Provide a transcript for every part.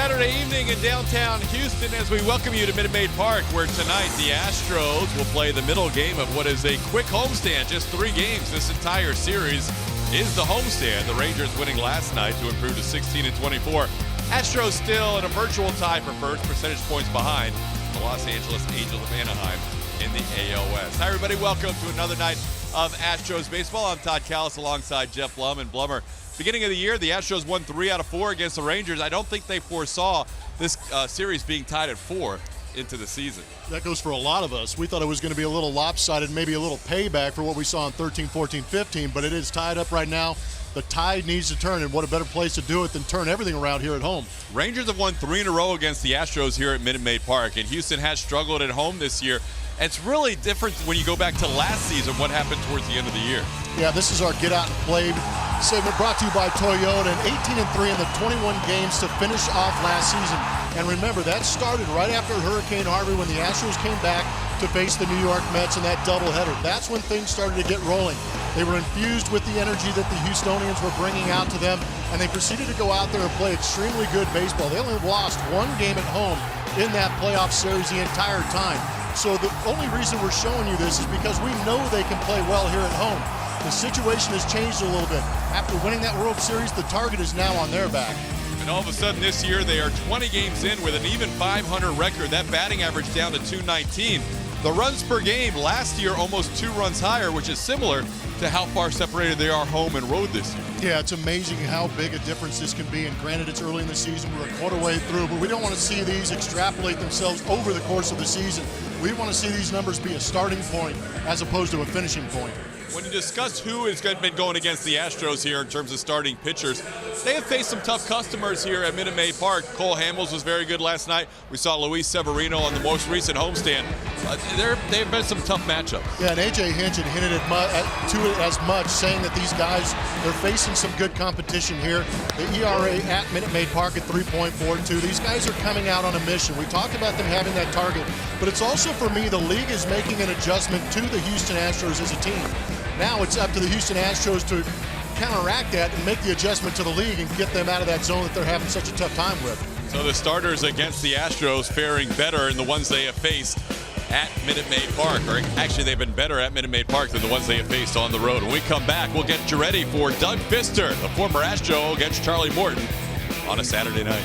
Saturday evening in downtown Houston as we welcome you to Minute Maid Park, where tonight the Astros will play the middle game of what is a quick homestand. Just 3 games this entire series is the homestand. The Rangers winning last night to improve to 16-24. Astros still in a virtual tie for first, percentage points behind the Los Angeles Angels of Anaheim in the AL West. Hi everybody, welcome to another night of Astros baseball. I'm Todd Callis alongside Jeff Blum and Blummer. Beginning of the year, the Astros won 3 out of 4 against the Rangers. I don't think they foresaw this series being tied at 4 into the season. That goes for a lot of us. We thought it was going to be a little lopsided, maybe a little payback for what we saw in 13, 14, 15, but it is tied up right now. The tide needs to turn, and what a better place to do it than turn everything around here at home. Rangers have won 3 in a row against the Astros here at Minute Maid Park, and Houston has struggled at home this year. It's really different when you go back to last season, what happened towards the end of the year. Yeah, this is our Get Out and Play segment brought to you by Toyota, and 18-3 in the 21 games to finish off last season. And remember, that started right after Hurricane Harvey when the Astros came back to face the New York Mets in that doubleheader. That's when things started to get rolling. They were infused with the energy that the Houstonians were bringing out to them, and they proceeded to go out there and play extremely good baseball. They only lost 1 game at home in that playoff series the entire time. So the only reason we're showing you this is because we know they can play well here at home. The situation has changed a little bit. After winning that World Series, the target is now on their back. And all of a sudden this year, they are 20 games in with an even .500 record. That batting average down to .219. The runs per game last year almost 2 runs higher, which is similar to how far separated they are home and road this year. Yeah, it's amazing how big a difference this can be. And granted, it's early in the season. We're a quarter way through, but we don't want to see these extrapolate themselves over the course of the season. We want to see these numbers be a starting point as opposed to a finishing point. When you discuss who has been going against the Astros here in terms of starting pitchers, they have faced some tough customers here at Minute Maid Park. Cole Hamels was very good last night. We saw Luis Severino on the most recent homestand. They've been some tough matchups. Yeah, and A.J. Hinch had hinted to it as much, saying that these guys, they're facing some good competition here. The ERA at Minute Maid Park at 3.42. These guys are coming out on a mission. We talked about them having that target, but it's also, for me, the league is making an adjustment to the Houston Astros as a team. Now it's up to the Houston Astros to counteract that and make the adjustment to the league and get them out of that zone that they're having such a tough time with. So the starters against the Astros faring better in the ones they have faced at Minute Maid Park. Or actually, they've been better at Minute Maid Park than the ones they have faced on the road. When we come back, we'll get you ready for Doug Fister, the former Astro, against Charlie Morton on a Saturday night.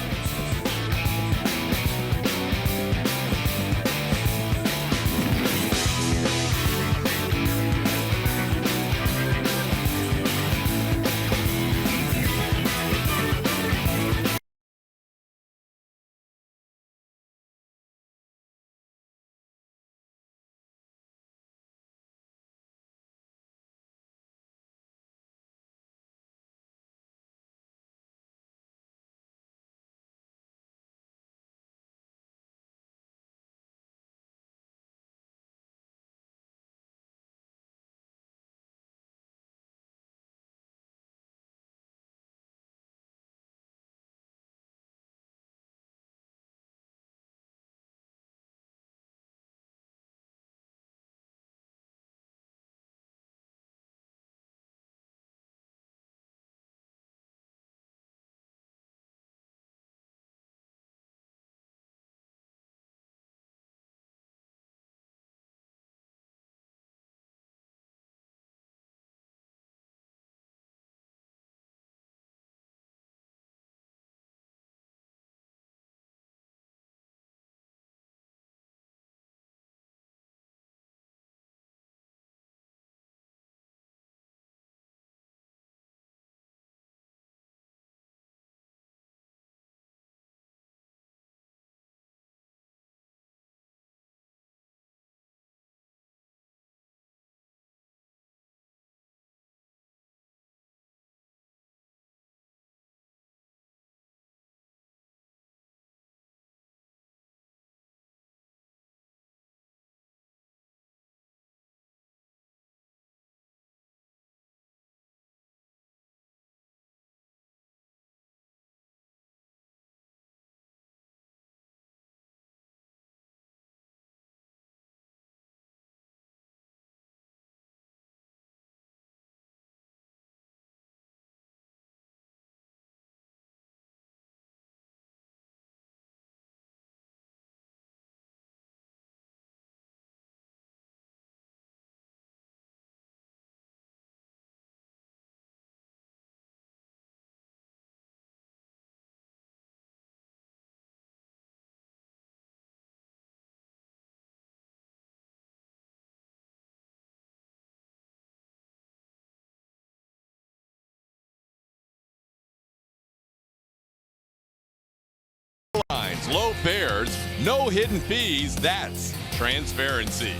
offers, low fares, no hidden fees. That's transparency.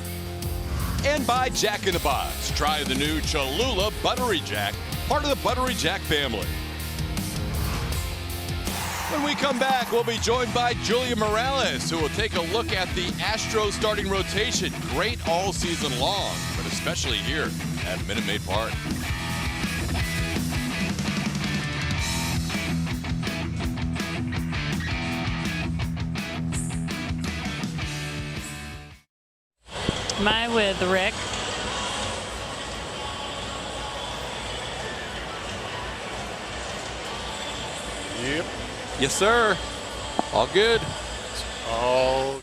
And by Jack in the Box. Try the new Cholula Buttery Jack, part of the Buttery Jack family. When we come back, we'll be joined by Julia Morales, who will take a look at the Astros starting rotation. Great all season long, but especially here at Minute Maid Park. Am I with Rick? Yep. Yes, sir. All good. Oh.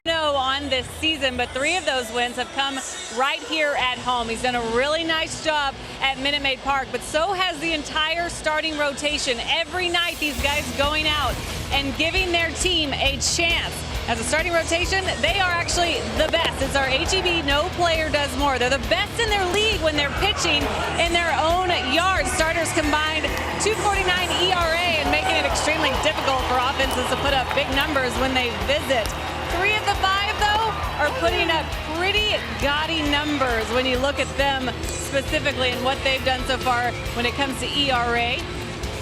No on this season, but 3 of those wins have come right here at home. He's done a really nice job at Minute Maid Park, but so has the entire starting rotation. Every night, these guys going out and giving their team a chance. As a starting rotation, they are actually the best. It's our HEB, no player does more. They're the best in their league when they're pitching in their own yard. Starters combined 2.49 ERA and making it extremely difficult for offenses to put up big numbers when they visit. 3 of the 5, though, are putting up pretty gaudy numbers when you look at them specifically and what they've done so far when it comes to ERA.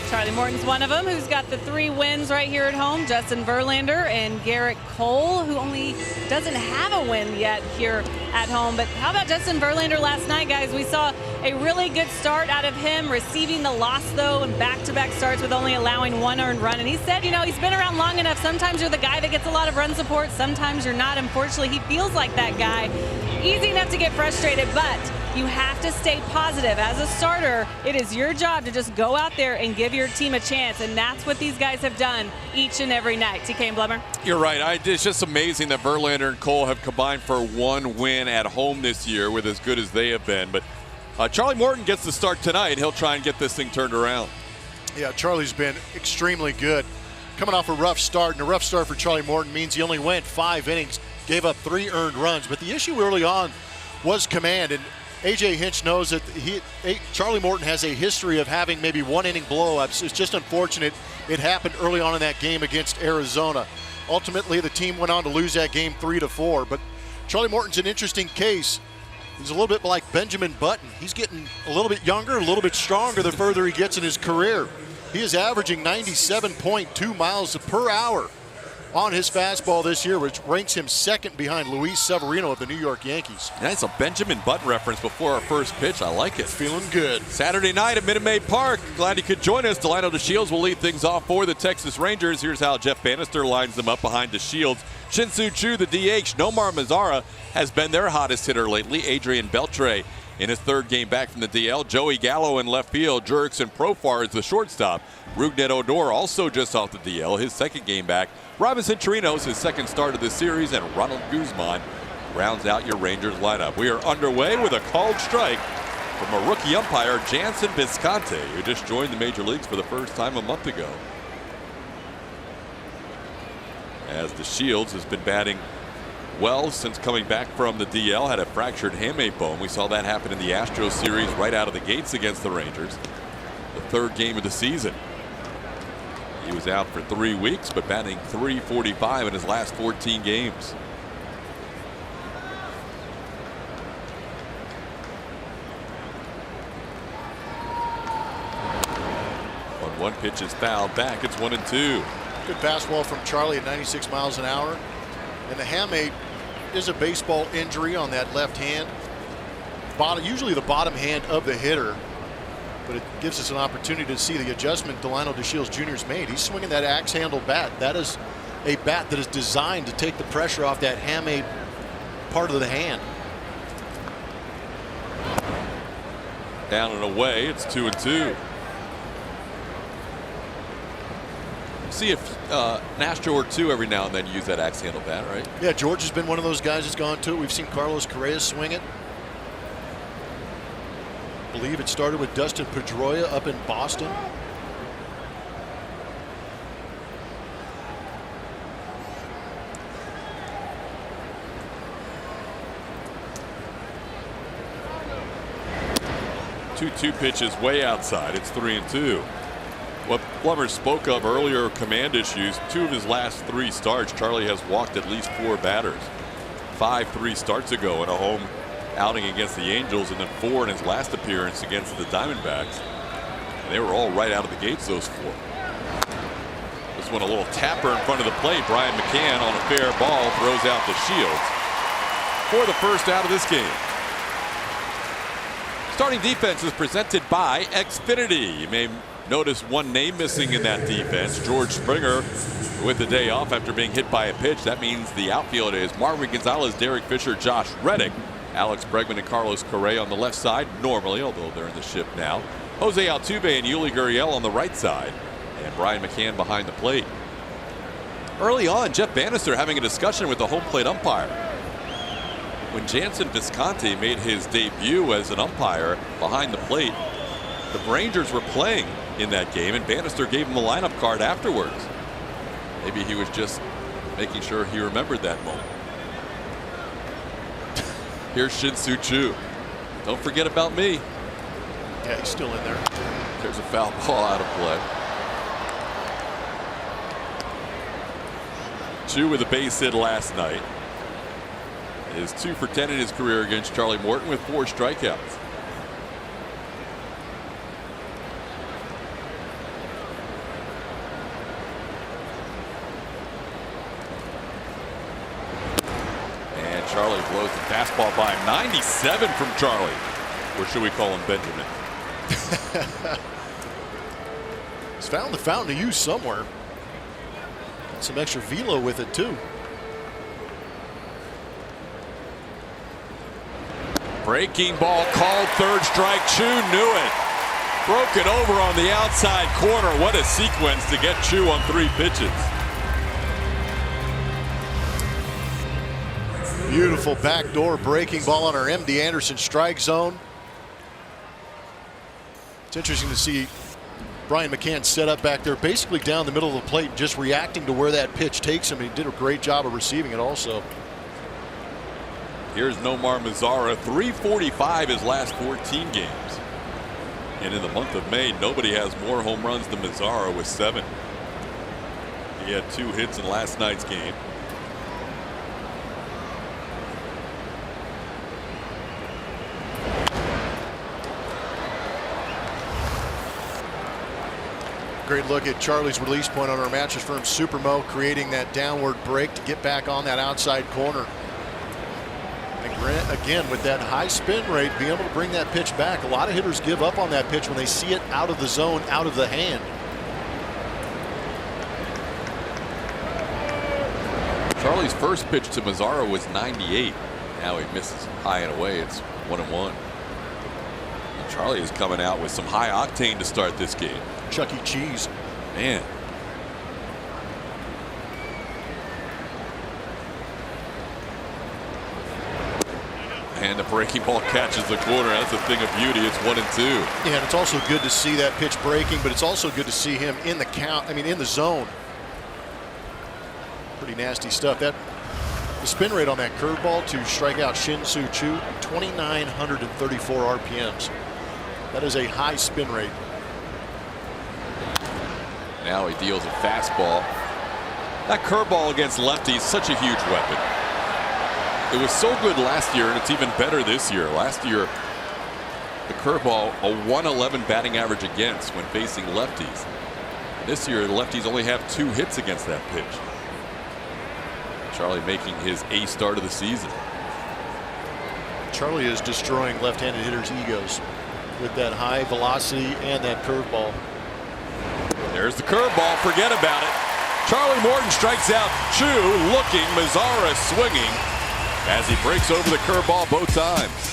Charlie Morton's one of them, who's got the 3 wins right here at home. Justin Verlander and Garrett Cole, who only doesn't have a win yet here at home. But how about Justin Verlander last night, guys? We saw a really good start out of him, receiving the loss, though, and back-to-back starts with only allowing 1 earned run. And he said, you know, he's been around long enough. Sometimes you're the guy that gets a lot of run support. Sometimes you're not. Unfortunately, he feels like that guy. Easy enough to get frustrated, but you have to stay positive. As a starter, it is your job to just go out there and give your team a chance, and that's what these guys have done each and every night. TK and Blummer. You're right. It's just amazing that Verlander and Cole have combined for 1 win at home this year with as good as they have been. But Charlie Morton gets the start tonight. He'll try and get this thing turned around. Yeah, Charlie's been extremely good. Coming off a rough start, and a rough start for Charlie Morton means he only went 5 innings, gave up 3 earned runs. But the issue early on was command, and A.J. Hinch knows that Charlie Morton has a history of having maybe 1-inning blowups. It's just unfortunate it happened early on in that game against Arizona. Ultimately, the team went on to lose that game 3-4. But Charlie Morton's an interesting case. He's a little bit like Benjamin Button. He's getting a little bit younger, a little bit stronger the further he gets in his career. He is averaging 97.2 miles per hour on his fastball this year, which ranks him second behind Luis Severino of the New York Yankees. Nice, a Benjamin Button reference before our first pitch. I like it. Feeling good. Saturday night at Minute Maid Park. Glad you could join us. Delano DeShields will lead things off for the Texas Rangers. Here's how Jeff Bannister lines them up behind DeShields. Shin-Soo Choo, the DH. Nomar Mazara has been their hottest hitter lately. Adrian Beltre In his third game back from the DL, Joey Gallo in left field, Jurickson Profar is the shortstop. Rugnet Odor also just off the DL, his second game back. Robinson Chirinos, his second start of the series, and Ronald Guzman rounds out your Rangers lineup. We are underway with a called strike from a rookie umpire, Jansen Visconti, who just joined the major leagues for the first time a month ago. As the Shields has been batting well since coming back from the DL, had a fractured hamate bone. We saw that happen in the Astros series right out of the gates against the Rangers. The third game of the season. He was out for 3 weeks, but batting .345 in his last 14 games. One pitch is fouled back. It's 1-2. Good fastball from Charlie at 96 miles an hour. And the hamate is a baseball injury on that left hand. Usually the bottom hand of the hitter. But it gives us an opportunity to see the adjustment Delino DeShields Jr. has made. He's swinging that axe handle bat. That is a bat that is designed to take the pressure off that hamate part of the hand. Down and away. It's 2-2. See if an Astro or two every now and then use that axe handle bat, right? Yeah, George has been one of those guys that's gone to it. We've seen Carlos Correa swing it. I believe it started with Dustin Pedroia up in Boston. Two pitches way outside. It's 3-2. What Plummer spoke of earlier, command issues. 2 of his last 3 starts, Charlie has walked at least 4 batters. 5 3 starts ago in a home outing against the Angels, and then 4 in his last appearance against the Diamondbacks. And they were all right out of the gates, those 4. This one a little tapper in front of the plate. Brian McCann on a fair ball throws out the Shields for the first out of this game. Starting defense is presented by Xfinity. You may notice one name missing in that defense. George Springer with the day off after being hit by a pitch. That means the outfield is Marwin Gonzalez, Derek Fisher, Josh Reddick, Alex Bregman, and Carlos Correa on the left side normally, although they're in the ship now. Jose Altuve and Yuli Gurriel on the right side, and Brian McCann behind the plate. Early on, Jeff Bannister having a discussion with the home plate umpire. When Jansen Visconti made his debut as an umpire behind the plate, the Rangers were playing in that game, and Bannister gave him a lineup card afterwards. Maybe he was just making sure he remembered that moment. Here's Shin-Soo Choo. Don't forget about me. Yeah, he's still in there. There's a foul ball out of play. Choo with a base hit last night. Is 2 for 10 in his career against Charlie Morton with 4 strikeouts. Charlie blows the fastball by him. 97 from Charlie. Or should we call him Benjamin? He's found the fountain to use somewhere. Got some extra velo with it too. Breaking ball called, third strike. Choo knew it. Broke it over on the outside corner. What a sequence to get Choo on 3 pitches. Beautiful backdoor breaking ball on our MD Anderson strike zone. It's interesting to see Brian McCann set up back there, basically down the middle of the plate, just reacting to where that pitch takes him. He did a great job of receiving it also. Here's Nomar Mazara, 345 his last 14 games. And in the month of May, nobody has more home runs than Mazara with 7. He had 2 hits in last night's game. Great look at Charlie's release point on our Mattress Firm Supermo, creating that downward break to get back on that outside corner. And Grant, again, with that high spin rate, being able to bring that pitch back. A lot of hitters give up on that pitch when they see it out of the zone, out of the hand. Charlie's first pitch to Mazara was 98. Now he misses high and away. It's 1-1. Charlie is coming out with some high octane to start this game. Chuck E. Cheese. Man. And the breaking ball catches the corner. That's a thing of beauty. It's 1-2. Yeah, and it's also good to see that pitch breaking, but it's also good to see him in the count. I mean, in the zone. Pretty nasty stuff. The spin rate on that curveball to strike out Shin-Soo Choo, 2,934 RPMs. That is a high spin rate. Now he deals a fastball. That curveball against lefties, such a huge weapon. It was so good last year, and it's even better this year. Last year, the curveball, a 111 batting average against when facing lefties. This year, the lefties only have 2 hits against that pitch. Charlie making his A start of the season. Charlie is destroying left-handed hitters' egos with that high velocity and that curveball. There's the curveball. Forget about it. Charlie Morton strikes out Choo, looking. Mazzara swinging as he breaks over the curveball both times.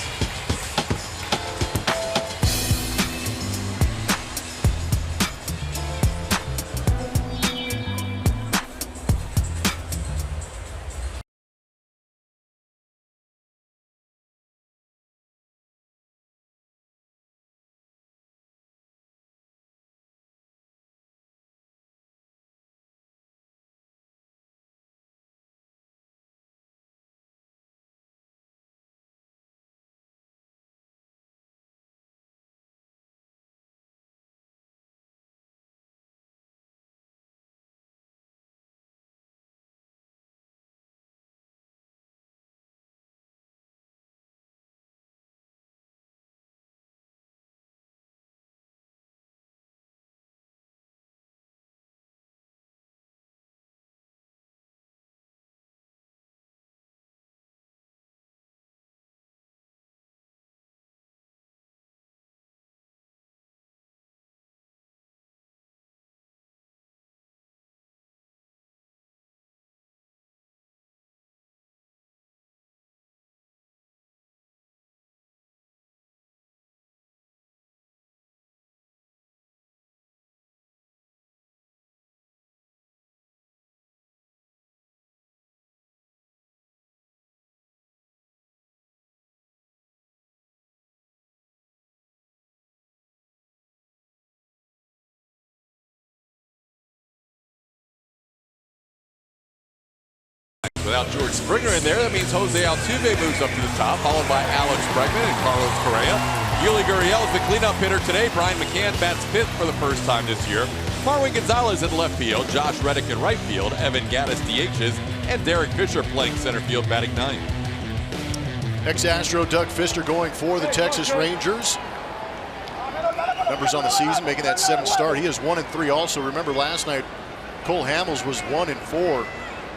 Without George Springer in there, that means Jose Altuve moves up to the top, followed by Alex Bregman and Carlos Correa. Yuli Gurriel is the cleanup hitter today. Brian McCann bats 5th for the first time this year. Marwin Gonzalez in left field, Josh Reddick in right field, Evan Gattis DHs, and Derek Fisher playing center field, batting 9th. Ex-Astro Doug Fister going for the Texas Rangers. Numbers on the season, making that 7th start. He is 1-3 also. Remember last night, Cole Hamels was 1-4.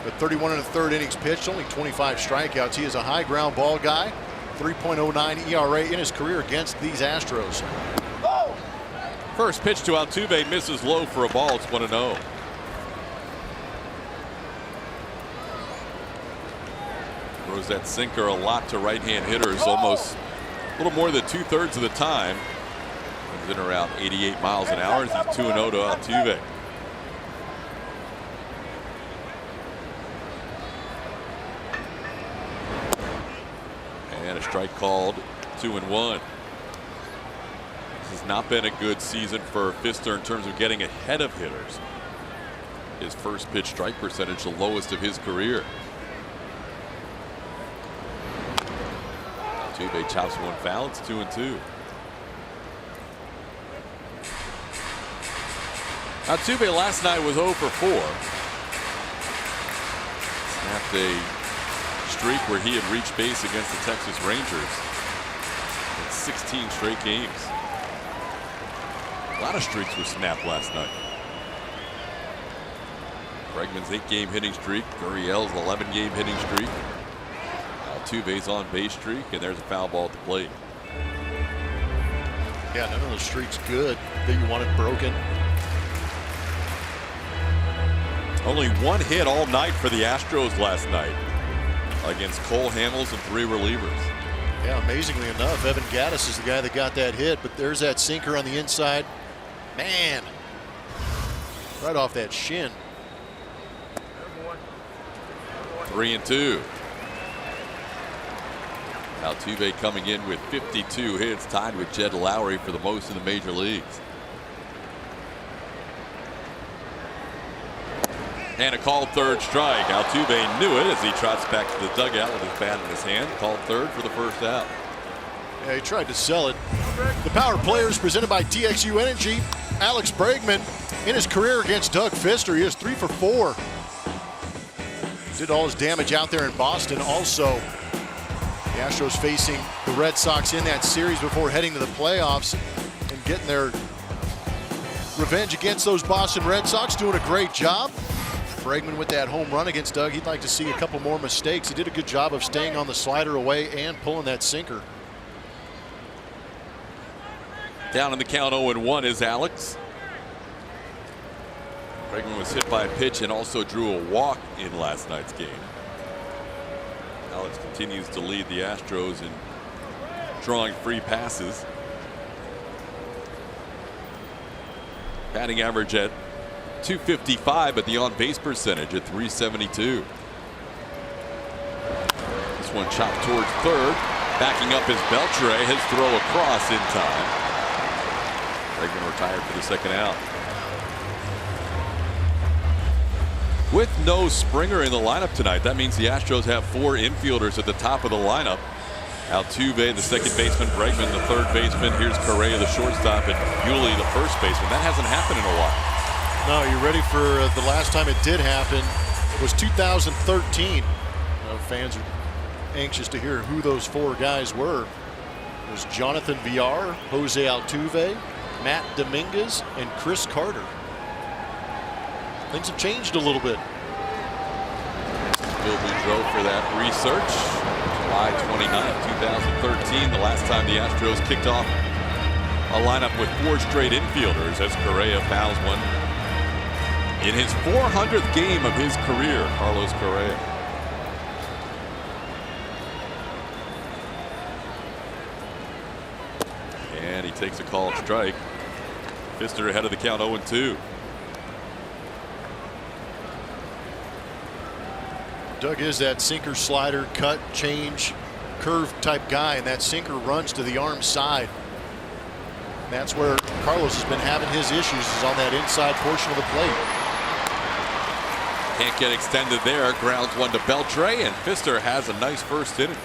But 31 1/3 innings pitched, only 25 strikeouts. He is a high ground ball guy. 3.09 ERA in his career against these Astros. First pitch to Altuve misses low for a ball. It's 1-0. Throws that sinker a lot to right-hand hitters, almost a little more than 2/3 of the time. Comes in around 88 miles an hour. He's 2-0 to Altuve. And a strike called, 2-1. This has not been a good season for Fister in terms of getting ahead of hitters. His first pitch strike percentage, the lowest of his career. Altuve chops one foul. It's 2-2. Altuve last night was 0 for 4. Snapped a streak where he had reached base against the Texas Rangers in 16 straight games. A lot of streaks were snapped last night. Bregman's 8-game hitting streak, Gurriel's 11-game hitting streak, Altuve's on base streak, and there's a foul ball at the plate. Yeah, none of those streaks good that you wanted broken. Only 1 hit all night for the Astros last night against Cole Hamels and 3 relievers. Yeah, amazingly enough, Evan Gaddis is the guy that got that hit, but there's that sinker on the inside. Man, right off that shin. 3-2. Altuve coming in with 52 hits, tied with Jed Lowry for the most in the major leagues. And a called third strike. Altuve knew it as he trots back to the dugout with his bat in his hand. Called third for the first out. Yeah, he tried to sell it. The Power Players presented by TXU Energy. Alex Bregman in his career against Doug Fister, he is 3 for 4. Did all his damage out there in Boston. Also, the Astros facing the Red Sox in that series before heading to the playoffs and getting their revenge against those Boston Red Sox. Doing a great job. Bregman with that home run against Doug. He'd like to see a couple more mistakes. He did a good job of staying on the slider away and pulling that sinker. Down in the count 0-1 is Alex. Bregman was hit by a pitch and also drew a walk in last night's game. Alex continues to lead the Astros in drawing free passes. Batting average at .255, but the on-base percentage at .372. This one chopped towards third. Backing up is Beltre. His throw across in time. Bregman retired for the second out. With no Springer in the lineup tonight, that means the Astros have 4 infielders at the top of the lineup. Altuve, the second baseman, Bregman, the third baseman. Here's Correa, the shortstop, and Yuli, the first baseman. That hasn't happened in a while. No, you ready for the last time it did happen? It was 2013. Fans are anxious to hear who those 4 guys were. It was Jonathan Villar, Jose Altuve, Matt Dominguez, and Chris Carter. Things have changed a little bit. Bill Boudreau for that research. July 29, 2013, the last time the Astros kicked off a lineup with 4 straight infielders as Correa fouls one in his 400th game of his career. Carlos Correa. And he takes a called strike. Fister ahead of the count 0-2. Doug is that sinker, slider, cut, change, curve type guy, and that sinker runs to the arm side. And that's where Carlos has been having his issues, is on that inside portion of the plate. Can't get extended there. Grounds one to Beltre, and Fister has a nice first inning.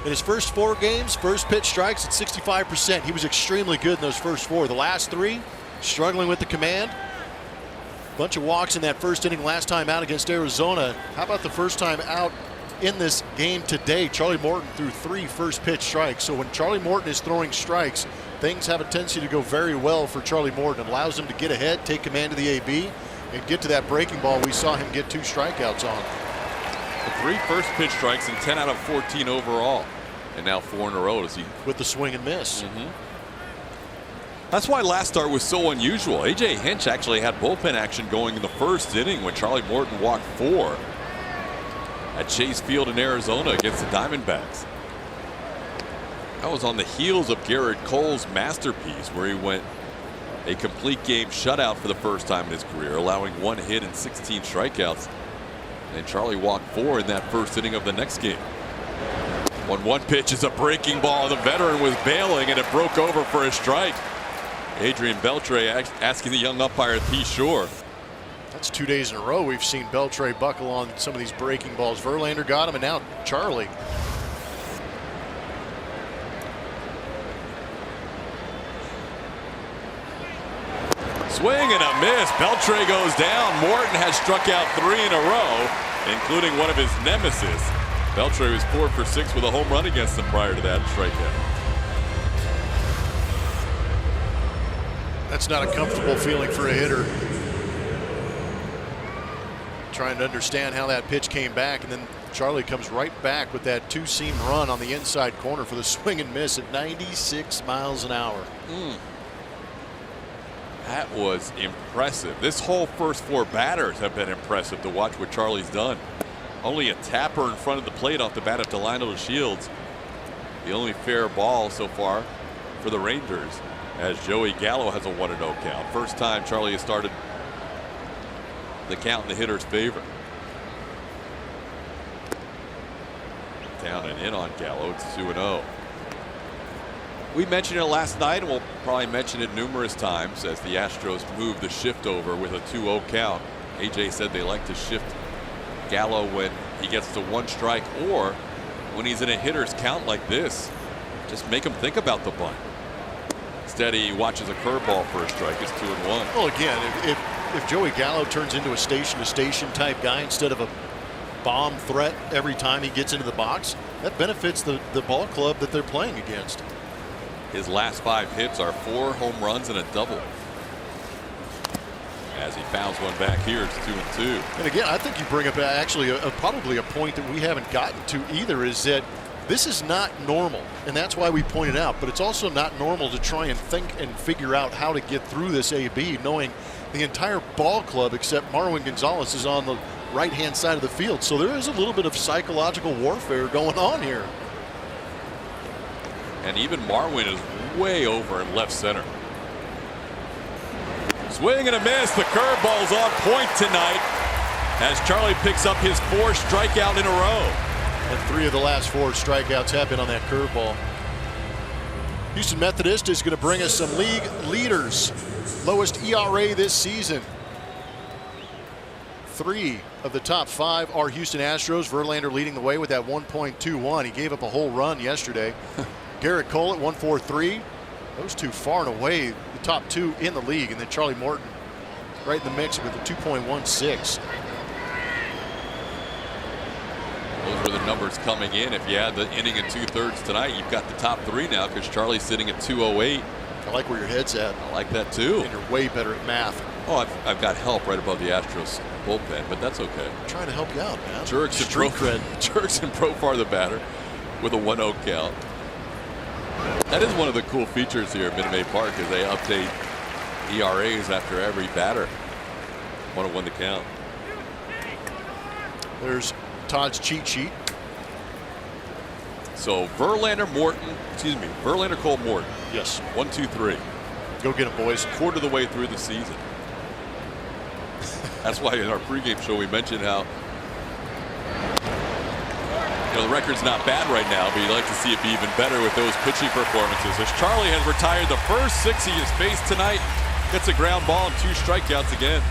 In his first 4 games, first pitch strikes at 65%. He was extremely good in those first 4. The last 3, struggling with the command. Bunch of walks in that first inning last time out against Arizona. How about the first time out in this game today. Charlie Morton threw 3 first pitch strikes. So when Charlie Morton is throwing strikes, things have a tendency to go very well for Charlie Morton. It allows him to get ahead, take command of the AB, and get to that breaking ball we saw him get 2 strikeouts on. The 3 first pitch strikes and 10 out of 14 overall. And now 4 in a row as he with the swing and miss. That's why last start was so unusual. A.J. Hinch actually had bullpen action going in the first inning when Charlie Morton walked 4 at Chase Field in Arizona against the Diamondbacks. That was on the heels of Garrett Cole's masterpiece, where he went a complete game shutout for the first time in his career, allowing 1 hit and 16 strikeouts. And Charlie walked 4 in that first inning of the next game. 1-1 pitch is a breaking ball. The veteran was bailing and it broke over for a strike. Adrian Beltre asking the young umpire to be sure. That's 2 days in a row we've seen Beltre buckle on some of these breaking balls. Verlander got him, and now Charlie. Swing and a miss. Beltre goes down. Morton has struck out 3 in a row, including one of his nemesis. Beltre was 4 for 6 with a home run against him prior to that strikeout. That's not a comfortable feeling for a hitter. Trying to understand how that pitch came back, and then Charlie comes right back with that 2-seam run on the inside corner for the swing and miss at 96 miles an hour. That was impressive. This whole first 4 batters have been impressive to watch what Charlie's done. Only a tapper in front of the plate off the bat of Delino Shields. The only fair ball so far for the Rangers, as Joey Gallo has a 1-0 count. First time Charlie has started the count in the hitter's favor. Down and in on Gallo. It's 2-0. We mentioned it last night, and we'll probably mention it numerous times as the Astros move the shift over with a 2-0 count. AJ said they like to shift Gallo when he gets to 1 strike, or when he's in a hitter's count like this, just make him think about the bunt. Instead, he watches a curveball for a strike. It's 2-1. Well, again, if Joey Gallo turns into a station-to-station type guy instead of a bomb threat every time he gets into the box, that benefits the ball club that they're playing against. His last 5 hits are 4 home runs and a double. As he fouls one back here, it's 2-2. And again, I think you bring up actually probably a point that we haven't gotten to either, is that this is not normal, and that's why we pointed out, but it's also not normal to try and think and figure out how to get through this AB, knowing the entire ball club except Marwin Gonzalez is on the right-hand side of the field. So there is a little bit of psychological warfare going on here. And even Marwin is way over in left center. Swing and a miss. The curveball's on point tonight as Charlie picks up his 4th strikeout in a row. And 3 of the last 4 strikeouts have been on that curveball. Houston Methodist is going to bring us some league leaders. Lowest ERA this season. 3 of the top 5 are Houston Astros. Verlander leading the way with that 1.21. He gave up a whole run yesterday. Garrett Cole at 1.43. Those 2 far and away the top 2 in the league. And then Charlie Morton right in the mix with a 2.16. Those were the numbers coming in. If you had the inning and 2/3 tonight, you've got the top 3 now because Charlie's sitting at 208. I like where your head's at. I like that too. And you're way better at math. Oh, I've got help right above the Astros bullpen, but that's okay. I'm trying to help you out, man. Jerks and Profar the batter with a 1-0 count. That is one of the cool features here at Minute Maid Park, is they update ERAs after every batter. 1-1 the count. There's Todd's cheat sheet. So Verlander, Cole, Morton. Yes. 1, 2, 3. Go get him, boys. Quarter of the way through the season. That's why in our pregame show we mentioned how the record's not bad right now, but you'd like to see it be even better with those pitching performances. As Charlie has retired the first 6 he has faced tonight, gets a ground ball and 2 strikeouts again.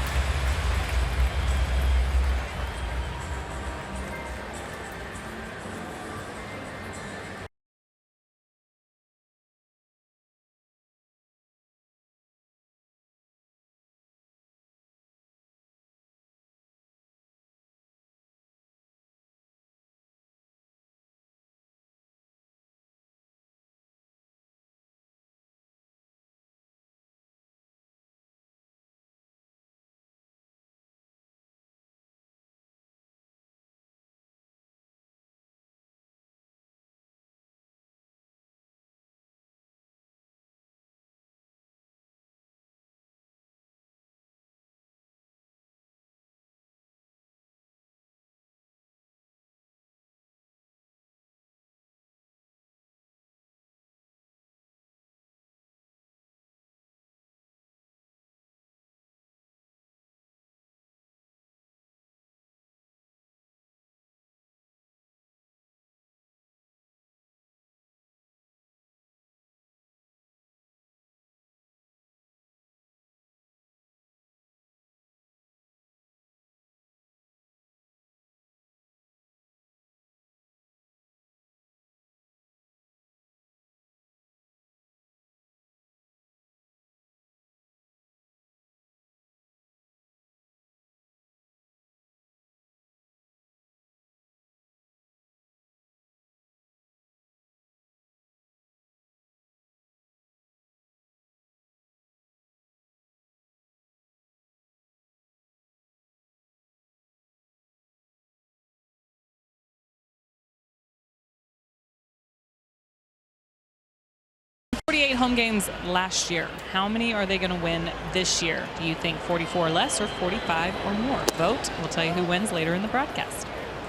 48 home games last year. How many are they going to win this year? Do you think 44 or less or 45 or more? Vote. We'll tell you who wins later in the broadcast.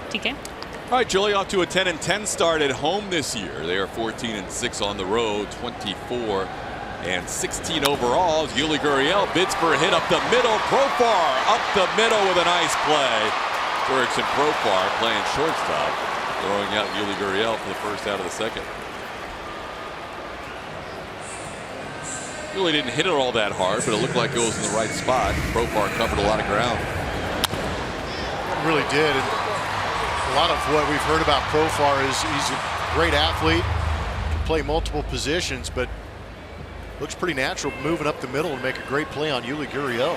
TK. All right, Julie, off to a 10-10 start at home this year. They are 14-6 on the road, 24-16 overall. Yuli Gurriel bids for a hit up the middle. Profar up the middle with a nice play. Jurickson Profar playing shortstop, throwing out Yuli Gurriel for the first out of the second. Really didn't hit it all that hard, but it looked like it was in the right spot. Profar covered a lot of ground. It really did. And a lot of what we've heard about Profar is he's a great athlete, can play multiple positions, but looks pretty natural moving up the middle and make a great play on Yuli Gurriel.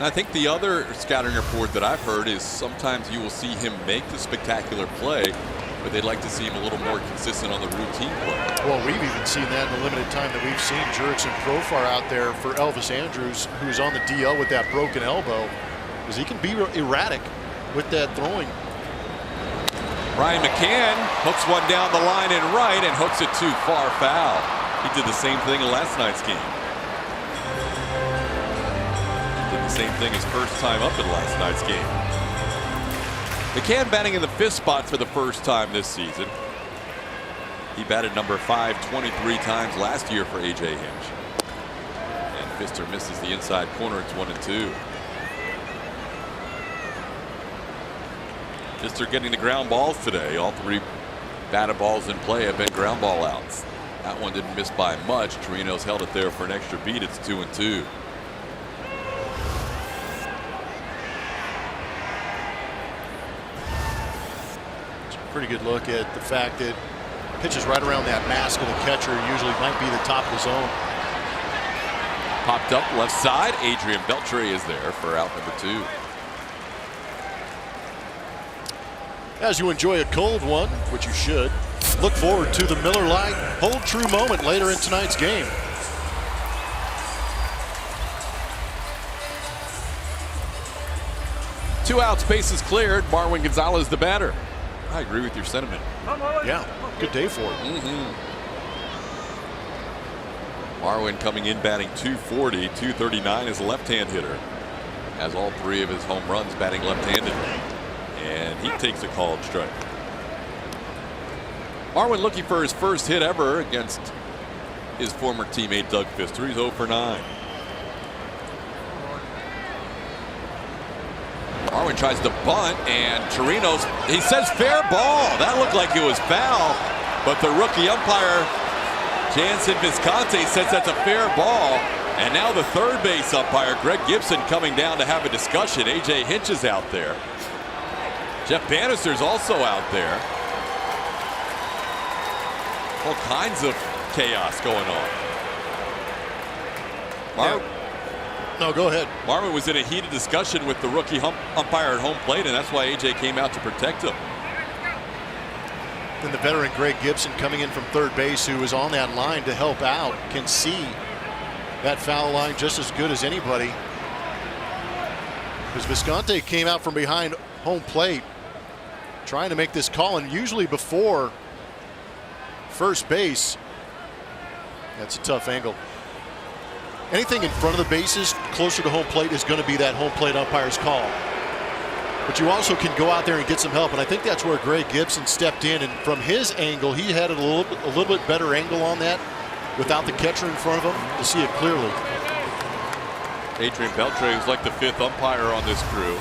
I think the other scouting report that I've heard is sometimes you will see him make the spectacular play, but they'd like to see him a little more consistent on the routine play. Well, we've even seen that in the limited time that we've seen Jurickson Profar out there for Elvis Andrews, who's on the DL with that broken elbow, because he can be erratic with that throwing. Ryan McCann hooks one down the line and right and hooks it too far foul. He did the same thing in last night's game. Did the same thing his first time up in last night's game. McCann batting in the fifth spot for the first time this season. He batted number 5 23 times last year for A.J. Hinch. And Pfister misses the inside corner. It's 1-2. Pfister getting the ground balls today. All three batted balls in play have been ground ball outs. That one didn't miss by much. Torino's held it there for an extra beat. It's 2-2. Pretty good look at the fact that pitches right around that mask of the catcher usually might be the top of the zone. Popped up left side. Adrian Beltre is there for out number 2. As you enjoy a cold one, which you should, look forward to the Miller Lite Hold True moment later in tonight's game. Two outs, bases cleared. Marwin Gonzalez the batter. I agree with your sentiment. Yeah, good day for it. Marwin coming in batting 240, 239 as a left-hand hitter. Has all 3 of his home runs batting left-handed. And he takes a called strike. Marwin looking for his first hit ever against his former teammate Doug Pfister. He's 0 for 9. Marwin tries to bunt, and Torino's, he says fair ball. That looked like it was foul, but the rookie umpire, Jansen Visconti, says that's a fair ball. And now the third base umpire, Greg Gibson, coming down to have a discussion. A.J. Hinch is out there. Jeff Bannister's also out there. All kinds of chaos going on. No, go ahead. Marwin was in a heated discussion with the rookie umpire at home plate, and that's why A.J. came out to protect him. Then the veteran Greg Gibson coming in from third base, who is on that line to help out, can see that foul line just as good as anybody. Because Visconti came out from behind home plate trying to make this call, and usually before first base, that's a tough angle. Anything in front of the bases closer to home plate is going to be that home plate umpire's call. But you also can go out there and get some help, and I think that's where Greg Gibson stepped in, and from his angle, he had a little bit better angle on that without the catcher in front of him to see it clearly. Adrian Beltre, who's like the 5th umpire on this crew.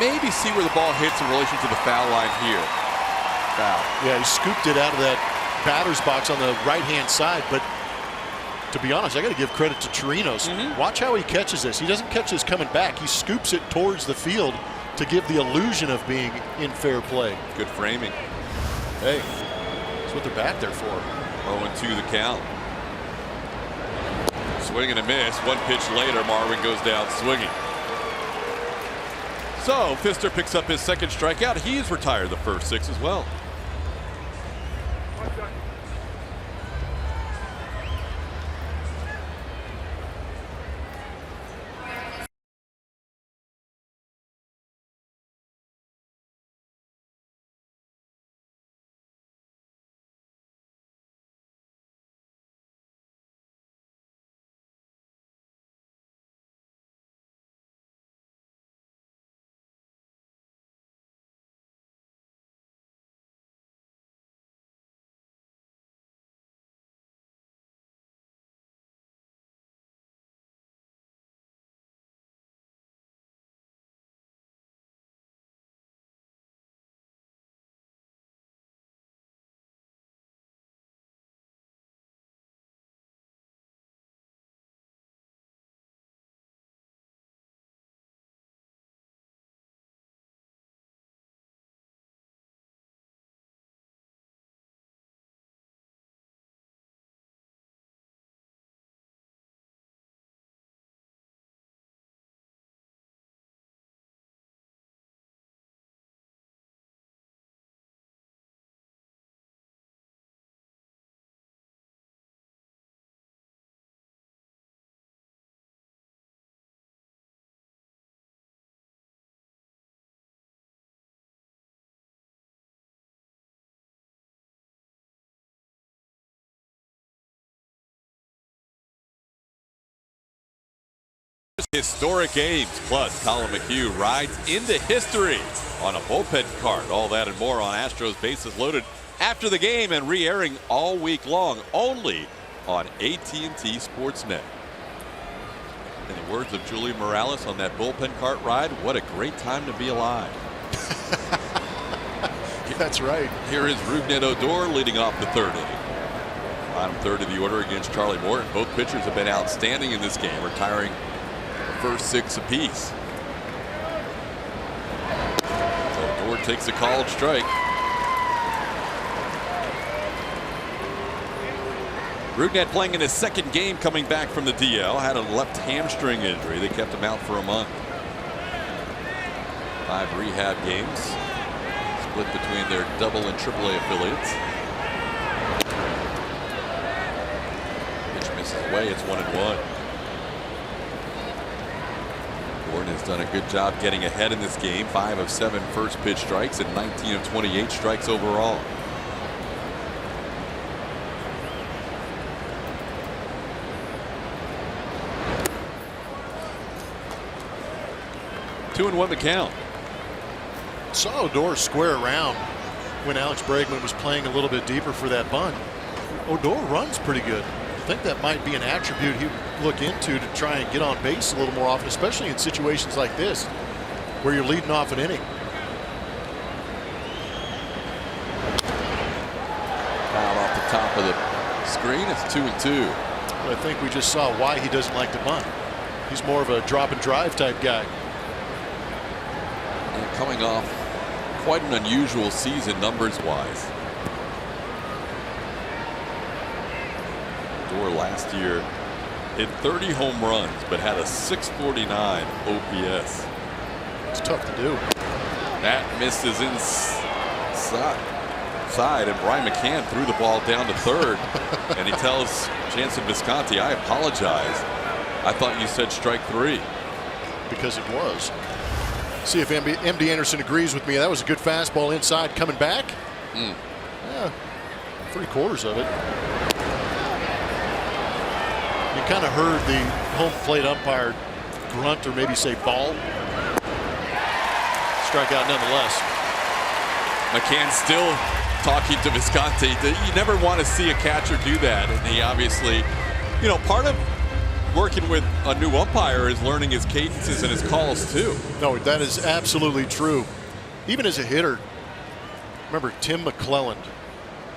Maybe see where the ball hits in relation to the foul line here. Foul. Yeah, he scooped it out of that batter's box on the right-hand side, but to be honest, I got to give credit to Torino's. Watch how he catches this. He doesn't catch this coming back. He scoops it towards the field to give the illusion of being in fair play. Good framing. Hey, that's what they're back there for. 0-2 the count. Swing and a miss. One pitch later, Marwin goes down swinging. So Pfister picks up his second strikeout. He's retired the first 6 as well. Historic games, plus Colin McHugh rides into history on a bullpen cart. All that and more on Astros Bases Loaded after the game and re-airing all week long only on AT&T Sportsnet. In the words of Julian Morales on that bullpen cart ride, what a great time to be alive. That's right. Here is Rougned Odor leading off the third inning. Bottom third of the order against Charlie Morton. Both pitchers have been outstanding in this game, retiring the first 6 apiece. So Odor takes a called strike. Rougned playing in his second game coming back from the DL. Had a left hamstring injury. They kept him out for a month. 5 rehab games. Split between their double and AAA affiliates. Pitch misses away. It's 1-1. Gordon has done a good job getting ahead in this game. 5 of 7 first pitch strikes and 19 of 28 strikes overall. Two and 1 the count. Saw Odor square around when Alex Bregman was playing a little bit deeper for that bunt. Odor runs pretty good. I think that might be an attribute he would look into to try and get on base a little more often, especially in situations like this where you're leading off an inning. Foul off the top of the screen. It's 2-2. I think we just saw why he doesn't like to bunt. He's more of a drop and drive type guy. And coming off quite an unusual season numbers wise. Odor last year hit 30 home runs but had a .649 OPS. It's tough to do. That misses inside, and Brian McCann threw the ball down to third. And he tells Jansen Visconti, I apologize. I thought you said strike 3. Because it was. See if MD Anderson agrees with me. That was a good fastball inside coming back. Yeah, 3/4 of it. You kind of heard the home plate umpire grunt or maybe say ball. Strikeout nonetheless. McCann still talking to Visconti. You never want to see a catcher do that. And he obviously, you know, part of working with a new umpire is learning his cadences and his calls too. No, that is absolutely true. Even as a hitter, remember Tim McClelland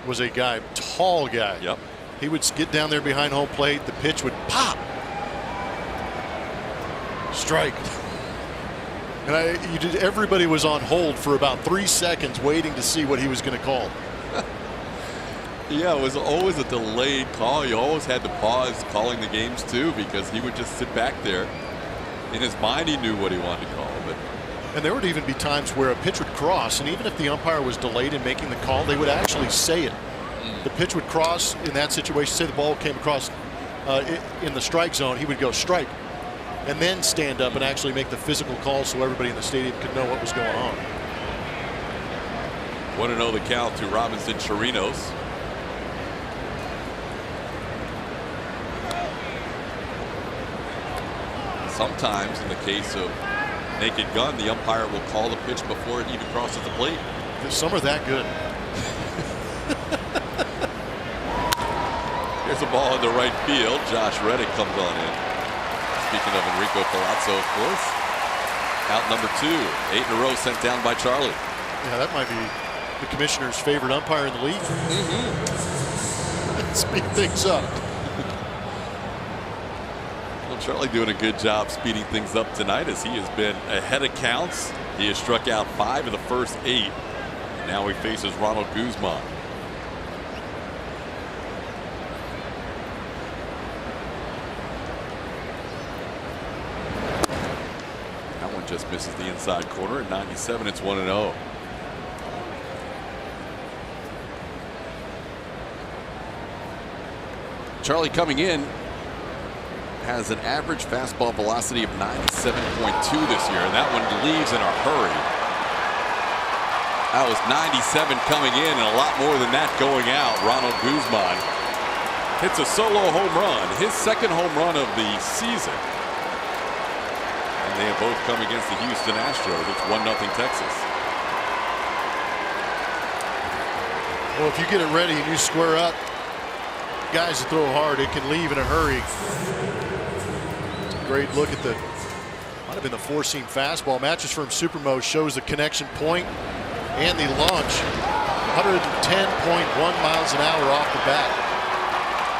was a guy, tall guy. Yep. He would get down there behind home plate. The pitch would pop. Strike. And everybody was on hold for about 3 seconds waiting to see what he was going to call. Yeah, it was always a delayed call. You always had to pause calling the games too, because he would just sit back there. In his mind, he knew what he wanted to call. And there would even be times where a pitch would cross, and even if the umpire was delayed in making the call, they would actually say it. The pitch would cross in that situation. Say the ball came across in the strike zone, he would go strike, and then stand up and actually make the physical call so everybody in the stadium could know what was going on. 1-0 the count to Robinson Chirinos. Sometimes in the case of naked gun, the umpire will call the pitch before it even crosses the plate. Some are that good. Here's a ball into right field. Josh Reddick comes on in. Speaking of Enrico Palazzo, of course. Out number 2. 8 in a row sent down by Charlie. Yeah, that might be the commissioner's favorite umpire in the league. Speed things up. Charlie doing a good job speeding things up tonight as he has been ahead of counts. He has struck out 5 of the first 8. And now he faces Ronald Guzman. That one just misses the inside corner. At 97, it's 1-0. Charlie coming in has an average fastball velocity of 97.2 this year, and that one leaves in a hurry. That was 97 coming in and a lot more than that going out. Ronald Guzman hits a solo home run, his second home run of the season. They have both come against the Houston Astros. It's 1-0 Texas. Well, if you get it ready and you square up, guys that throw hard, it can leave in a hurry. Great look at the, might have been the four-seam fastball. Mattress Firm Supermo shows the connection point and the launch. 110.1 miles an hour off the bat.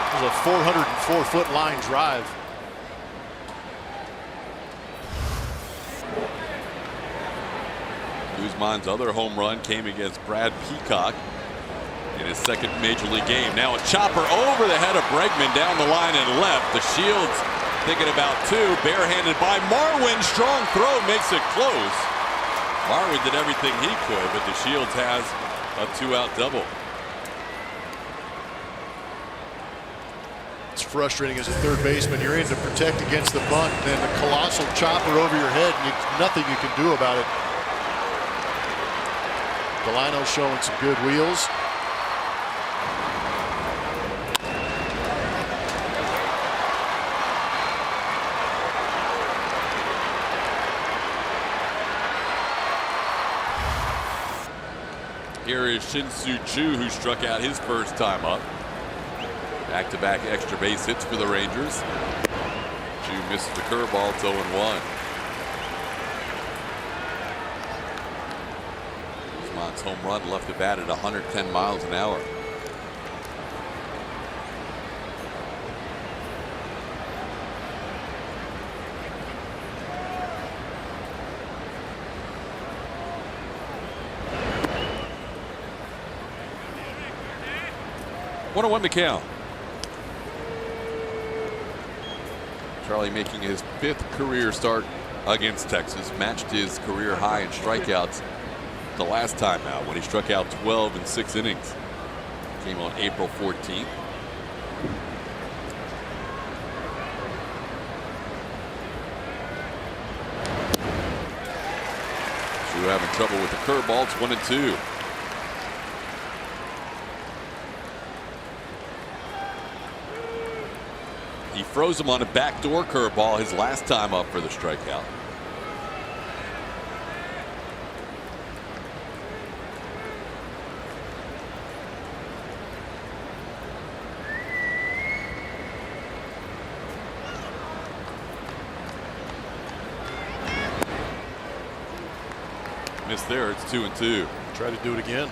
It was a 404-foot line drive. Guzman's other home run came against Brad Peacock in his second major league game. Now a chopper over the head of Bregman down the line and left. The Shields thinking about two. Barehanded by Marwin. Strong throw makes it close. Marwin did everything he could, but the Shields has a two-out double. It's frustrating as a third baseman. You're in to protect against the bunt, and then the colossal chopper over your head, and nothing you can do about it. Delino showing some good wheels. Here is Shin-Soo Choo, who struck out his first time up. Back-to-back extra base hits for the Rangers. Choo misses the curveball. It's 0-1. Guzman's home run left the bat at 110 miles an hour. One on one to count. Charlie making his 5th career start against Texas, matched his career high in strikeouts the last time out when he struck out 12 in 6 innings. Came on April 14th. Drew having trouble with the curveball. It's 1-2. He froze him on a backdoor curveball his last time up for the strikeout. Missed there. It's 2-2. Try to do it again.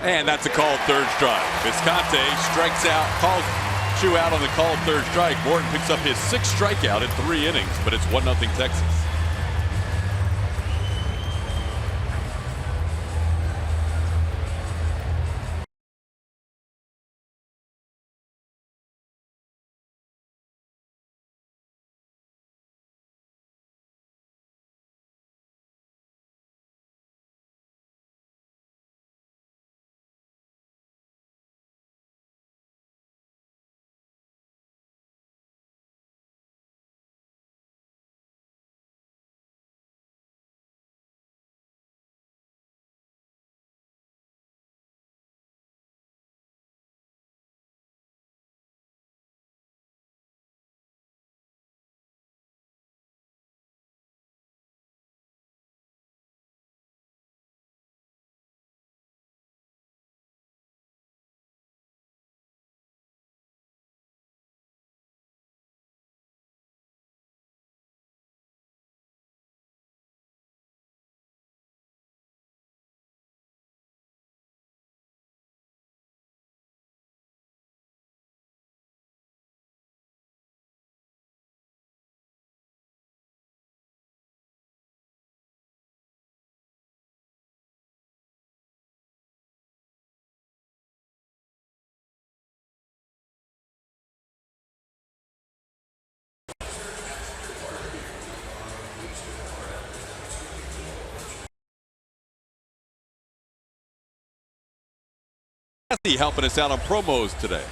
And that's a called third strike. Visconti strikes out, calls Choo out on the called third strike. Morton picks up his 6th strikeout in 3 innings, but it's 1-0 Texas. Helping us out on promos today.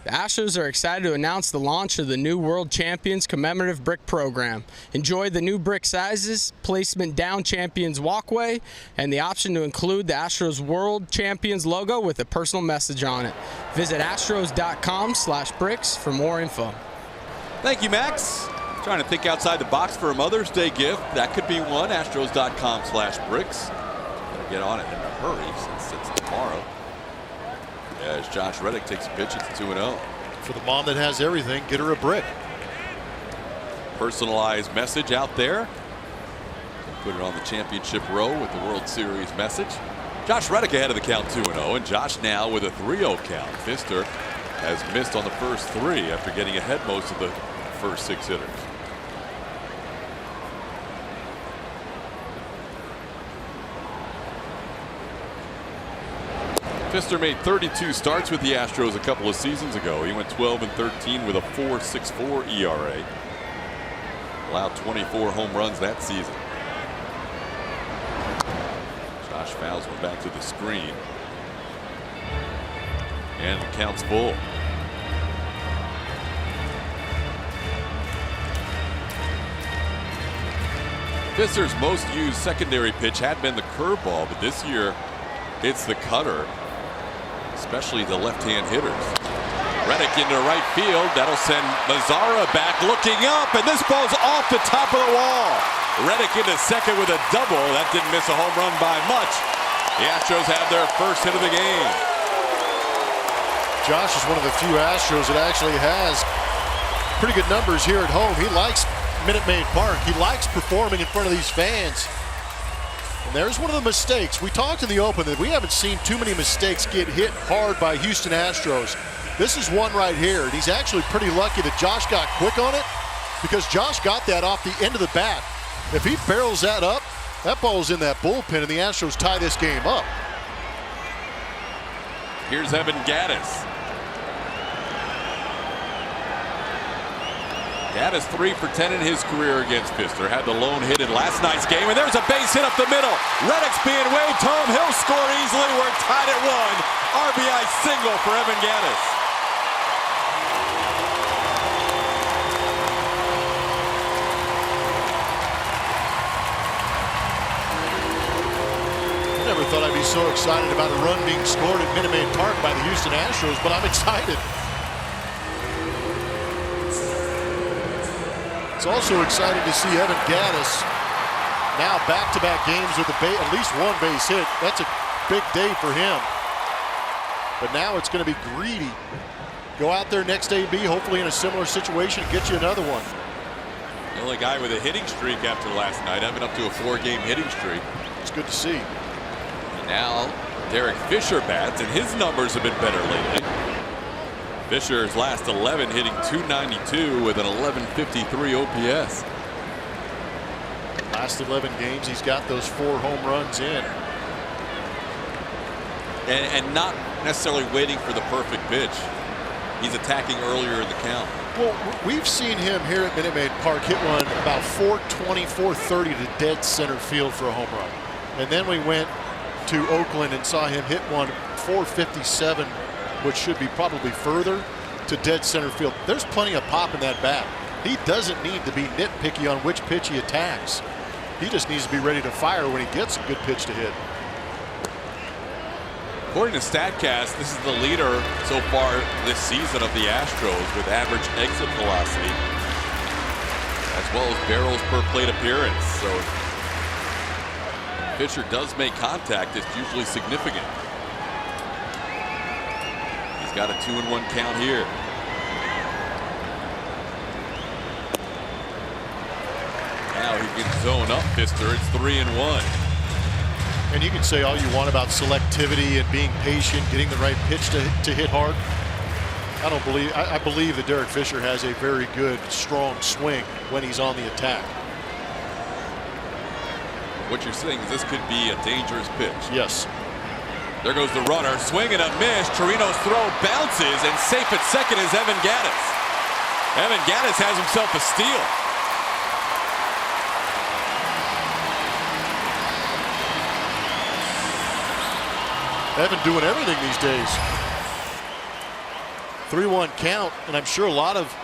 The Astros are excited to announce the launch of the new World Champions commemorative brick program. Enjoy the new brick sizes, placement down Champions walkway, and the option to include the Astros World Champions logo with a personal message on it. Visit astros.com/bricks for more info. Thank you, Max. Trying to think outside the box for a Mother's Day gift. That could be one. Astros.com/bricks. Better get on it in a hurry since it's tomorrow. As Josh Reddick takes a pitch, it's 2-0. For the mom that has everything, get her a brick. Personalized message out there. Put it on the championship row with the World Series message. Josh Reddick ahead of the count 2-0, and Josh now with a 3-0 count. Pfister has missed on the first three after getting ahead most of the first six hitters. Pfister made 32 starts with the Astros a couple of seasons ago. He went 12-13 with a 4.64 ERA. Allowed 24 home runs that season. Josh fouls one back to the screen. And the count's full. Pfister's most used secondary pitch had been the curveball, but this year it's the cutter, especially the left-hand hitters. Reddick into right field. That'll send Mazzara back looking up, and this ball's off the top of the wall. Reddick into second with a double. That didn't miss a home run by much. The Astros have their first hit of the game. Josh is one of the few Astros that actually has pretty good numbers here at home. He likes Minute Maid Park. He likes performing in front of these fans. And there's one of the mistakes. We talked in the open that we haven't seen too many mistakes get hit hard by Houston Astros. This is one right here, and he's actually pretty lucky that Josh got quick on it, because Josh got that off the end of the bat. If he barrels that up, that ball's in that bullpen, and the Astros tie this game up. Here's Evan Gattis. Gattis 3 for 10 in his career against Pfister. Had the lone hit in last night's game, and there's a base hit up the middle. Reddick's being waved home. He'll score easily. We're tied at 1. RBI single for Evan Gattis. I never thought I'd be so excited about a run being scored at Minute Maid Park by the Houston Astros, but I'm excited. It's also exciting to see Evan Gattis now back-to-back games with at least one base hit. That's a big day for him. But now it's going to be greedy. Go out there next AB, hopefully in a similar situation, and get you another one. The only guy with a hitting streak after last night, having up to a 4-game hitting streak. It's good to see. And now Derek Fisher bats, and his numbers have been better lately. Fisher's last 11 hitting .292 with an 11.53 OPS. Last 11 games, he's got those 4 home runs in. And not necessarily waiting for the perfect pitch. He's attacking earlier in the count. Well, we've seen him here at Minute Maid Park hit one about 420, 430 to dead center field for a home run. And then we went to Oakland and saw him hit one 457, which should be probably further, to dead center field. There's plenty of pop in that bat. He doesn't need to be nitpicky on which pitch he attacks. He just needs to be ready to fire when he gets a good pitch to hit. According to StatCast, this is the leader so far this season of the Astros with average exit velocity, as well as barrels per plate appearance. So if Fisher does make contact, it's usually significant. He's got a 2-1 count here. Now he can zone up Pfister. It's 3-1. And you can say all you want about selectivity and being patient, getting the right pitch to hit hard. I believe that Derek Fisher has a very good, strong swing when he's on the attack. What you're saying is this could be a dangerous pitch. Yes. There goes the runner, swing and a miss. Chirino's throw bounces, and safe at second is Evan Gattis. Evan Gattis has himself a steal. Evan doing everything these days. 3-1 count, and I'm sure a lot of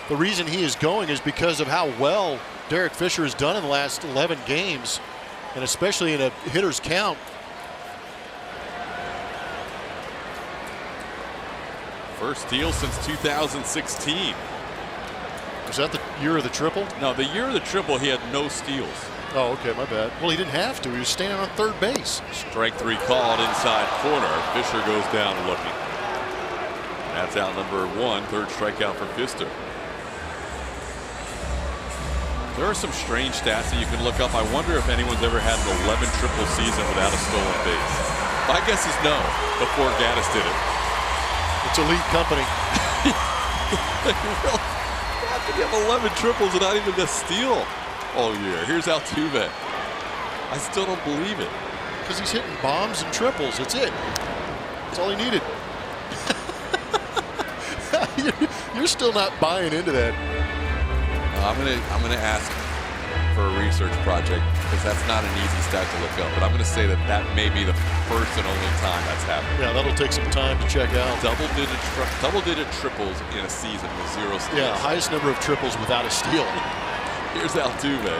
the reason he is going is because of how well Derek Fisher has done in the last 11 games, and especially in a hitter's count. First steal since 2016. Was that the year of the triple? No, the year of the triple, he had no steals. Oh, okay, my bad. Well, he didn't have to. He was standing on third base. Strike 3 called inside corner. Fisher goes down looking. That's out number 1, third strikeout for Pfister. There are some strange stats that you can look up. I wonder if anyone's ever had an 11 triple season without a stolen base. My guess is no, before Gaddis did it. It's elite company. How can you have 11 triples and not even a steal all year? Here's Altuve. I still don't believe it. Because he's hitting bombs and triples. That's it. That's all he needed. You're still not buying into that. I'm gonna ask for a research project because that's not an easy stat to look up. But I'm gonna say that may be the first and only time that's happened. Yeah, that'll take some time to check out. Double-digit triples in a season with 0 steals. Yeah, highest number of triples without a steal. Here's Altuve.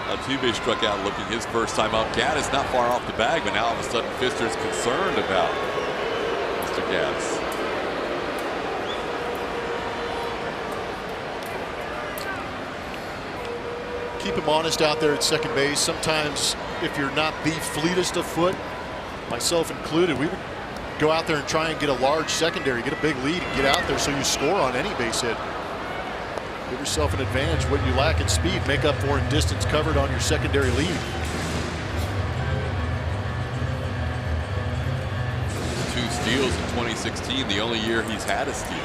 Altuve struck out looking his first time out. Gaddis not far off the bag, but now all of a sudden Pfister's concerned about Mr. Gaddis. Keep him honest out there at second base. Sometimes if you're not the fleetest of foot, myself included, we would go out there and try and get a large secondary, get a big lead and get out there so you score on any base hit. Give yourself an advantage. What you lack in speed, make up for in distance covered on your secondary lead. 2 steals in 2016, the only year he's had a steal.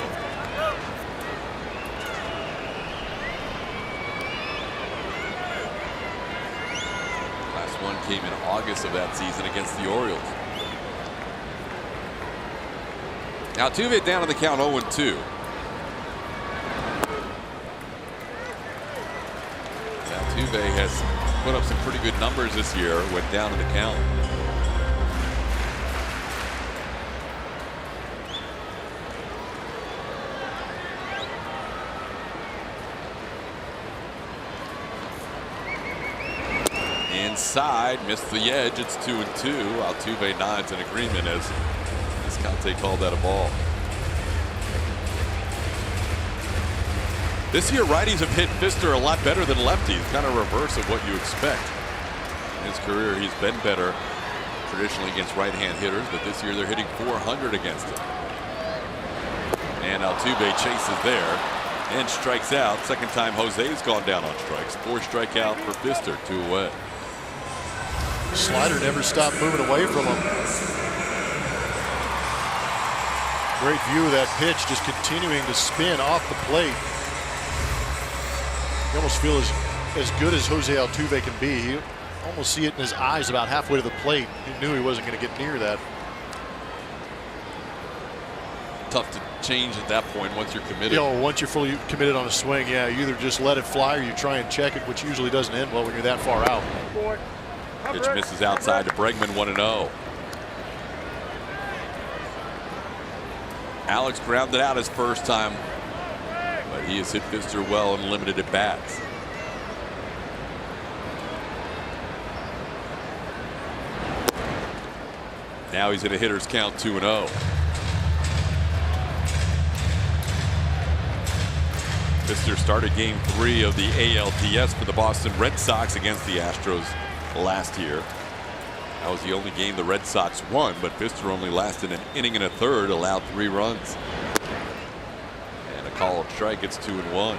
One came in August of that season against the Orioles. Altuve down to the count 0-2. Altuve has put up some pretty good numbers this year, went down to the count. Inside, missed the edge. It's 2-2. Altuve nods in agreement as Visconti called that a ball. This year, righties have hit Pfister a lot better than lefties. Kind of reverse of what you expect. In his career, he's been better traditionally against right-hand hitters, but this year they're hitting .400 against him. And Altuve chases there and strikes out. Second time Jose's gone down on strikes. 4 strikeout for Pfister, 2 away. Slider never stopped moving away from him. Great view of that pitch, just continuing to spin off the plate. You almost feel as good as Jose Altuve can be. You almost see it in his eyes about halfway to the plate. He knew he wasn't going to get near that. Tough to change at that point once you're committed. You know, once you're fully committed on a swing, yeah, you either just let it fly or you try and check it, which usually doesn't end well when you're that far out. Pitch misses outside to Bregman, 1-0. Alex grounded out his first time, but he has hit Pfister well in limited at bats. Now he's in a hitter's count, 2-0. Pfister started game 3 of the ALDS for the Boston Red Sox against the Astros last year. That was the only game the Red Sox won, but Pfister only lasted an inning and a third, allowed 3 runs. And a called strike, it's 2-1.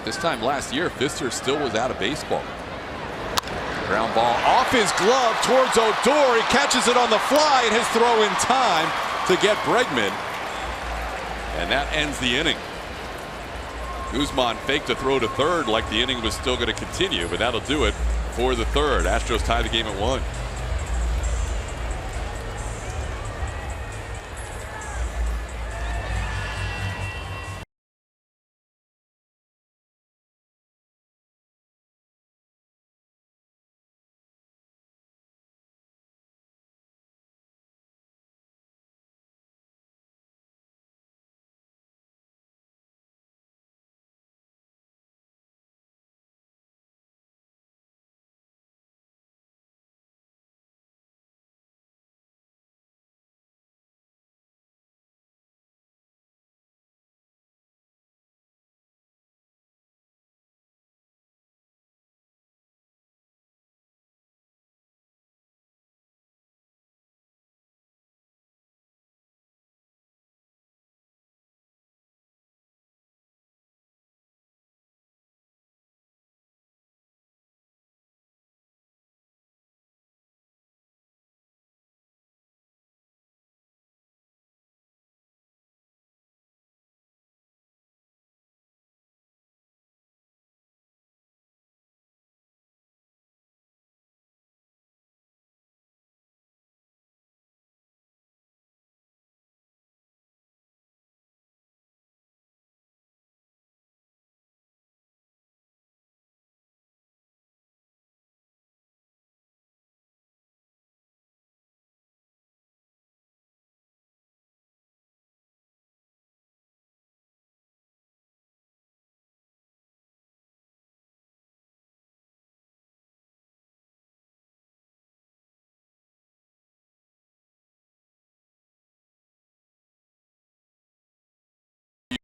This time last year, Pfister still was out of baseball. Ground ball off his glove towards Odor. He catches it on the fly and his throw in time to get Bregman. And that ends the inning. Guzman faked a throw to third like the inning was still going to continue, but that'll do it for the third. Astros tie the game at 1.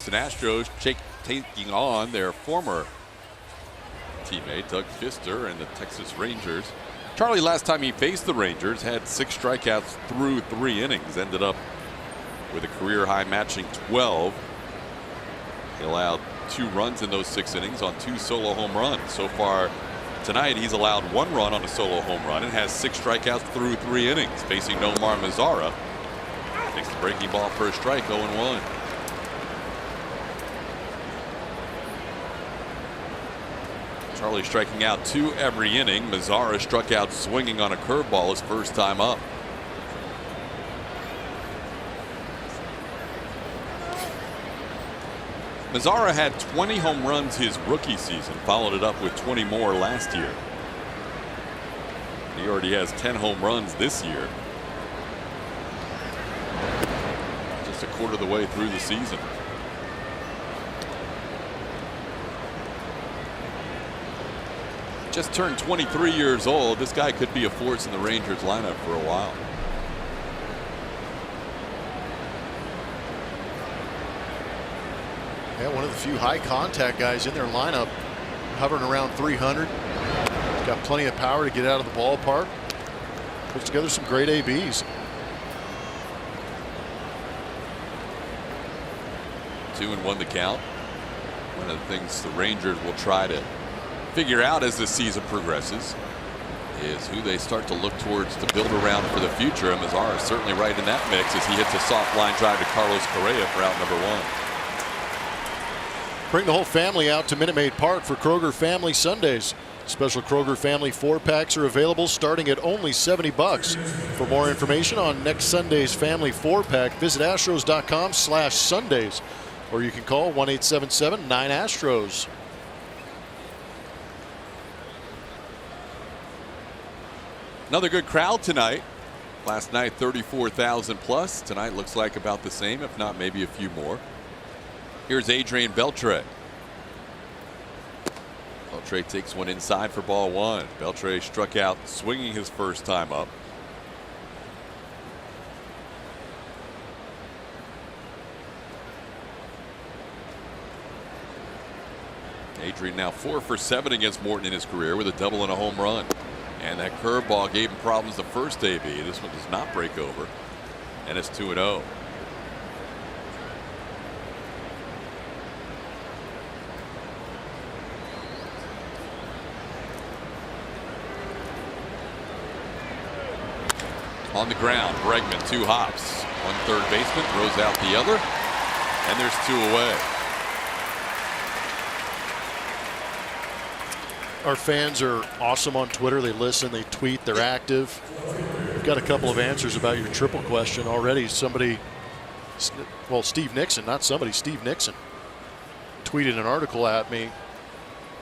Houston Astros taking on their former teammate Doug Fister and the Texas Rangers. Charlie, last time he faced the Rangers, had 6 strikeouts through 3 innings, ended up with a career high matching 12. He allowed 2 runs in those 6 innings on 2 solo home runs. So far tonight, he's allowed 1 run on a solo home run and has 6 strikeouts through 3 innings, facing Nomar Mazara. Takes the breaking ball for a strike, 0-1. Charlie striking out 2 every inning. Mazara struck out swinging on a curveball his first time up. Mazara had 20 home runs his rookie season, followed it up with 20 more last year. He already has 10 home runs this year. Just a quarter of the way through the season. Just turned 23 years old. This guy could be a force in the Rangers lineup for a while. Yeah, one of the few high contact guys in their lineup, hovering around 300. He's got plenty of power to get out of the ballpark. Puts together some great ABs. 2-1 the count. One of the things the Rangers will try to figure out as this season progresses is who they start to look towards to build around for the future. And Mazara is certainly right in that mix as he hits a soft line drive to Carlos Correa for out number 1. Bring the whole family out to Minute Maid Park for Kroger Family Sundays. Special Kroger Family 4-packs are available starting at only $70. For more information on next Sunday's Family 4-pack, visit astros.com/Sundays, or you can call 1-877-9-ASTROS. Another good crowd tonight. Last night 34,000 plus. Tonight looks like about the same, if not maybe a few more. Here's Adrian Beltre. Beltre takes one inside for ball 1. Beltre struck out swinging his first time up. Adrian now 4 for 7 against Morton in his career with a double and a home run. And that curveball gave him problems the first AB. This one does not break over. And it's 2-0. On the ground, Bregman 2 hops. One third baseman throws out the other. And there's 2 away. Our fans are awesome on Twitter. They listen, they tweet, they're active. We've got a couple of answers about your triple question already. Somebody, well, Steve Nixon, not somebody, Steve Nixon, tweeted an article at me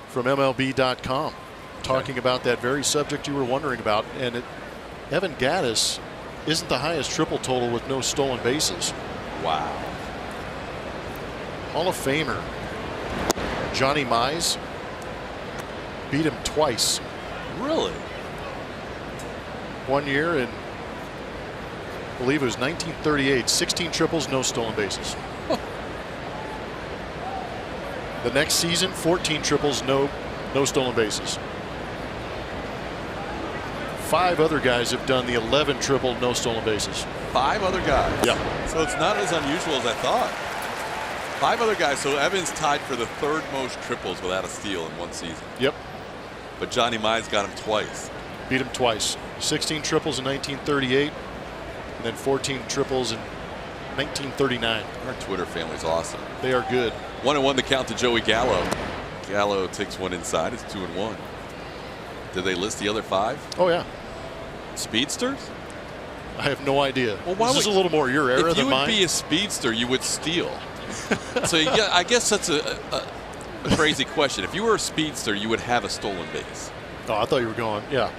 from MLB.com talking about that very subject you were wondering about. And Evan Gattis isn't the highest triple total with no stolen bases. Wow. Hall of Famer Johnny Mize beat him twice. Really? One year in, I believe it was 1938, 16 triples, no stolen bases. The next season, 14 triples, no stolen bases. 5 other guys have done the 11 triple, no stolen bases. 5 other guys? Yeah. So it's not as unusual as I thought. 5 other guys. So Evans tied for the 3rd most triples without a steal in one season. Yep. But Johnny Mize got him twice. Beat him twice. 16 triples in 1938, and then 14 triples in 1939. Our Twitter family's awesome. They are good. 1-1 the count to Joey Gallo. Gallo takes one inside. It's 2-1. Did they list the other 5? Oh, yeah. Speedsters? I have no idea. Well, why this is would, a little more your era if you than mine. would be a speedster, you would steal. So I guess that's a crazy question. If you were a speedster, you would have a stolen base. Oh, I thought you were going, yeah.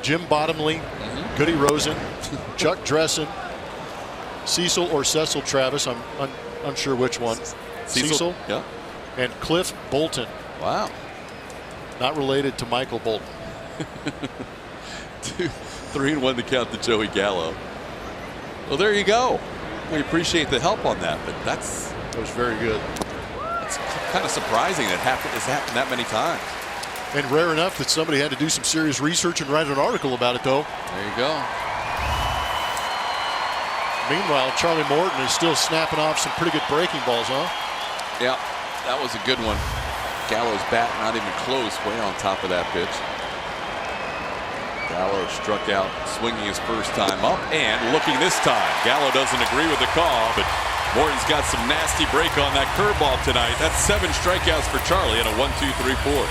Jim Bottomley, Goody Rosen, Chuck Dressen, Cecil or Cecil Travis. I'm unsure which one. Cecil. Yeah. And Cliff Bolton. Wow. Not related to Michael Bolton. 3-1 to count to Joey Gallo. Well, there you go. certainly appreciate the help on that, but that was very good. It's kind of surprising that it's happened that many times. And rare enough that somebody had to do some serious research and write an article about it, though. There you go. Meanwhile, Charlie Morton is still snapping off some pretty good breaking balls, huh? Yeah, that was a good one. Gallo's bat not even close, way on top of that pitch. Gallo struck out swinging his first time up and looking this time. Gallo doesn't agree with the call, but Morton's got some nasty break on that curveball tonight. That's 7 strikeouts for Charlie in a 1-2-3-4.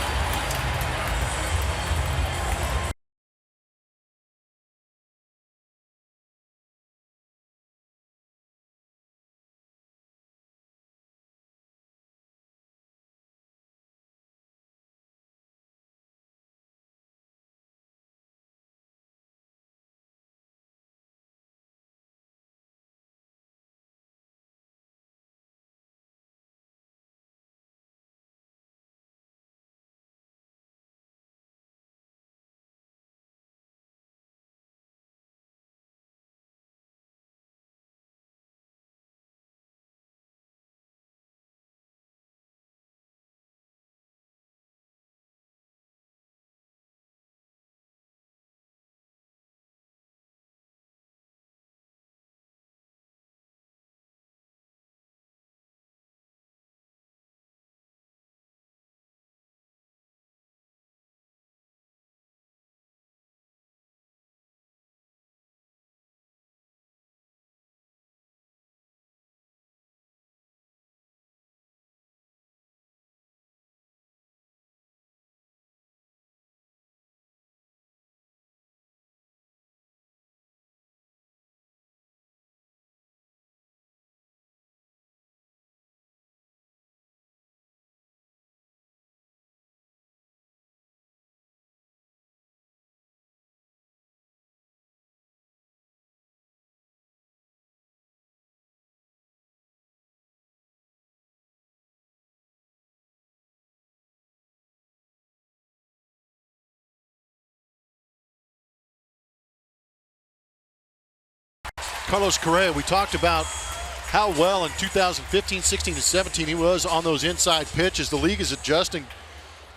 Carlos Correa, we talked about how well in 2015, 16, and 17 he was on those inside pitches. The league is adjusting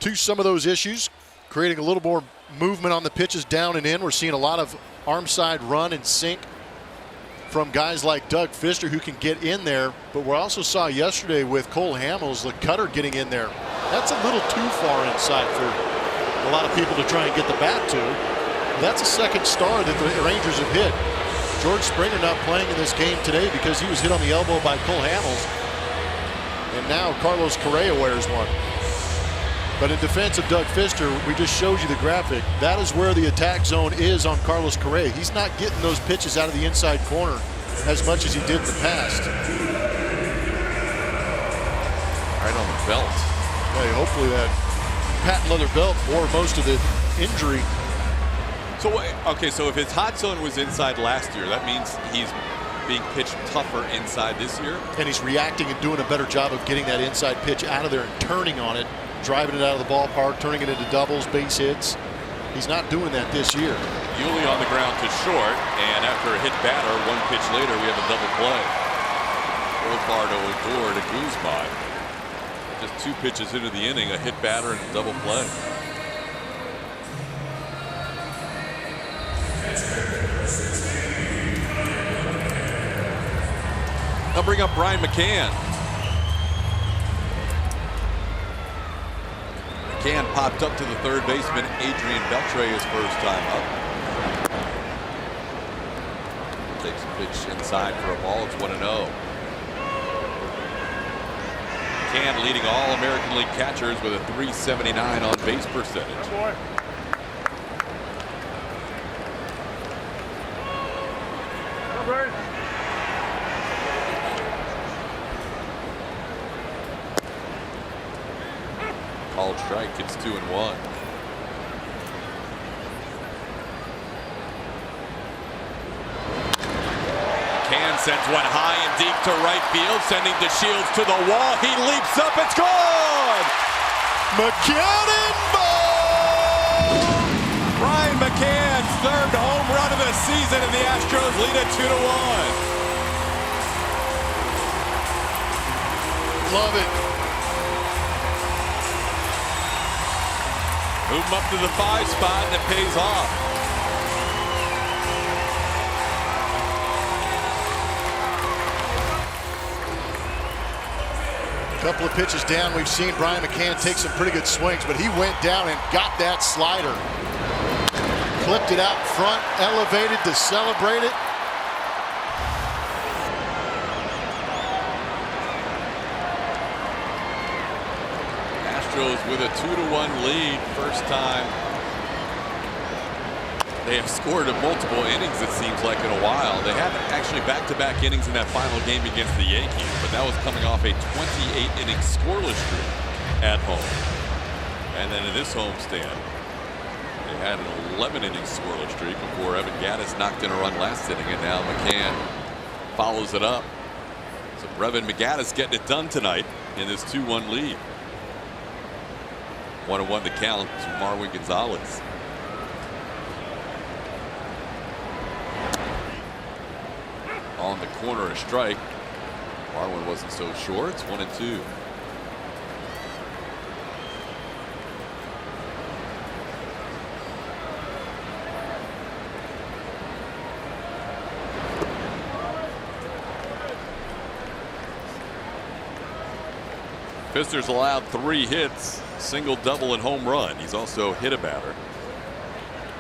to some of those issues, creating a little more movement on the pitches down and in. We're seeing a lot of arm side run and sink from guys like Doug Fister who can get in there. But we also saw yesterday with Cole Hamels, the cutter getting in there. That's a little too far inside for a lot of people to try and get the bat to. That's a second star that the Rangers have hit. George Springer not playing in this game today because he was hit on the elbow by Cole Hamels. And now Carlos Correa wears one. But in defense of Doug Fister, we just showed you the graphic. That is where the attack zone is on Carlos Correa. He's not getting those pitches out of the inside corner as much as he did in the past. Right on the belt. Hey, hopefully that patent leather belt bore most of the injury. So, okay, so if his hot zone was inside last year, that means he's being pitched tougher inside this year? And he's reacting and doing a better job of getting that inside pitch out of there and turning on it, driving it out of the ballpark, turning it into doubles, base hits. He's not doing that this year. Yuli on the ground to short, and after a hit batter, 1 pitch later, we have a double play. Profar to Odor to Guzman. Just 2 pitches into the inning, a hit batter and a double play. I'll bring up Brian McCann. McCann popped up to the third baseman, Adrian Beltre, his first time up. Takes a pitch inside for a ball. It's 1-0. McCann leading all American League catchers with a .379 on base percentage. Called strike, it's 2-1. McCann sends one high and deep to right field, sending DeShields to the wall. He leaps up, it's gone! McCann in ball! Brian McCann's third home run of the season, and the Astros lead it 2-1. love it. Move him up to the 5 spot, and it pays off. A couple of pitches down, we've seen Brian McCann take some pretty good swings, but he went down and got that slider. Clipped it out front, elevated to celebrate it. Astros with a 2-1 lead. First time they have scored in multiple innings, it seems like, in a while. They had actually back-to-back innings in that final game against the Yankees, but that was coming off a 28-inning scoreless streak at home. And then in this homestand, they had an 11-inning scoreless streak before Evan Gattis knocked in a run last inning, and now McCann follows it up. So Brevin McGattis getting it done tonight in this 2-1 lead. 1-1 to count to Marwin Gonzalez. On the corner, a strike. Marwin wasn't so sure. It's 1-2. Fister's allowed 3 hits, single, double, and home run. He's also hit a batter.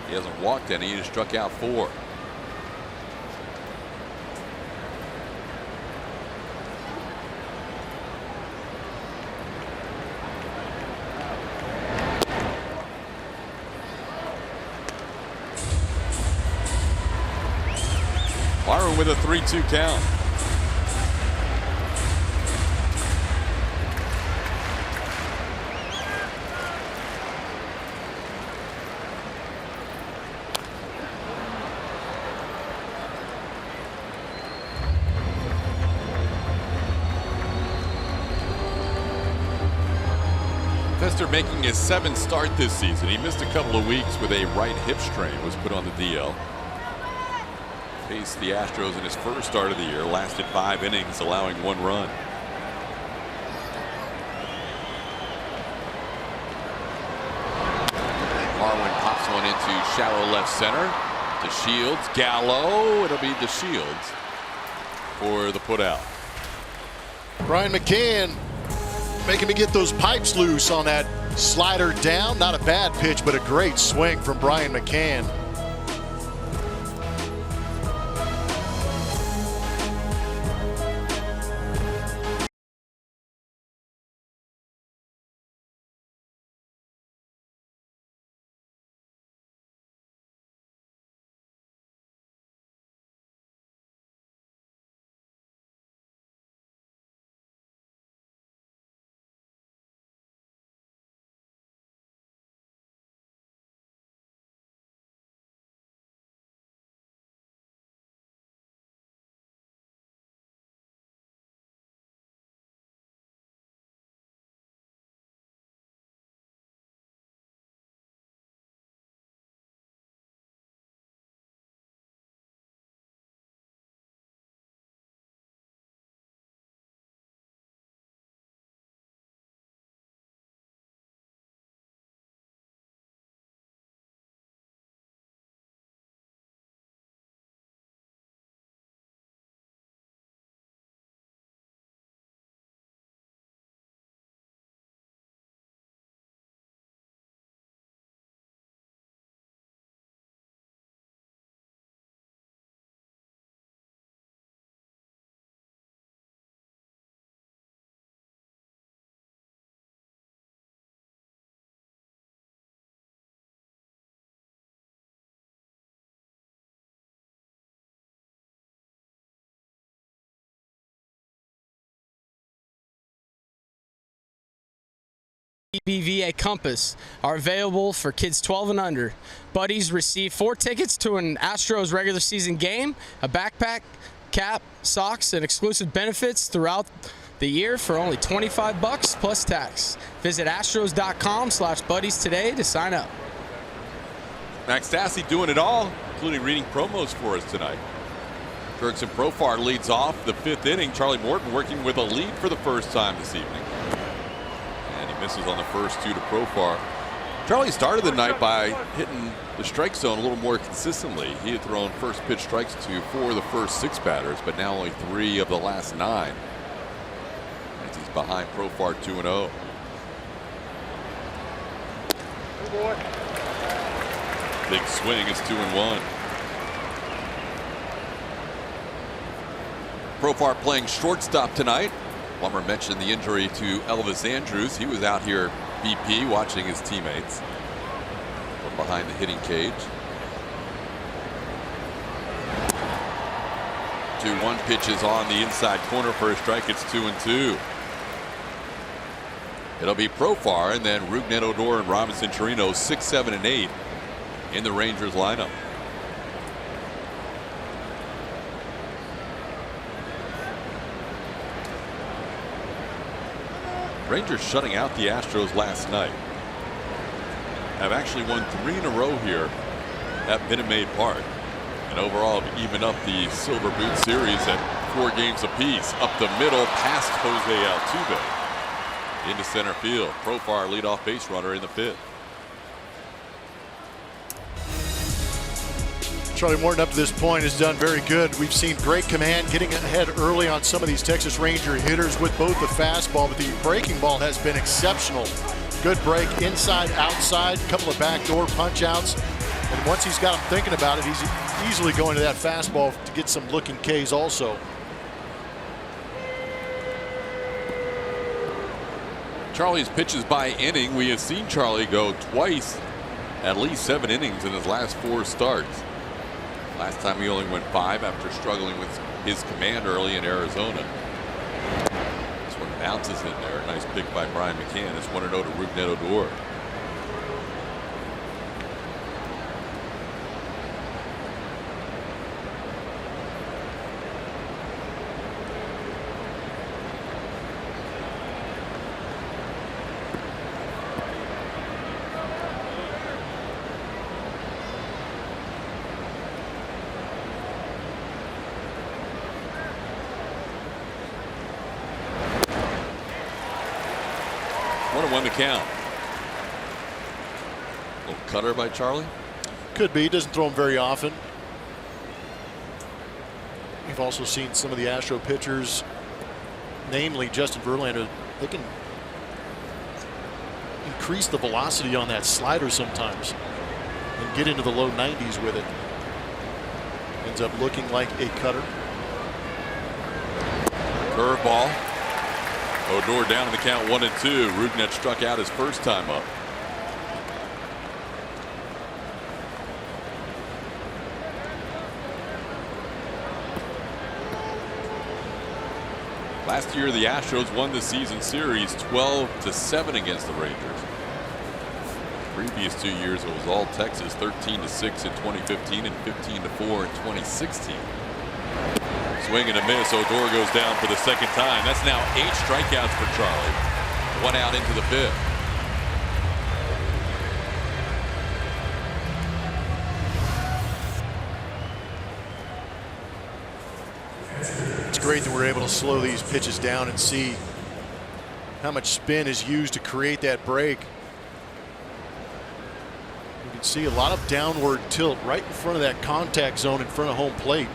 He hasn't walked any. He just struck out 4. Byron with a 3-2 count. Fister making his 7th start this season. He missed a couple of weeks with a right hip strain, was put on the DL. Faced the Astros in his first start of the year, lasted 5 innings, allowing 1 run. Marwin pops one into shallow left center. To Shields, Gallo. It'll be to Shields for the putout. Brian McCann making me get those pipes loose on that slider down. Not a bad pitch, but a great swing from Brian McCann. BVA Compass are available for kids 12 and under. Buddies receive 4 tickets to an Astros regular season game, a backpack, cap, socks, and exclusive benefits throughout the year for only $25 plus tax. Visit astros.com/buddies today to sign up. Max Stassi doing it all, including reading promos for us tonight. Jurickson Profar leads off the 5th inning. Charlie Morton working with a lead for the first time this evening. And he misses on the first 2 to Profar. Charlie started the night by hitting the strike zone a little more consistently. He had thrown first pitch strikes to 4 of the first 6 batters, but now only 3 of the last 9. As he's behind Profar 2-0. Big swing, it's 2-1. Profar playing shortstop tonight. Plummer mentioned the injury to Elvis Andrews. He was out here BP watching his teammates from behind the hitting cage. 2-1 pitches on the inside corner for a strike. It's 2-2. It'll be Profar and then Rougned Odor and Robinson Chirino 6, 7, and 8 in the Rangers lineup. Rangers shutting out the Astros last night. Have actually won 3 in a row here at Minute Maid Park. And overall have evened up the Silver Boot series at 4 games apiece. Up the middle past Jose Altuve. Into center field. Profar leadoff base runner in the 5th. Charlie Morton up to this point has done very good. We've seen great command, getting ahead early on some of these Texas Ranger hitters with both the fastball, but the breaking ball has been exceptional. Good break inside, outside, a couple of backdoor punch outs. And once he's got him thinking about it, he's easily going to that fastball to get some looking Ks also. Charlie's pitches by inning. We have seen Charlie go twice, at least 7 innings in his last 4 starts. Last time he only went 5 after struggling with his command early in Arizona. This one bounces in there. Nice pick by Brian McCann. It's 1-0 to Rougned Odor. Won the count. Little cutter by Charlie. Could be. Doesn't throw him very often. We've also seen some of the Astro pitchers, namely Justin Verlander, they can increase the velocity on that slider sometimes and get into the low 90s with it. Ends up looking like a cutter. Curveball. Odor down in the count 1-2. Rougned struck out his first time up. Last year the Astros won the season series 12-7 against the Rangers. Previous 2 years it was all Texas, 13-6 in 2015 and 15-4 in 2016. Swing and a miss. Odor goes down for the 2nd time. That's now 8 strikeouts for Charlie. 1 out into the 5th. It's great that we're able to slow these pitches down and see how much spin is used to create that break. You can see a lot of downward tilt right in front of that contact zone in front of home plate.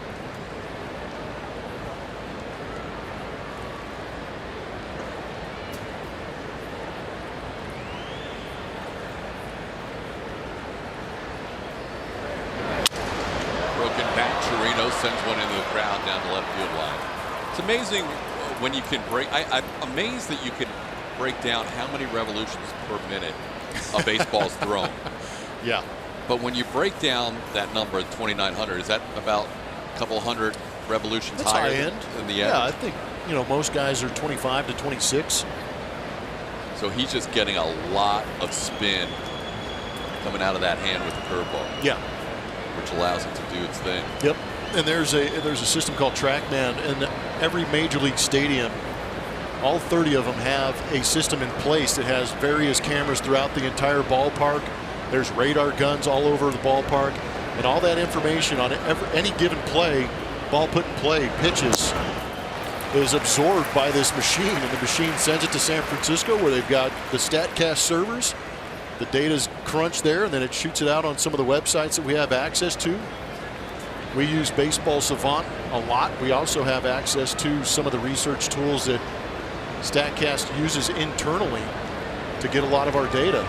Sends one into the crowd down the left field line. It's amazing when you can break. I'm amazed that you can break down how many revolutions per minute a baseball's thrown. Yeah. But when you break down that number, 2,900, is that about a couple hundred revolutions That's higher high end than the Yeah, average? I think most guys are 25 to 26. So he's just getting a lot of spin coming out of that hand with the curveball. Yeah. Which allows it to do its thing. Yep. And there's a system called TrackMan, and every major league stadium, all 30 of them have a system in place that has various cameras throughout the entire ballpark. There's radar guns all over the ballpark, and all that information on any given play ball put in play, pitches, is absorbed by this machine, and the machine sends it to San Francisco where they've got the StatCast servers. The data's crunched there, and then it shoots it out on some of the websites that we have access to. We use Baseball Savant a lot. We also have access to some of the research tools that StatCast uses internally to get a lot of our data.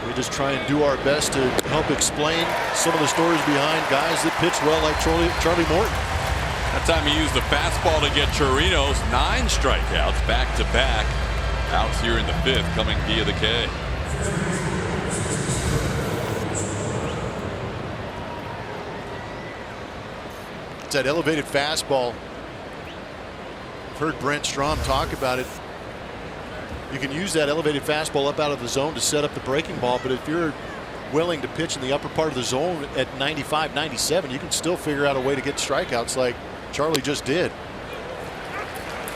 We just try and do our best to help explain some of the stories behind guys that pitch well, like Charlie Morton. That time he used the fastball to get Chirinos 9 strikeouts back-to-back. Outs here in the 5th coming via the K. It's that elevated fastball. I've heard Brent Strom talk about it. You can use that elevated fastball up out of the zone to set up the breaking ball, but if you're willing to pitch in the upper part of the zone at 95, 97, you can still figure out a way to get strikeouts like Charlie just did.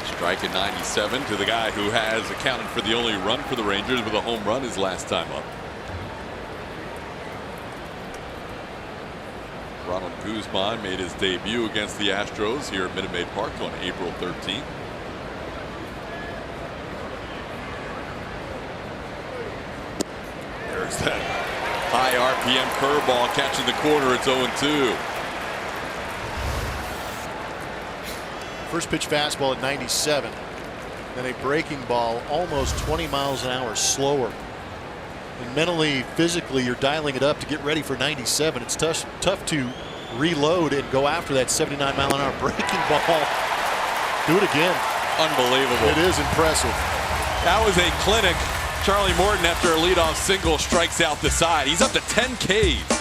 Strike at 97 to the guy who has accounted for the only run for the Rangers with a home run his last time up. Ronald Guzman made his debut against the Astros here at Minute Maid Park on April 13th. There's that high RPM curveball catching the corner. It's 0-2. First pitch fastball at 97. Then a breaking ball almost 20 miles an hour slower. And mentally, physically, you're dialing it up to get ready for 97. It's tough to reload and go after that 79 mile an hour breaking ball. Do it again. Unbelievable. It is impressive. That was a clinic. Charlie Morton, after a leadoff single, strikes out the side. He's up to 10 Ks.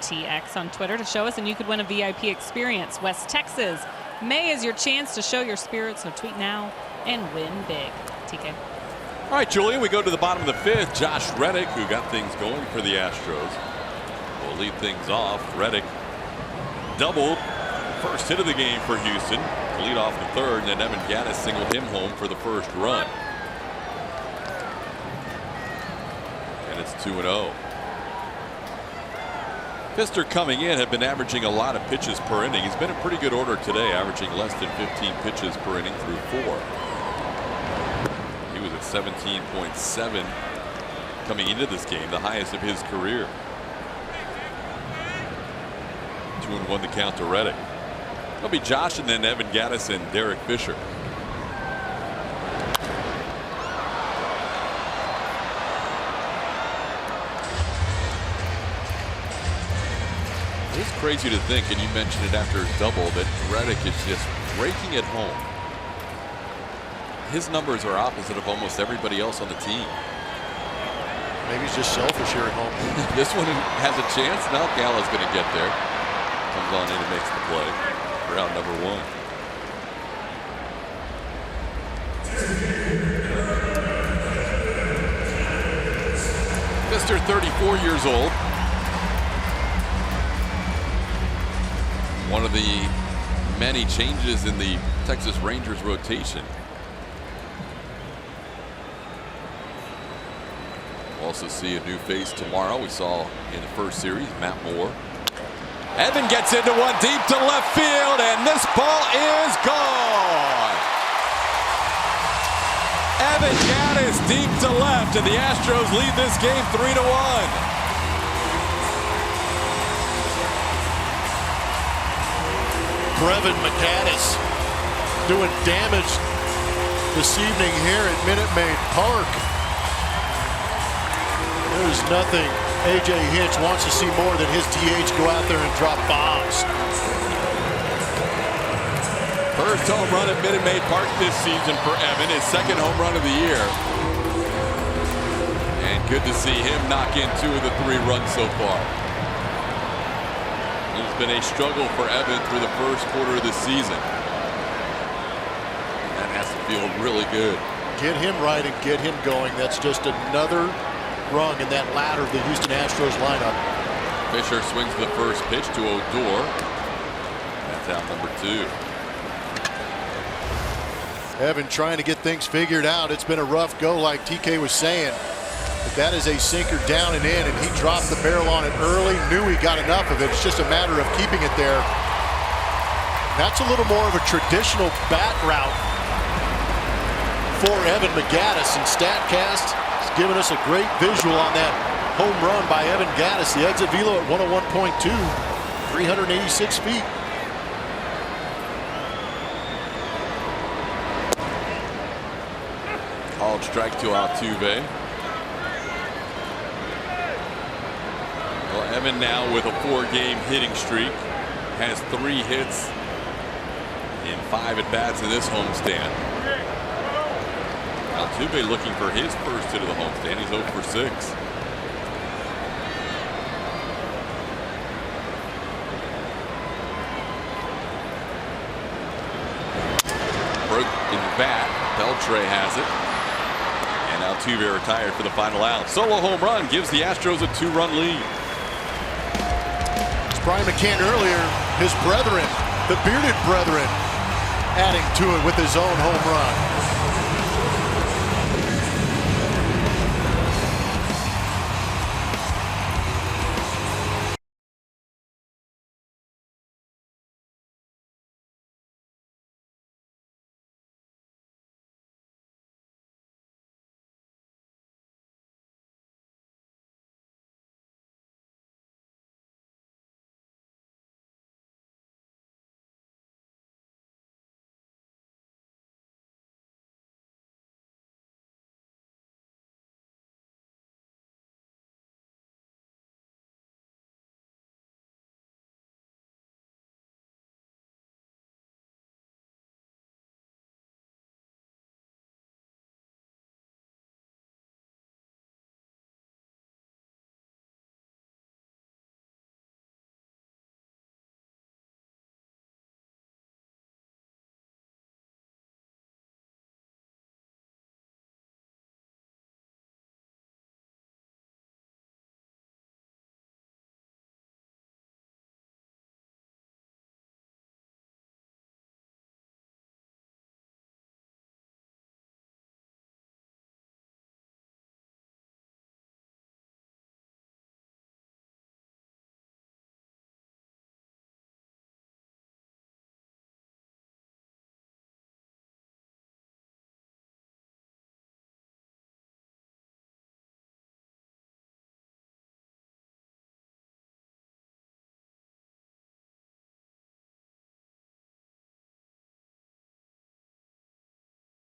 TX on Twitter to show us, and you could win a VIP experience. West Texas, May is your chance to show your spirit, so tweet now and win big. TK. All right, Julian, we go to the bottom of the 5th. Josh Reddick, who got things going for the Astros, will lead things off. Reddick doubled first hit of the game for Houston to lead off the 3rd, and then Evan Gattis singled him home for the first run. And it's 2-0. Pfister coming in had been averaging a lot of pitches per inning. He's been in pretty good order today, averaging less than 15 pitches per inning through 4. He was at 17.7 coming into this game, the highest of his career. 2-1 the count to Reddick. It'll be Josh and then Evan Gattis and Derek Fisher. It's crazy to think, and you mentioned it after his double, that Reddick is just breaking it home. His numbers are opposite of almost everybody else on the team. Maybe he's just selfish here at home. This one has a chance. Now Gallo's going to get there. Comes on in and makes the play. Round number 1. Mr. 34 years old. One of the many changes in the Texas Rangers rotation. We'll also see a new face tomorrow. We saw in the first series, Matt Moore. Evan gets into one deep to left field, and this ball is gone. Evan Gaddis deep to left, and the Astros lead this game 3-1. Brevin McGaddis doing damage this evening here at Minute Maid Park. There's nothing A.J. Hinch wants to see more than his DH go out there and drop bombs. First home run at Minute Maid Park this season for Evan, his second home run of the year. And good to see him knock in 2 of the 3 runs so far. It's been a struggle for Evan through the first quarter of the season. That has to feel really good. Get him right and get him going. That's just another rung in that ladder of the Houston Astros lineup. Fisher swings the first pitch to Odor. That's out number 2. Evan trying to get things figured out. It's been a rough go, like TK was saying. But that is a sinker down and in, and he dropped the barrel on it early. Knew he got enough of it. It's just a matter of keeping it there. That's a little more of a traditional bat route for Evan McGaddis, and StatCast has given us a great visual on that home run by Evan Gaddis. The exit velo at 101.2, 386 feet. Called strike to Altuve. Well, Evan now with a 4-game hitting streak, has 3 hits in 5 at-bats in this homestand. Altuve looking for his first hit of the homestand. He's 0 for 6. Broke in the bat. Beltre has it. And Altuve retired for the final out. Solo home run gives the Astros a 2-run lead. Brian McCann earlier, his brethren, the bearded brethren, adding to it with his own home run.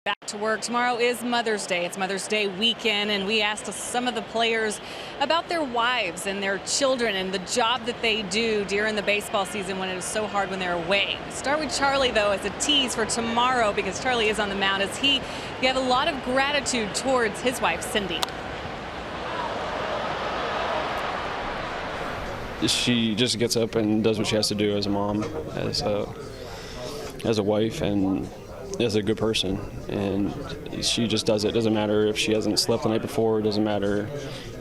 Back to work. Tomorrow is Mother's Day. It's Mother's Day weekend, and we asked some of the players about their wives and their children and the job that they do during the baseball season when it is so hard when they're away. Start with Charlie, though, as a tease for tomorrow, because Charlie is on the mound, as he have a lot of gratitude towards his wife, Cindy. she just gets up and does what she has to do as a mom, as a wife, and as a good person. And she just does it. Doesn't matter if she hasn't slept the night before. It doesn't matter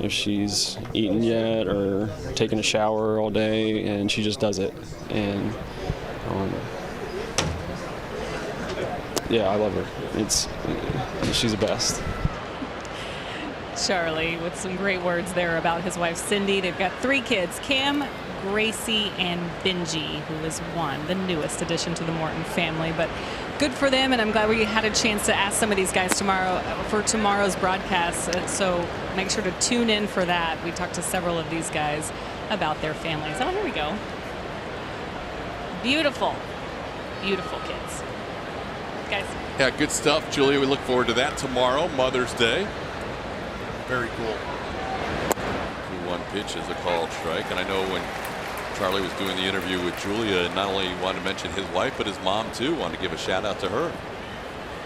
if she's eaten yet or taken a shower all day, and she just does it. And yeah, I love her. She's the best. Charlie with some great words there about his wife Cindy. They've got 3 kids, Cam, Gracie, and Benji, who is 1, the newest addition to the Morton family. But good for them, and I'm glad we had a chance to ask some of these guys tomorrow for tomorrow's broadcast. So make sure to tune in for that. We talked to several of these guys about their families. Oh, here we go. Beautiful, beautiful kids. Guys. Yeah, good stuff, Julia. We look forward to that tomorrow, Mother's Day. Very cool. 2-1 pitch is a called strike. And I know when Charlie was doing the interview with Julia, not only wanted to mention his wife, but his mom, too. Wanted to give a shout out to her.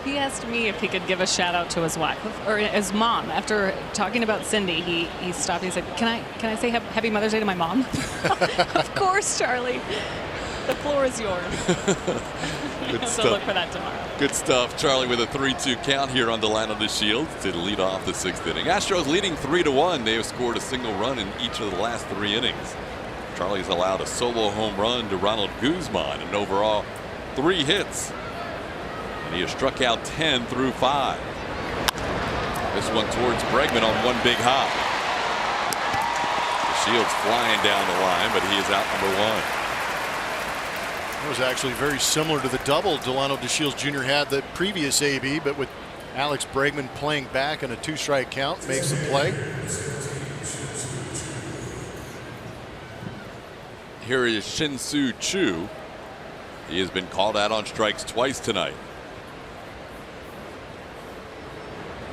He asked me if he could give a shout out to his wife or his mom. After talking about Cindy, he stopped and he said, Can I say Happy Mother's Day to my mom? Of course, Charlie. The floor is yours. Good So stuff. look for that tomorrow. Good stuff. Charlie with a 3-2 count here on the line of the Shield to lead off the 6th inning. Astros leading 3-1. They have scored a single run in each of the last 3 innings. Charlie's allowed a solo home run to Ronald Guzman and overall 3 hits. And he has struck out 10 through 5. This one towards Bregman on one big hop. The Shield's flying down the line, but he is out number 1. It was actually very similar to the double Delano DeShields Jr. had the previous AB, but with Alex Bregman playing back and a 2-strike count makes the play. Here is Shin-Soo Choo. He has been called out on strikes twice tonight.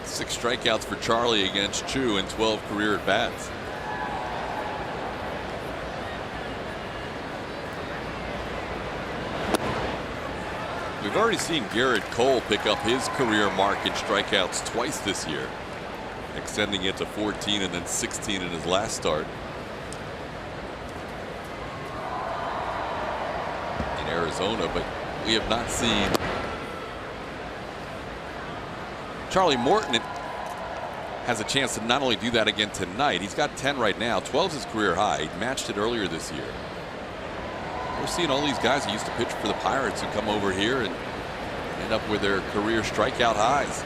6 strikeouts for Charlie against Choo in 12 career at-bats. We've already seen Garrett Cole pick up his career mark in strikeouts twice this year, extending it to 14 and then 16 in his last start in Arizona. But we have not seen Charlie Morton has a chance to not only do that again tonight. He's got 10 right now. 12 is his career high. He matched it earlier this year. We're seeing all these guys who used to pitch for the Pirates who come over here and end up with their career strikeout highs.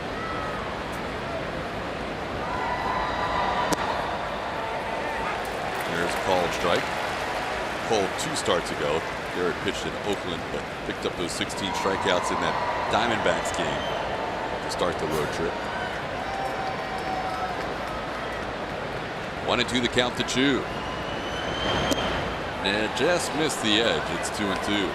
There's a called strike. Cole 2 starts ago. Garrett pitched in Oakland, but picked up those 16 strikeouts in that Diamondbacks game to start the road trip. 1-2 the count to Choo. And it just missed the edge. It's 2-2.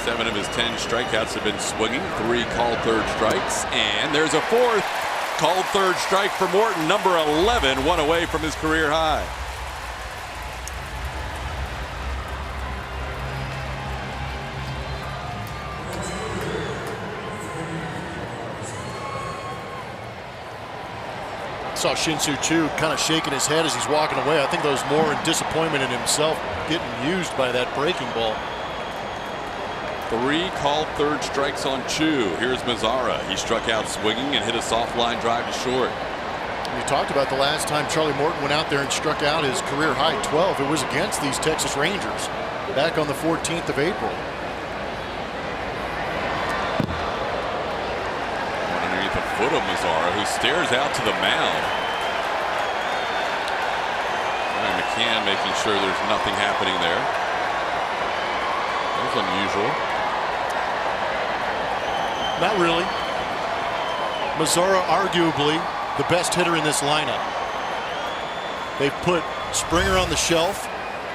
Seven of his 10 strikeouts have been swinging. 3 called third strikes. And there's a 4th called third strike for Morton. Number 11, 1 away from his career high. Saw Shin-Soo Choo kind of shaking his head as he's walking away. I think that was more in disappointment in himself getting used by that breaking ball. 3 called third strikes on Choo. Here's Mazzara. He struck out swinging and hit a soft line drive to short. We talked about the last time Charlie Morton went out there and struck out his career high 12. It was against these Texas Rangers back on the 14th of April. Underneath the foot of Mazzara, who stares out to the mound. Ryan McCann making sure there's nothing happening there. That was unusual. Not really. Mazzara arguably the best hitter in this lineup. They put Springer on the shelf.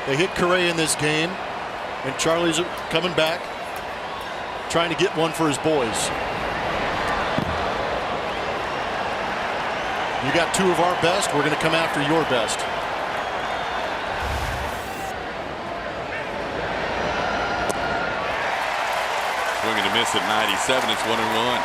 They hit Correa in this game. And Charlie's coming back, trying to get one for his boys. You got 2 of our best. We're going to come after your best. miss at 97. It's 1-1.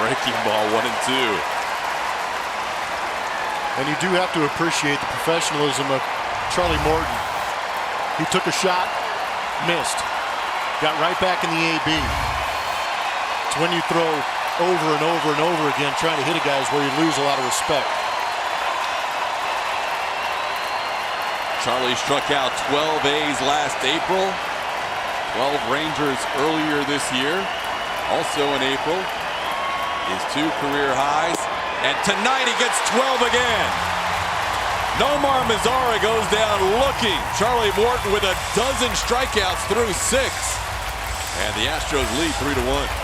Breaking ball, 1-2. And you do have to appreciate the professionalism of Charlie Morton. He took a shot, missed, got right back in the AB. It's when you throw over and over and over again trying to hit a guy is where you lose a lot of respect. Charlie struck out 12 A's last April, 12 Rangers earlier this year, also in April. His 2 career highs, and tonight he gets 12 again. Nomar Mazara goes down looking. Charlie Morton with a dozen strikeouts through 6, and the Astros lead 3-1.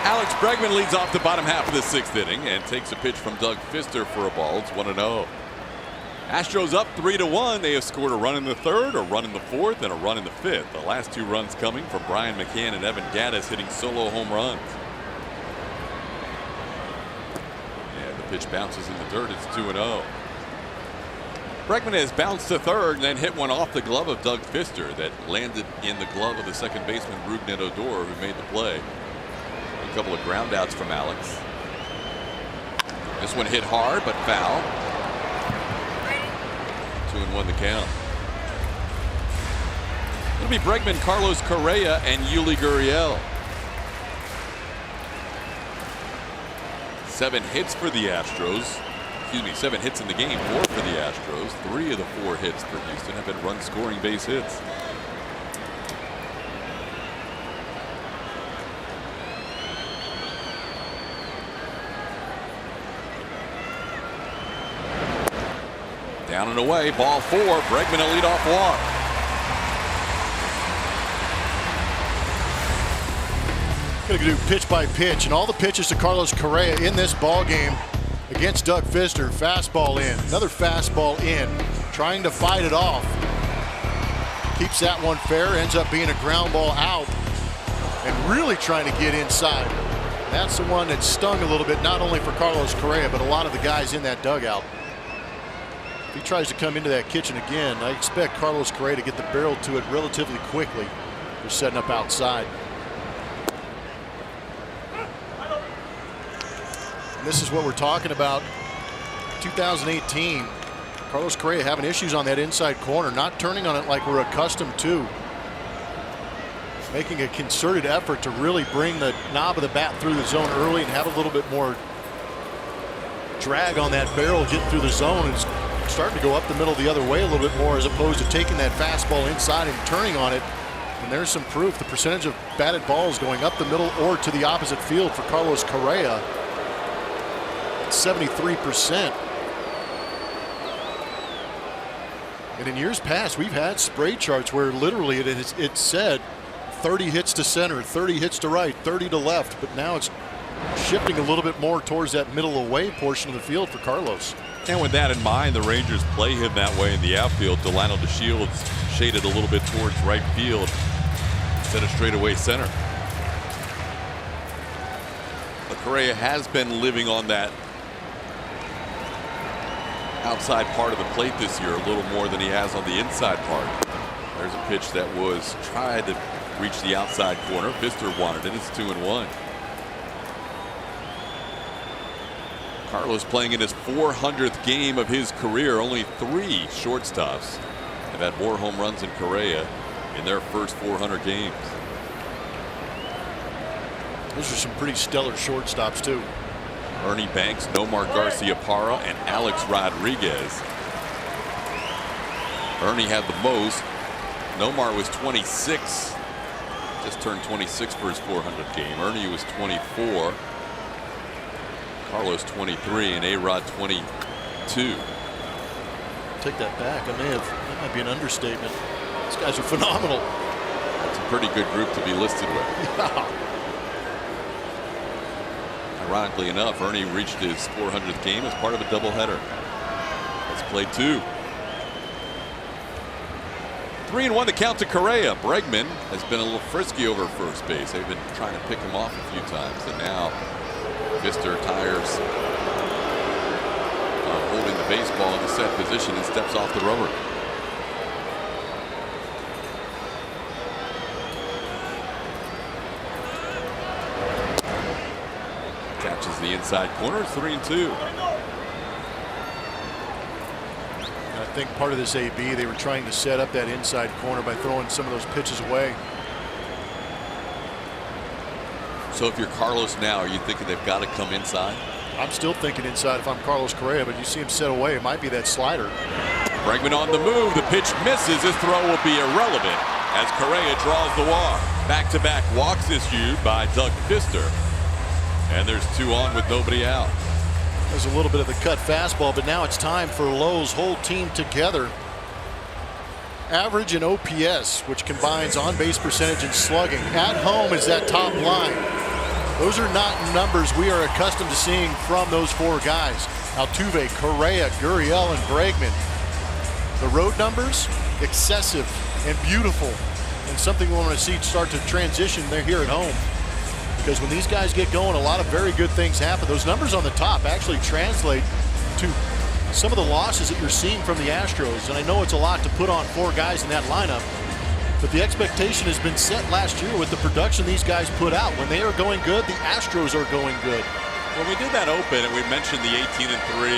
Alex Bregman leads off the bottom half of the 6th inning and takes a pitch from Doug Fister for a ball. It's 1-0. Astros up 3-1. They have scored a run in the 3rd, a run in the 4th, and a run in the 5th. The last 2 runs coming from Brian McCann and Evan Gattis hitting solo home runs. And the pitch bounces in the dirt. It's 2-0. Bregman has bounced to 3rd and then hit one off the glove of Doug Fister that landed in the glove of the second baseman Rougned Odor, who made the play. A couple of ground outs from Alex. This one hit hard but foul. 2-1 the count. It'll be Bregman, Carlos Correa, and Yuli Gurriel. 7 hits for the Astros. Excuse me, 7 hits in the game, 4 for the Astros. 3 of the 4 hits for Houston have been run-scoring base hits. Down and away, ball 4. Bregman a leadoff walk. Going to do pitch by pitch, and all the pitches to Carlos Correa in this ball game against Doug Fister. Fastball in, another fastball in, trying to fight it off. Keeps that one fair, ends up being a ground ball out, and really trying to get inside. That's the one that stung a little bit, not only for Carlos Correa, but a lot of the guys in that dugout. If he tries to come into that kitchen again, I expect Carlos Correa to get the barrel to it relatively quickly. They're setting up outside. And this is what we're talking about. 2018, Carlos Correa having issues on that inside corner, not turning on it like we're accustomed to. Making a concerted effort to really bring the knob of the bat through the zone early and have a little bit more drag on that barrel, get through the zone. It's starting to go up the middle the other way a little bit more, as opposed to taking that fastball inside and turning on it. And there's some proof. The percentage of batted balls going up the middle or to the opposite field for Carlos Correa, 73%. And in years past, we've had spray charts where literally it said 30 hits to center, 30 hits to right, 30 to left. But now it's shifting a little bit more towards that middle away portion of the field for Carlos. And with that in mind, the Rangers play him that way in the outfield. Delano DeShields shaded a little bit towards right field instead of straightaway center. But Correa has been living on that outside part of the plate this year a little more than he has on the inside part. There's a pitch that was tried to reach the outside corner. Pfister wanted it. It's 2-1. Carlos playing in his 400th game of his career. Only 3 shortstops have had more home runs than Correa in their first 400 games. Those are some pretty stellar shortstops too. Ernie Banks, Nomar Garciaparra, and Alex Rodriguez. Ernie had the most. Nomar was 26. Just turned 26 for his 400th game. Ernie was 24. Carlos 23 and A-Rod 22. Take that back. That might be an understatement. These guys are phenomenal. That's a pretty good group to be listed with. Yeah. Ironically enough, Ernie reached his 400th game as part of a doubleheader. Let's play 2. 3-1 the count to Correa. Bregman has been a little frisky over first base. They've been trying to pick him off a few times, and now Pfister tires holding the baseball in the set position and steps off the rubber. Catches the inside corner. 3-2. I think part of this AB, they were trying to set up that inside corner by throwing some of those pitches away. So if you're Carlos now, are you thinking they've got to come inside? I'm still thinking inside if I'm Carlos Correa, but you see him set away. It might be that slider. Bregman on the move. The pitch misses. This throw will be irrelevant as Correa draws the walk. Back-to-back walks issued by Doug Pfister. And there's 2 on with nobody out. There's a little bit of the cut fastball, but now it's time for Lowe's whole team together. Average and OPS, which combines on-base percentage and slugging. At home is that top line. Those are not numbers we are accustomed to seeing from those 4 guys. Altuve, Correa, Gurriel, and Bregman. The road numbers, excessive and beautiful, and something we want to see start to transition there here at home. Because when these guys get going, a lot of very good things happen. Those numbers on the top actually translate to some of the losses that you're seeing from the Astros. And I know it's a lot to put on 4 guys in that lineup, but the expectation has been set last year with the production these guys put out. When they are going good, the Astros are going good. When we did that open and we mentioned the 18-3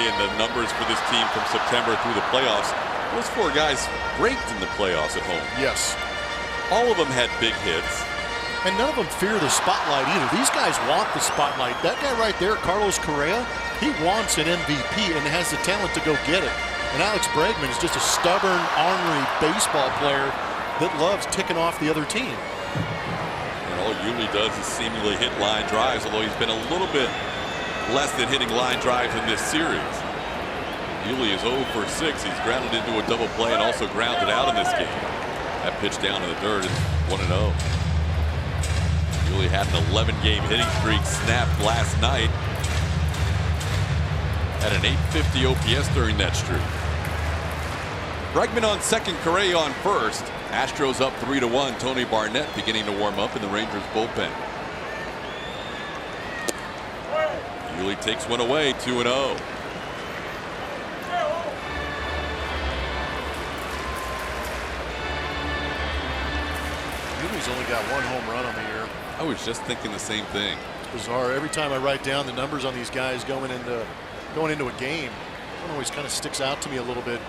and the numbers for this team from September through the playoffs, those 4 guys raked in the playoffs at home. Yes. All of them had big hits. And none of them fear the spotlight either. These guys want the spotlight. That guy right there, Carlos Correa, he wants an MVP and has the talent to go get it. And Alex Bregman is just a stubborn, ornery baseball player that loves ticking off the other team. And all Yuli does is seemingly hit line drives, although he's been a little bit less than hitting line drives in this series. Yuli is 0 for 6. He's grounded into a double play and also grounded out in this game. That pitch down in the dirt is 1-0. Yuli had an 11-game hitting streak snapped last night. Had an 850 OPS during that streak. Bregman on second, Correa on first. Astros up 3-1. Tony Barnett beginning to warm up in the Rangers bullpen. Yuli takes one away, 2-0. Yuli's only got 1 home run on the year. I was just thinking the same thing. It's bizarre. Every time I write down the numbers on these guys going into a game, one always kind of sticks out to me a little bit.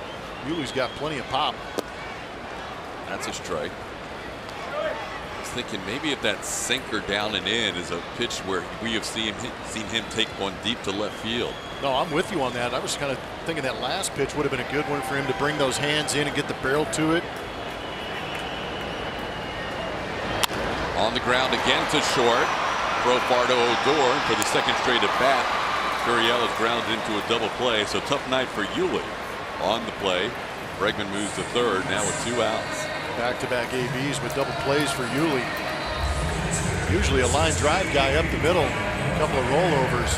Yuli's got plenty of pop. That's a strike. I was thinking maybe if that sinker down and in is a pitch where we have seen him take one deep to left field. No, I'm with you on that. I was kind of thinking that last pitch would have been a good one for him to bring those hands in and get the barrel to it. On the ground again to short. Throw far to Odor, and for the second straight at bat, Gurriel is grounded into a double play. So tough night for Yuli on the play. Bregman moves to third now with 2 outs. Back-to-back ABs with double plays for Yuli. Usually a line drive guy up the middle. A couple of rollovers.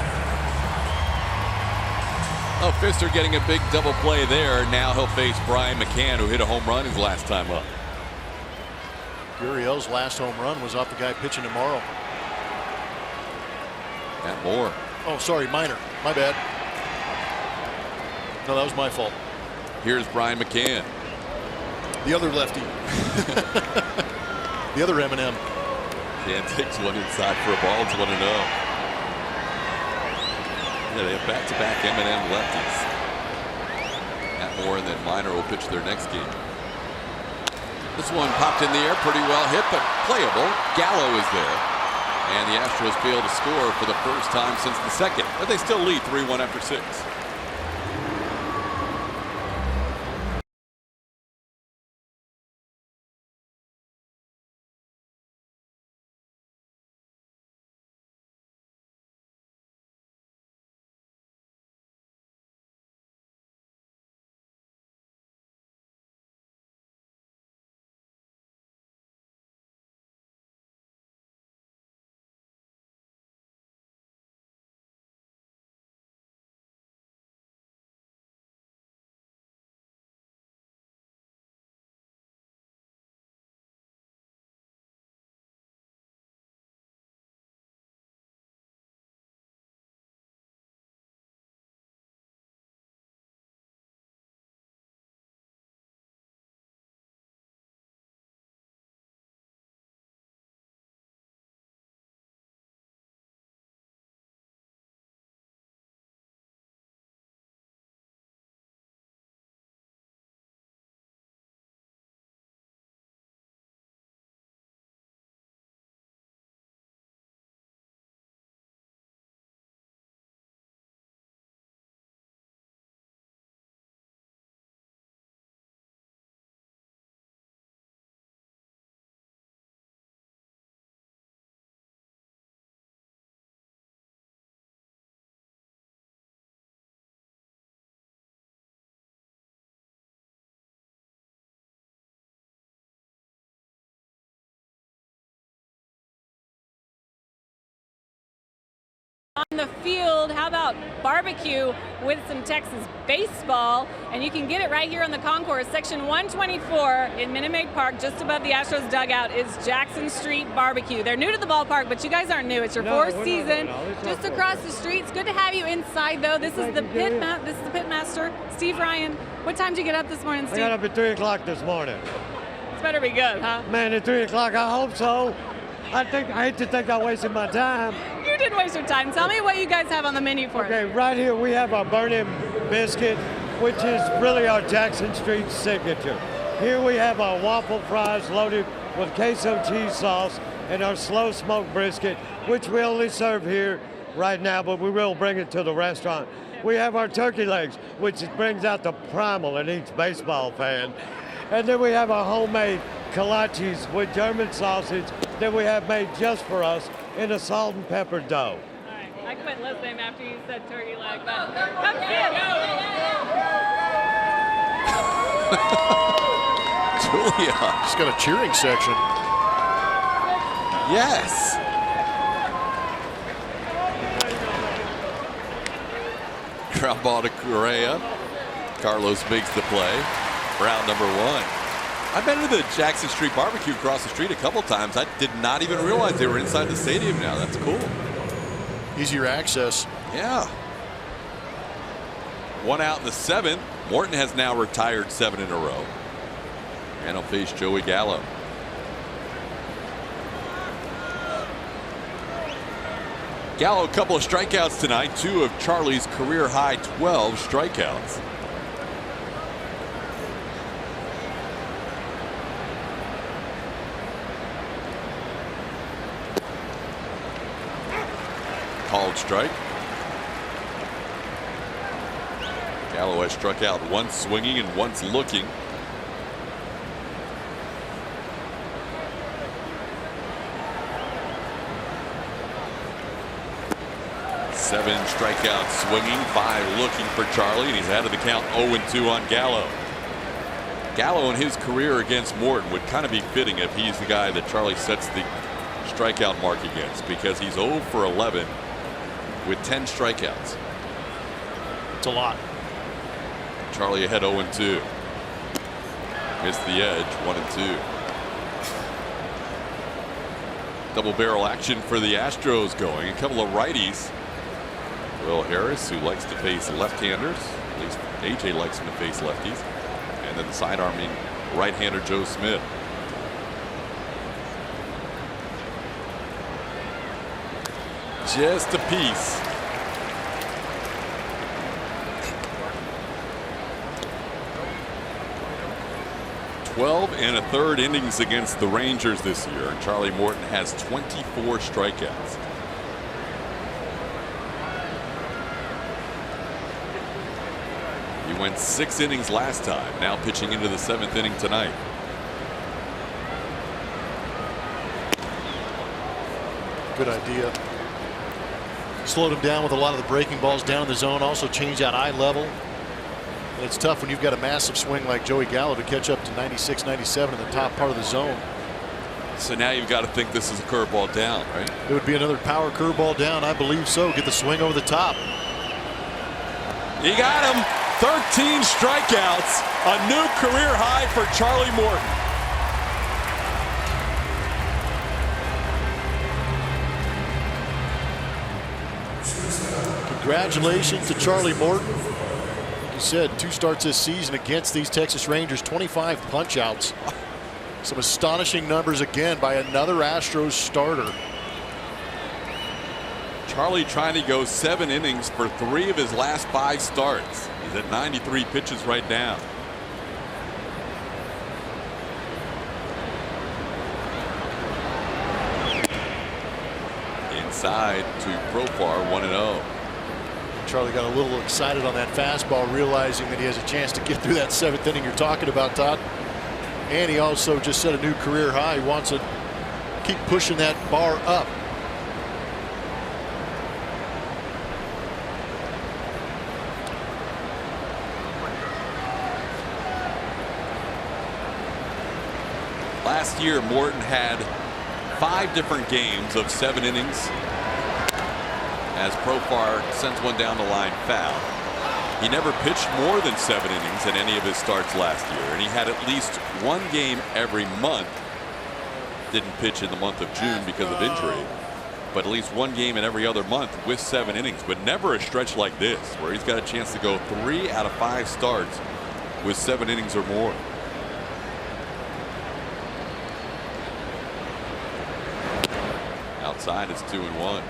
Oh, Pfister getting a big double play there. Now he'll face Brian McCann, who hit a home run his last time up. Gurriel's last home run was off the guy pitching tomorrow. Matt Moore. Oh, sorry, Minor. My bad. No, that was my fault. Here's Brian McCann. The other lefty. The other M&M. McCann takes one inside for a ball. It's 1-0. Yeah, they have back-to-back M&M lefties. Matt Moore and then Minor will pitch their next game. This one popped in the air, pretty well hit, but playable. Gallo is there. And the Astros fail to score for the first time since the second. But they still lead 3-1 after 6. On the field, how about barbecue with some Texas baseball? And you can get it right here on the concourse. Section 124 in Minute Maid Park, just above the Astros dugout, is Jackson Street Barbecue. They're new to the ballpark, but you guys aren't new. It's your fourth season. Just across the street. It's good to have you inside, though. This is the pitmaster, Steve Ryan. What time did you get up this morning, Steve? I got up at 3 o'clock this morning. It's better be good, huh? Man, at 3 o'clock, I hope so. I hate to think I wasted my time. You didn't waste your time. Tell me what you guys have on the menu for us. Okay, right here we have our burnt-in biscuit, which is really our Jackson Street signature. Here we have our waffle fries loaded with queso cheese sauce and our slow smoked brisket, which we only serve here right now, but we will bring it to the restaurant. We have our turkey legs, which brings out the primal in each baseball fan. And then we have our homemade kolaches with German sausage that we have made just for us in a salt and pepper dough. All right, I quit listening after you said turkey leg, but come see it. Julia. Just got a cheering section. Yes. Ground ball to Correa. Carlos makes the play. Round number 1. I've been to the Jackson Street Barbecue across the street a couple times. I did not even realize they were inside the stadium now. That's cool. Easier access. Yeah. 1 out in the 7th. Morton has now retired 7 in a row. And he'll face Joey Gallo. Gallo, a couple of strikeouts tonight. 2 of Charlie's career high 12 strikeouts. Called strike. Gallo has struck out once swinging and once looking. Seven strikeouts swinging, 5 looking for Charlie, and he's out of the count 0-2 on Gallo. Gallo in his career against Morton would kind of be fitting if he's the guy that Charlie sets the strikeout mark against, because he's 0 for 11 with 10 strikeouts. It's a lot. Charlie ahead 0-2. Missed the edge, 1-2. Double barrel action for the Astros going. A couple of righties. Will Harris, who likes to face left-handers. At least AJ likes him to face lefties. And then the side-arming right-hander Joe Smith. Just a piece. "12 1/3 innings against the Rangers this year, and Charlie Morton has 24 strikeouts. He went 6 innings last time, now pitching into the 7th inning tonight. Good idea. Slowed him down with a lot of the breaking balls down in the zone. Also changed out eye level. And it's tough when you've got a massive swing like Joey Gallo to catch up to 96, 97 in the top part of the zone. So now you've got to think this is a curveball down, right? It would be another power curveball down. I believe so. Get the swing over the top. He got him. 13 strikeouts. A new career high for Charlie Morton. Congratulations to Charlie Morton. Like you said, 2 starts this season against these Texas Rangers, 25 punch outs. Some astonishing numbers again by another Astros starter. Charlie trying to go 7 innings for 3 of his last 5 starts. He's at 93 pitches right now. Inside to Profar, 1-0. Charlie got a little excited on that fastball, realizing that he has a chance to get through that 7th inning you're talking about, Todd. And he also just set a new career high. He wants to keep pushing that bar up. Last year, Morton had 5 different games of 7 innings as Profar sends one down the line foul. He never pitched more than 7 innings in any of his starts last year, and he had at least 1 game every month. Didn't pitch in the month of June because of injury, but at least 1 game in every other month with 7 innings, but never a stretch like this where he's got a chance to go 3 out of 5 starts with 7 innings or more. Outside, it's 2-1.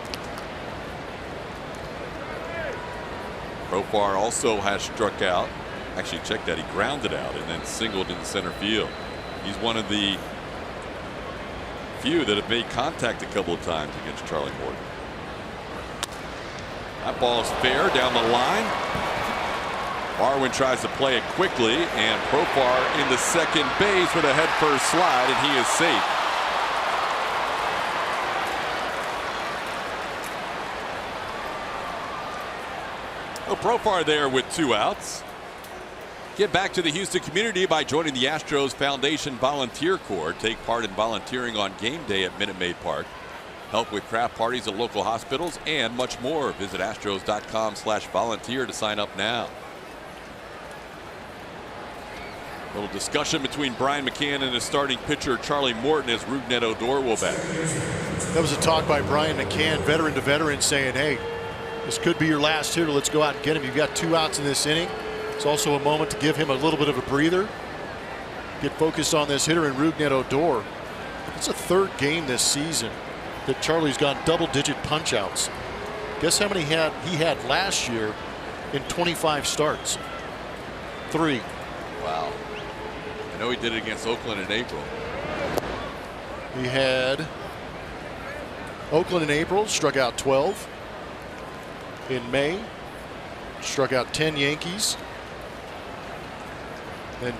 Profar also has struck out. Actually, check that. He grounded out and then singled in center field. He's one of the few that have made contact a couple of times against Charlie Morton. That ball is fair down the line. Marwin tries to play it quickly, and Profar in the second base with a head-first slide, and he is safe. Well, Profar there with 2 outs. Get back to the Houston community by joining the Astros Foundation Volunteer Corps. Take part in volunteering on game day at Minute Maid Park. Help with craft parties at local hospitals and much more. Visit astros.com/volunteer to sign up now. A little discussion between Brian McCann and his starting pitcher Charlie Morton as Rougned Odor will bat. That was a talk by Brian McCann, veteran to veteran, saying, hey, this could be your last hitter. Let's go out and get him. You've got 2 outs in this inning. It's also a moment to give him a little bit of a breather. Get focused on this hitter in Rougned Odor. It's the 3rd game this season that Charlie's gone double-digit punch-outs. Guess how many he had last year in 25 starts? 3. Wow. I know he did it against Oakland in April. He had Oakland in April, struck out 12. In May, struck out 10 Yankees. And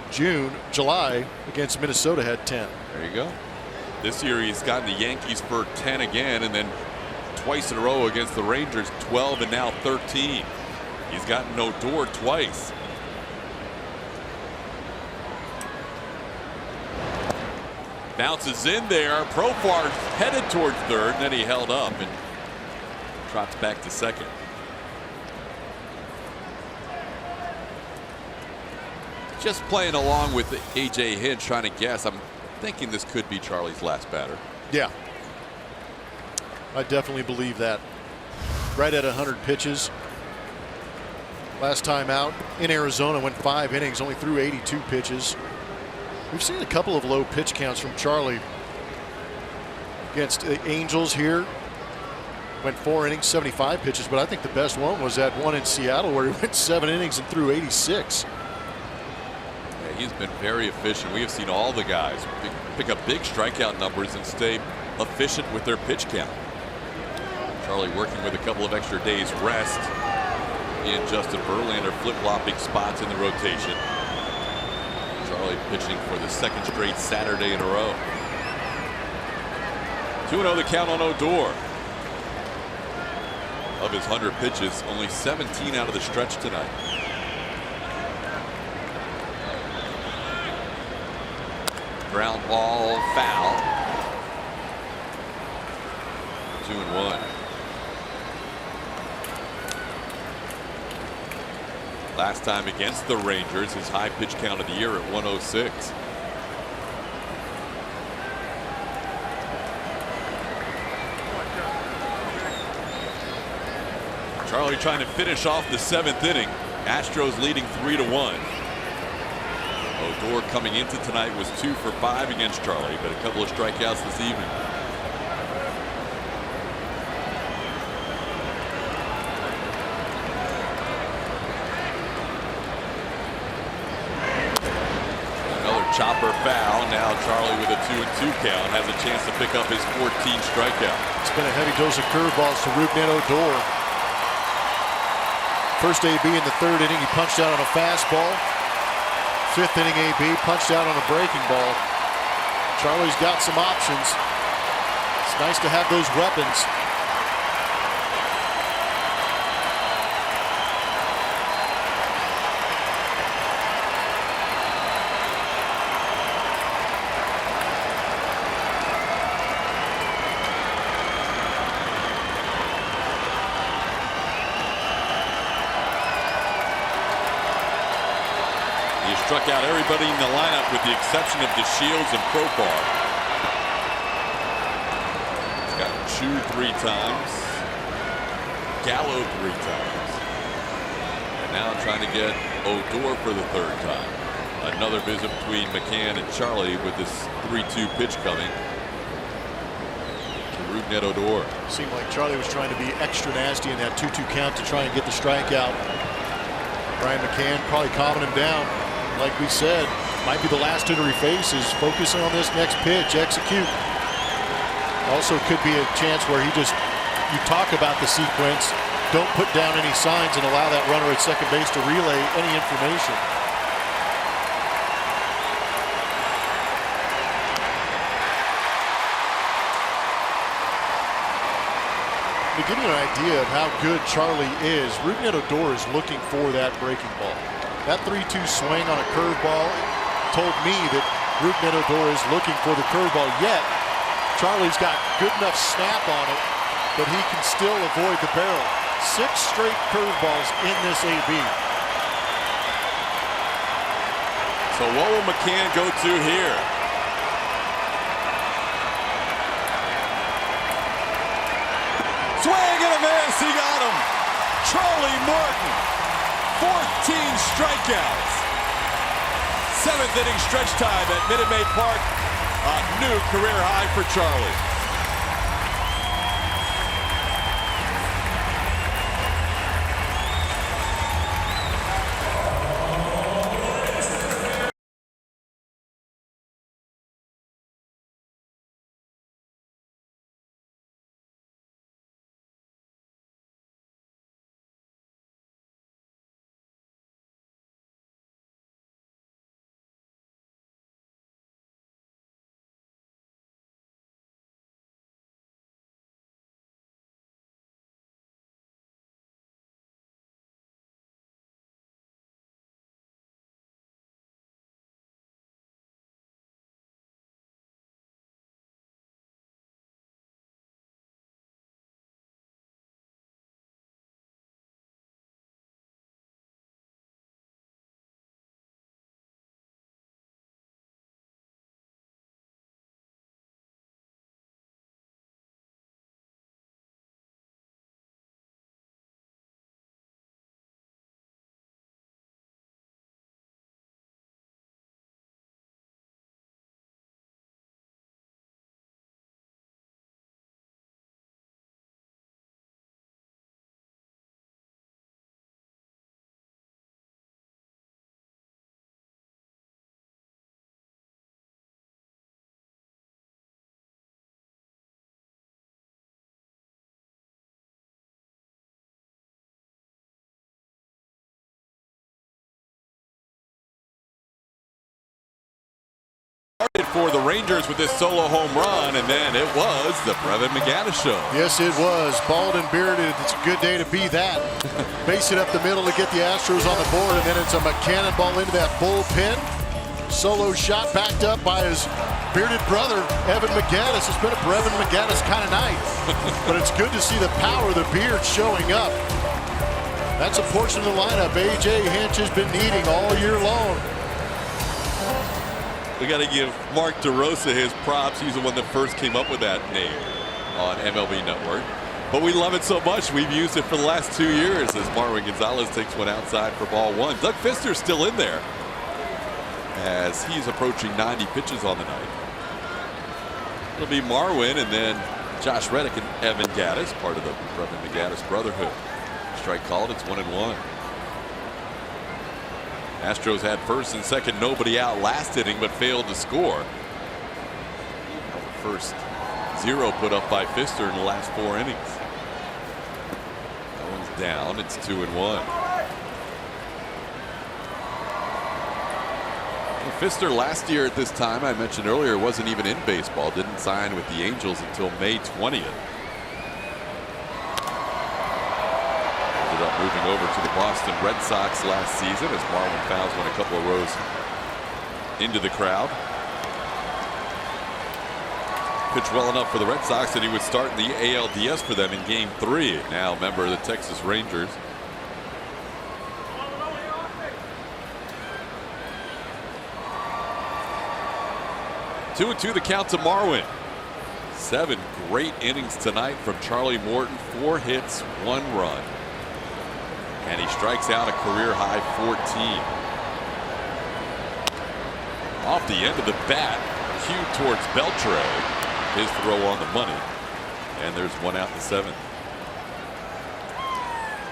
July against Minnesota had 10. There you go. This year he's gotten the Yankees for 10 again, and then twice in a row against the Rangers, 12 and now 13. He's gotten Odor twice. Bounces in there. Profar headed towards third, and then he held up and trots back to second. Just playing along with AJ Hinch, trying to guess. I'm thinking this could be Charlie's last batter. Yeah, I definitely believe that. Right at 100 pitches. Last time out in Arizona, went 5 innings, only threw 82 pitches. We've seen a couple of low pitch counts from Charlie against the Angels here. Went 4 innings, 75 pitches, but I think the best one was that one in Seattle where he went 7 innings and threw 86. Yeah, he's been very efficient. We have seen all the guys pick up big strikeout numbers and stay efficient with their pitch count. Charlie working with a couple of extra days rest. He and Justin Verlander flip-flopping spots in the rotation. Charlie pitching for the second straight Saturday in a row. 2-0 the count on Odor. Of his 100 pitches, only 17 out of the stretch tonight. Ground ball, foul. 2-1. Last time against the Rangers, his high pitch count of the year at 106. Charlie trying to finish off the 7th inning. Astros leading 3-1. Odor coming into tonight was 2 for 5 against Charlie, but a couple of strikeouts this evening. Chopper foul. Now Charlie with a 2-2 count has a chance to pick up his 14th strikeout. It's been a heavy dose of curveballs to Rougned Odor. First AB in the 3rd inning, he punched out on a fastball. 5th inning AB punched out on a breaking ball. Charlie's got some options. It's nice to have those weapons. Struck out everybody in the lineup with the exception of DeShields and Profar. He's got Chu 3 times, Gallo 3 times, and now trying to get Odor for the 3rd time. Another visit between McCann and Charlie with this 3-2 pitch coming to Rougned Odor. Seemed like Charlie was trying to be extra nasty in that 2-2 count to try and get the strikeout. Brian McCann probably calming him down. Like we said, might be the last hitter he faces. Focusing on this next pitch, execute. Also could be a chance where you talk about the sequence, don't put down any signs and allow that runner at second base to relay any information. To give you an idea of how good Charlie is, Rougned Odor is looking for that breaking ball. That 3-2 swing on a curveball told me that Rougned Odor is looking for the curveball, yet Charlie's got good enough snap on it that he can still avoid the barrel. 6 straight curveballs in this AB. So what will McCann go to here? Swing and a miss, he got him. Charlie Morton. 14 strikeouts. 7th inning stretch time at Minute Maid Park. A new career high for Charlie. For the Rangers with this solo home run, and then it was the Brevin McGannis show. Yes, it was. Bald and bearded. It's a good day to be that. Base it up the middle to get the Astros on the board, and then it's a cannonball into that bullpen. Solo shot backed up by his bearded brother, Evan McGannis. It's been a Brevin McGannis kind of night, but it's good to see the power of the beard showing up. That's a portion of the lineup A.J. Hinch has been needing all year long. We got to give Mark DeRosa his props. He's the one that first came up with that name on MLB Network. But we love it so much, we've used it for the last 2 years as Marwin Gonzalez takes one outside for ball one. Doug Fister's still in there as he's approaching 90 pitches on the night. It'll be Marwin and then Josh Reddick and Evan Gattis, part of the Brevin McGannis brotherhood. Strike called, it's 1-1. Astros had first and second, nobody out last inning, but failed to score. First 0 put up by Fister in the last 4 innings. That one's down. It's 2-1. Fister last year at this time, I mentioned earlier, wasn't even in baseball. Didn't sign with the Angels until May 20th. Ended up moving over to the Boston Red Sox last season as Marlon Fowles went a couple of rows into the crowd. Pitched well enough for the Red Sox that he would start in the ALDS for them in Game 3. Now a member of the Texas Rangers. Two and two the count to Marwin. 7 great innings tonight from Charlie Morton. 4 hits, 1 run. And he strikes out a career high 14. Off the end of the bat, cued towards Beltre. His throw on the money. And there's 1 out in the 7th.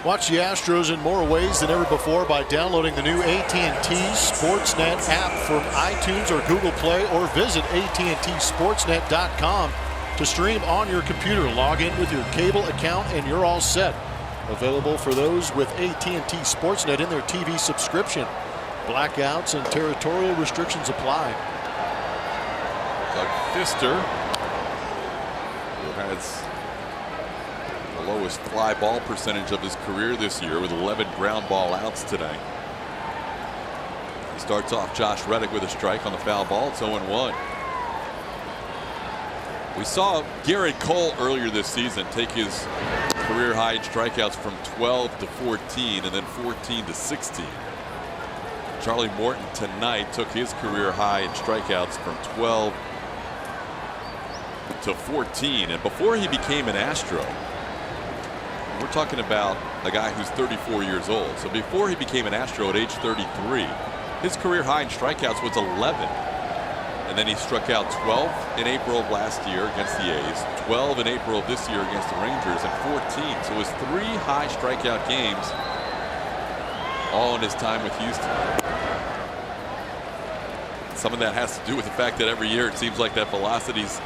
Watch the Astros in more ways than ever before by downloading the new AT&T Sportsnet app from iTunes or Google Play, or visit AT&TSportsnet.com to stream on your computer. Log in with your cable account and you're all set. Available for those with AT&T Sportsnet in their TV subscription. Blackouts and territorial restrictions apply. Doug Fister, who has the lowest fly ball percentage of his career this year with 11 ground ball outs today. He starts off Josh Reddick with a strike on the foul ball. It's 0-1. We saw Garrett Cole earlier this season take his career high in strikeouts from 12 to 14 and then 14 to 16. Charlie Morton tonight took his career high in strikeouts from 12 to 14. And before he became an Astro, we're talking about a guy who's 34 years old. So before he became an Astro at age 33, his career high in strikeouts was 11. And then he struck out 12 in April of last year against the A's, 12 in April of this year against the Rangers, and 14. So his 3 high strikeout games, all in his time with Houston. Some of that has to do with the fact that every year it seems like that velocity's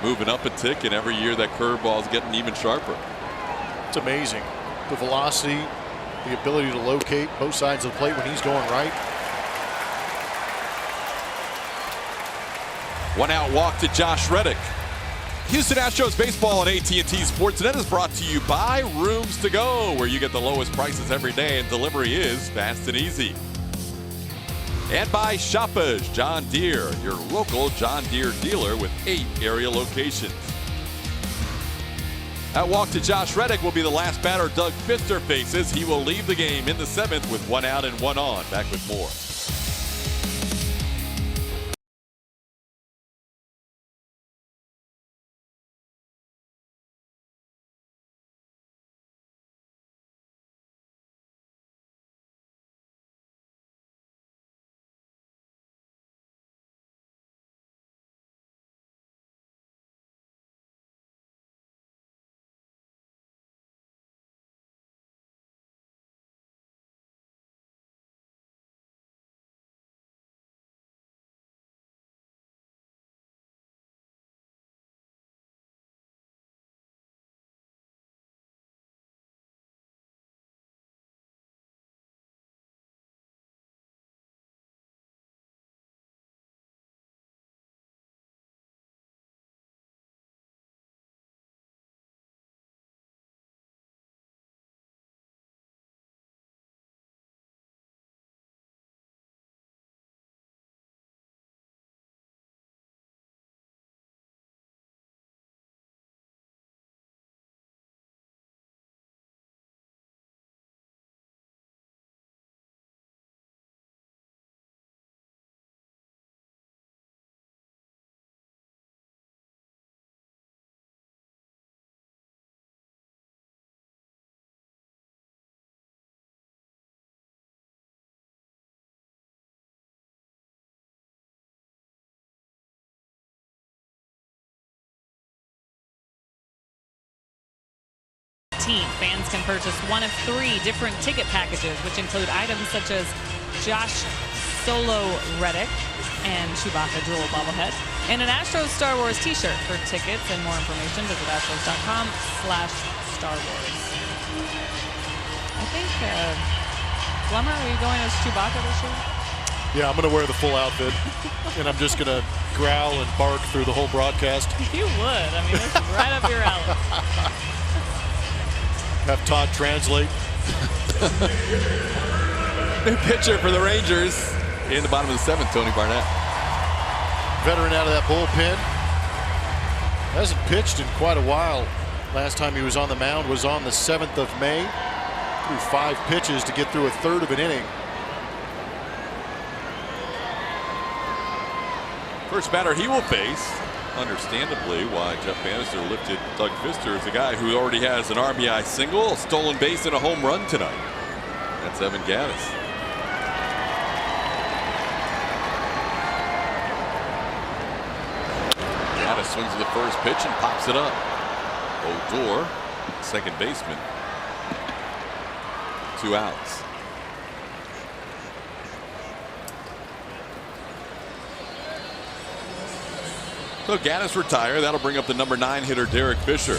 moving up a tick, and every year that curveball's getting even sharper. It's amazing. The velocity, the ability to locate both sides of the plate when he's going right. 1 out walk to Josh Reddick. Houston Astros baseball on AT&T Sportsnet is brought to you by Rooms to Go, where you get the lowest prices every day and delivery is fast and easy. And by Shoppers John Deere, your local John Deere dealer with 8 area locations. That walk to Josh Reddick will be the last batter Doug Fister faces. He will leave the game in the 7th with 1 out and 1 on. Back with more. 17th. Fans can purchase one of 3 different ticket packages, which include items such as Josh Solo Reddick and Chewbacca Drool bobblehead, and an Astros Star Wars t-shirt. For tickets and more information, visit astros.com/Star Wars. I think, Plummer, are you going as Chewbacca this year? Yeah, I'm going to wear the full outfit, and I'm just going to growl and bark through the whole broadcast. You would. I mean, this is right up your alley. Have Todd translate. New pitcher for the Rangers in the bottom of the 7th, Tony Barnett. Veteran out of that bullpen. Hasn't pitched in quite a while. Last time he was on the mound was on the 7th of May. Threw 5 pitches to get through a third of an inning. First batter he will face, understandably, why Jeff Bannister lifted Doug Fister as a guy who already has an RBI single, a stolen base, and a home run tonight. That's Evan Gattis. Gattis swings at the first pitch and pops it up. Odor, second baseman. 2 outs. So Gattis retire. That'll bring up the number 9 hitter, Derek Fisher.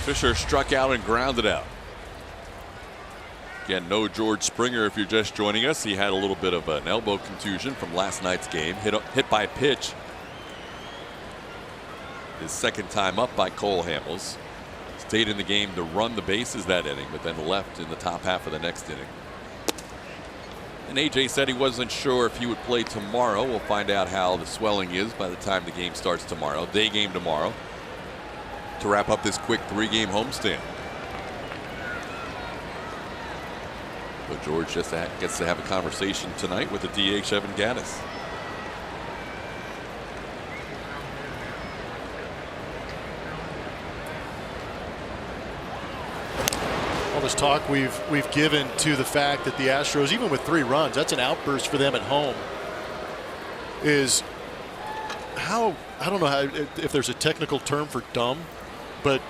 Fisher struck out and grounded out. Again, no George Springer if you're just joining us. He had a little bit of an elbow contusion from last night's game. Hit by a pitch. His second time up by Cole Hamels. Stayed in the game to run the bases that inning, but then left in the top half of the next inning. And AJ said he wasn't sure if he would play tomorrow. We'll find out how the swelling is by the time the game starts tomorrow. Day game tomorrow to wrap up this quick 3-game homestand. But George just gets to have a conversation tonight with the DH Evan Gattis. All this talk we've given to the fact that the Astros, even with 3 runs, that's an outburst for them at home. Is how, I don't know how, if there's a technical term for dumb, but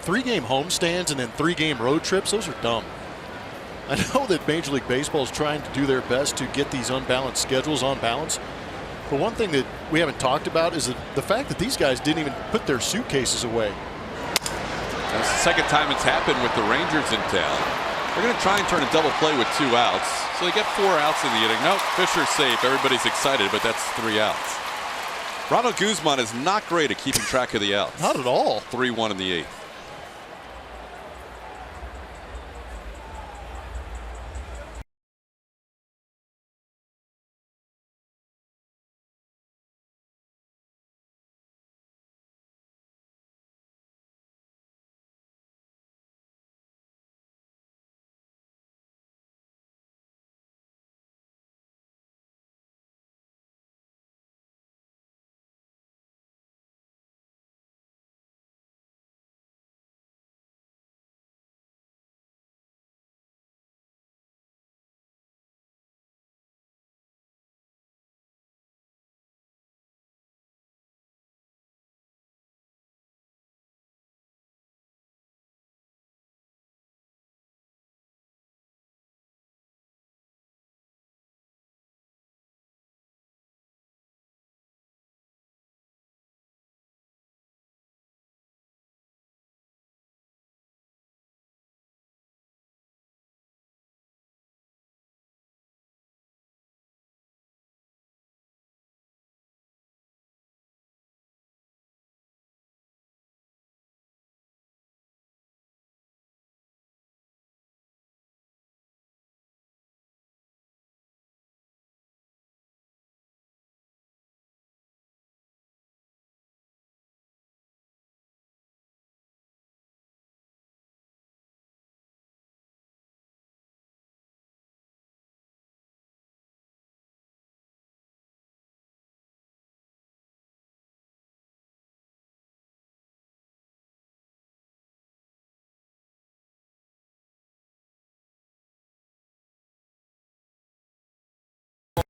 3-game homestands and then 3-game road trips, those are dumb. I know that Major League Baseball is trying to do their best to get these unbalanced schedules on balance. But one thing that we haven't talked about is the fact that these guys didn't even put their suitcases away. That's the second time it's happened with the Rangers in town. They're going to try and turn a double play with 2 outs. So they get 4 outs in the inning. Nope, Fisher's safe. Everybody's excited, but that's 3 outs. Ronald Guzman is not great at keeping track of the outs. Not at all. 3-1 in the 8th.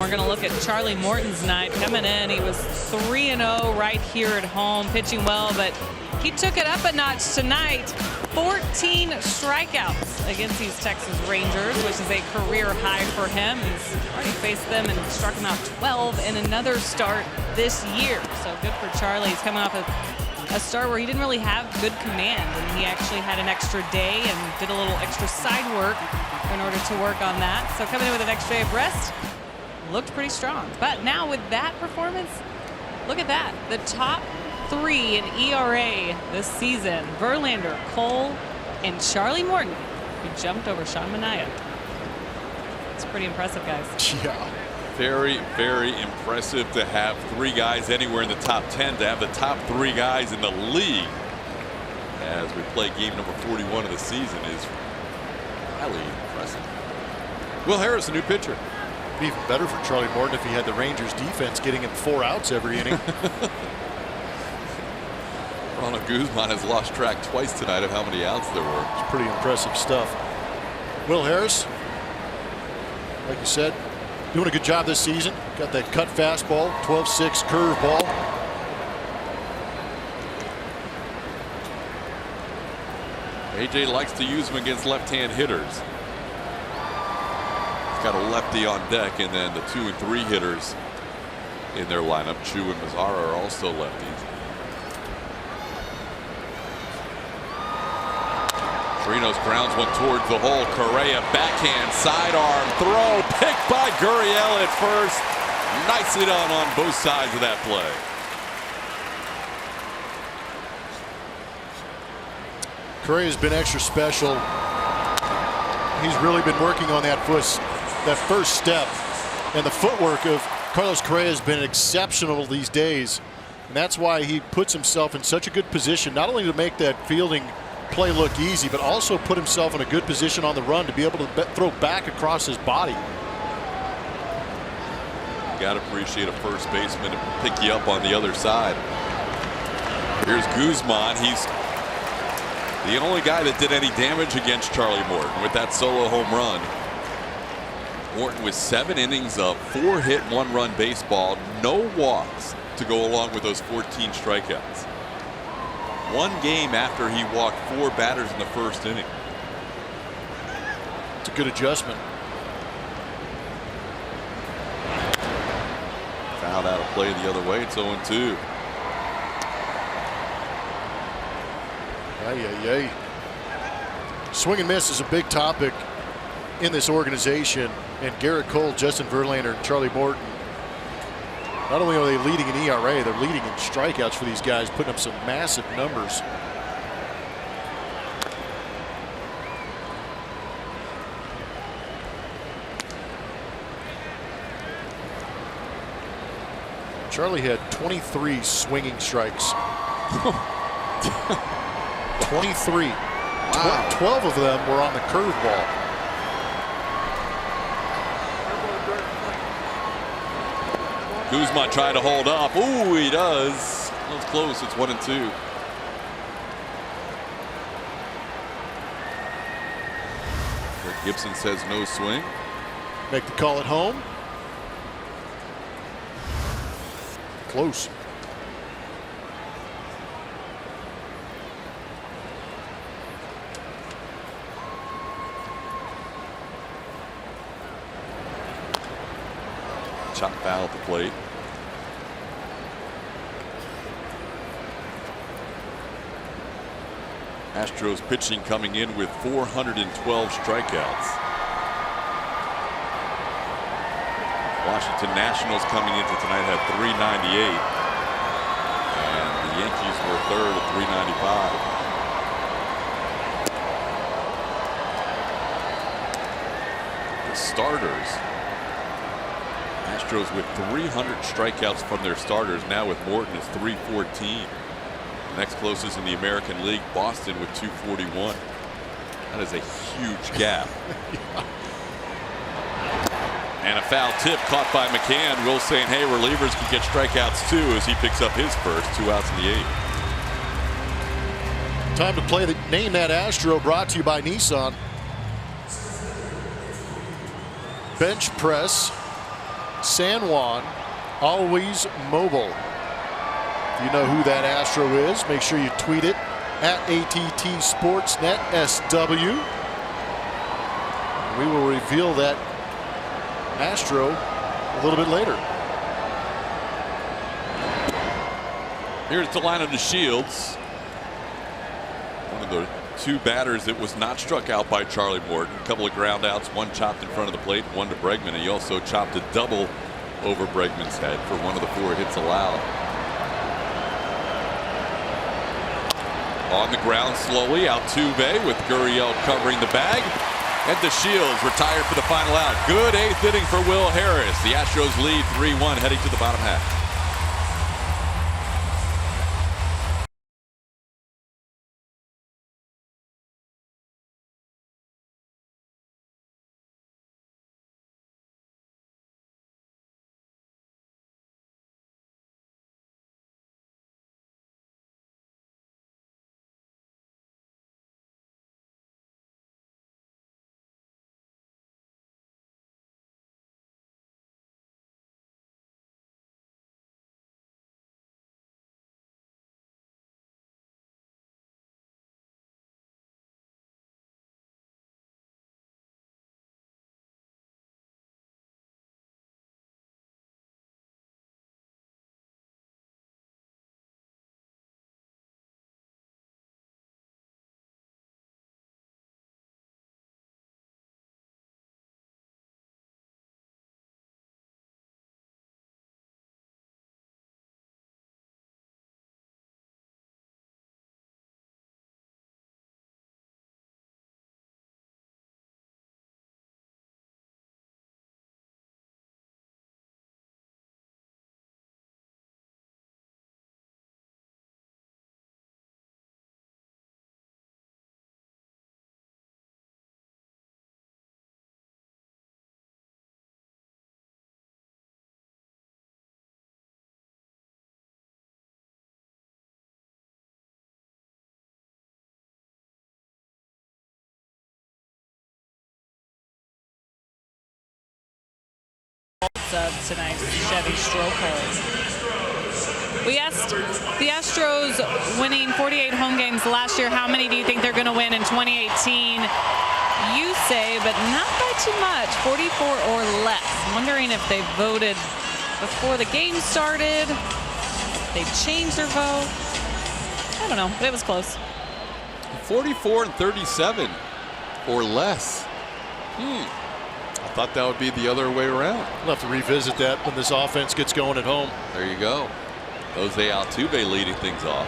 We're going to look at Charlie Morton's night. Coming in, he was 3-0 right here at home, pitching well, but he took it up a notch tonight. 14 strikeouts against these Texas Rangers, which is a career high for him. He's already faced them and struck them out 12 in another start this year. So good for Charlie. He's coming off a start where he didn't really have good command, and he actually had an extra day and did a little extra side work in order to work on that. So coming in with an extra day of rest, looked pretty strong. But now with that performance, look at that. The top 3 in ERA this season: Verlander, Cole, and Charlie Morton, who jumped over Sean Manaea. It's pretty impressive, guys. Yeah. Very, very impressive to have 3 guys anywhere in the top 10, to have the top 3 guys in the league as we play game number 41 of the season is highly impressive. Will Harris, a new pitcher. Be even better for Charlie Morton if he had the Rangers defense getting him 4 outs every inning. Ronald Guzman has lost track twice tonight of how many outs there were. It's pretty impressive stuff. Will Harris, like you said, doing a good job this season. Got that cut fastball, 12-6 curveball. AJ likes to use him against left-hand hitters. He's got a lefty on deck, and then the 2 and 3 hitters in their lineup, Chu and Mazzara, are also lefties. Trinos grounds one towards the hole. Correa backhand sidearm throw, picked by Gurriel at first. Nicely done on both sides of that play. Correa's been extra special. He's really been working on that first step, and the footwork of Carlos Correa has been exceptional these days, and that's why he puts himself in such a good position, not only to make that fielding play look easy, but also put himself in a good position on the run to be able to throw back across his body. You got to appreciate a first baseman to pick you up on the other side. Here's Guzman. He's the only guy that did any damage against Charlie Morton with that solo home run. Morton with 7 innings of 4-hit, 1-run baseball, no walks to go along with those 14 strikeouts. 1 game after he walked 4 batters in the first inning. It's a good adjustment. Fouled out a play the other way. It's 0-2. Ay. Swing and miss is a big topic in this organization, and Garrett Cole, Justin Verlander, and Charlie Morton, not only are they leading in ERA, they're leading in strikeouts for these guys, putting up some massive numbers. Charlie had 23 swinging strikes. 23. Wow. 12 of them were on the curveball. Guzman tried to hold up. Ooh, he does. That was close. It's 1-2. Greg Gibson says no swing. Make the call at home. Close. Chop foul at the plate. Astros pitching coming in with 412 strikeouts. Washington Nationals coming into tonight had 398. And the Yankees were third at 395. The starters. Astros with 300 strikeouts from their starters. Now with Morton is 314. Next closest in the American League, Boston with 241. That is a huge gap. And a foul tip caught by McCann. Will saying, hey, relievers can get strikeouts too, as he picks up his first. 2 outs in the 8th. Time to play the Name That Astro, brought to you by Nissan. Bench press. San Juan, always mobile. If you know who that Astro is, make sure you tweet it at ATT Sportsnet SW. We will reveal that Astro a little bit later. Here's Delano to Shields. One of the two batters that was not struck out by Charlie Morton. A couple of ground outs, one chopped in front of the plate, one to Bregman. And he also chopped a double over Bregman's head for one of the 4 hits allowed. On the ground slowly, Altuve with Gurriel covering the bag. And to Shields retired for the final out. Good 8th inning for Will Harris. The Astros lead 3-1 heading to the bottom half. Of tonight's Chevy stroke hole. We asked the Astros winning 48 home games last year, how many do you think they're going to win in 2018? You say, but not by too much, 44 or less. I'm wondering if they voted before the game started, they changed their vote. I don't know, but it was close. 44 and 37 or less. I thought that would be the other way around. We'll have to revisit that when this offense gets going at home. There you go. Jose Altuve leading things off.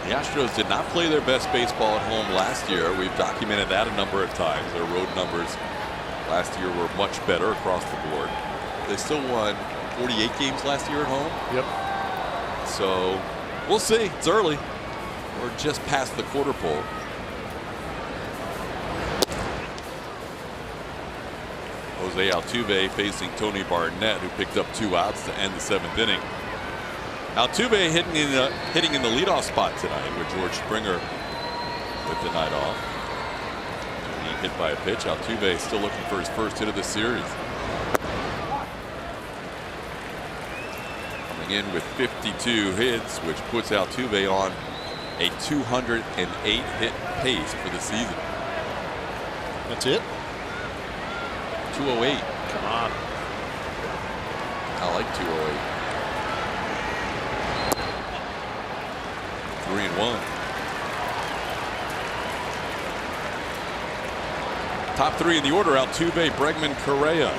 The Astros did not play their best baseball at home last year. We've documented that a number of times. Their road numbers last year were much better across the board. They still won 48 games last year at home. Yep. So we'll see. It's early. We're just past the quarter pole. Jose Altuve facing Tony Barnett, who picked up 2 outs to end the 7th inning. Altuve hitting in the leadoff spot tonight, with George Springer with the night off. He hit by a pitch. Altuve still looking for his first hit of the series. Coming in with 52 hits, which puts Altuve on a 208 hit pace for the season. That's it? 208. Come on. I like 208. 3-1. Top 3 in the order: Altuve, Bregman, Correa.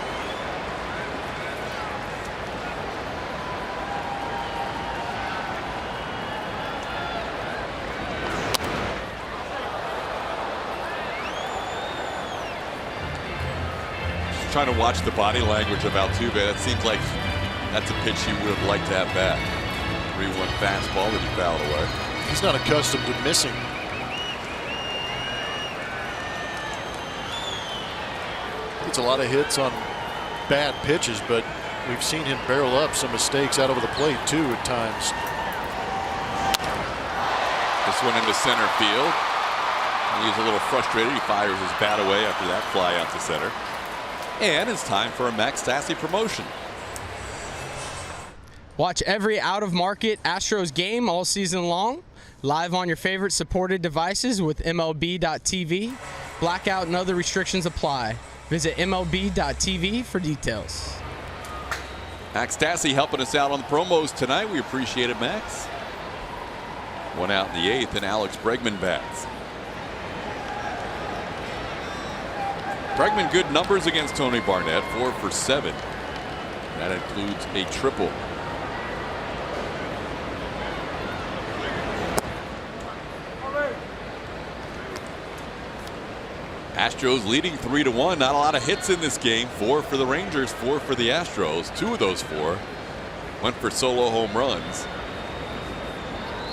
Trying to watch the body language of Altuve. That seems like that's a pitch he would have liked to have back. 3-1 fastball that he fouled away. He's not accustomed to missing. Gets a lot of hits on bad pitches, but we've seen him barrel up some mistakes out over the plate too at times. This one into center field. He's a little frustrated. He fires his bat away after that fly out to center. And it's time for a Max Stassi promotion. Watch every out-of-market Astros game all season long, live on your favorite supported devices with MLB.tv. Blackout and other restrictions apply. Visit MLB.tv for details. Max Stassi helping us out on the promos tonight. We appreciate it, Max. One out in the 8th, and Alex Bregman bats. Bregman, good numbers against Tony Barnett, 4 for 7. That includes a triple. Astros leading 3-1. Not a lot of hits in this game. 4 for the Rangers, 4 for the Astros. 2 of those 4 went for solo home runs.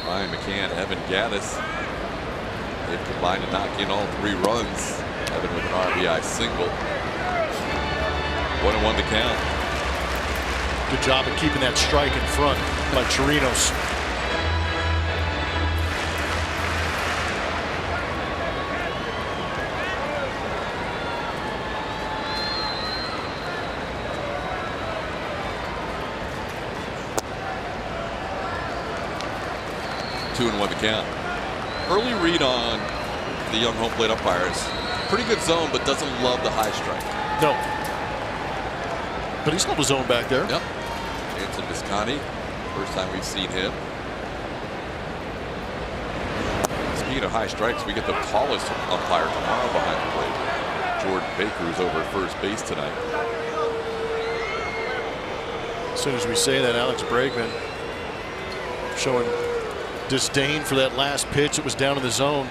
Ryan McCann, Evan Gaddis. They've combined to knock in all 3 runs. Evan with an RBI single. 1-1 to count. Good job of keeping that strike in front by Chirinos. Two and 1 to count. Early read on the young home plate umpires. Pretty good zone, but doesn't love the high strike. No. But he's held his own back there. Yep. Anson Visconti, first time we've seen him. Speaking of high strikes, we get the tallest umpire tomorrow behind the plate. Jordan Baker, who's over at first base tonight. As soon as we say that, Alex Bregman showing disdain for that last pitch. It was down in the zone.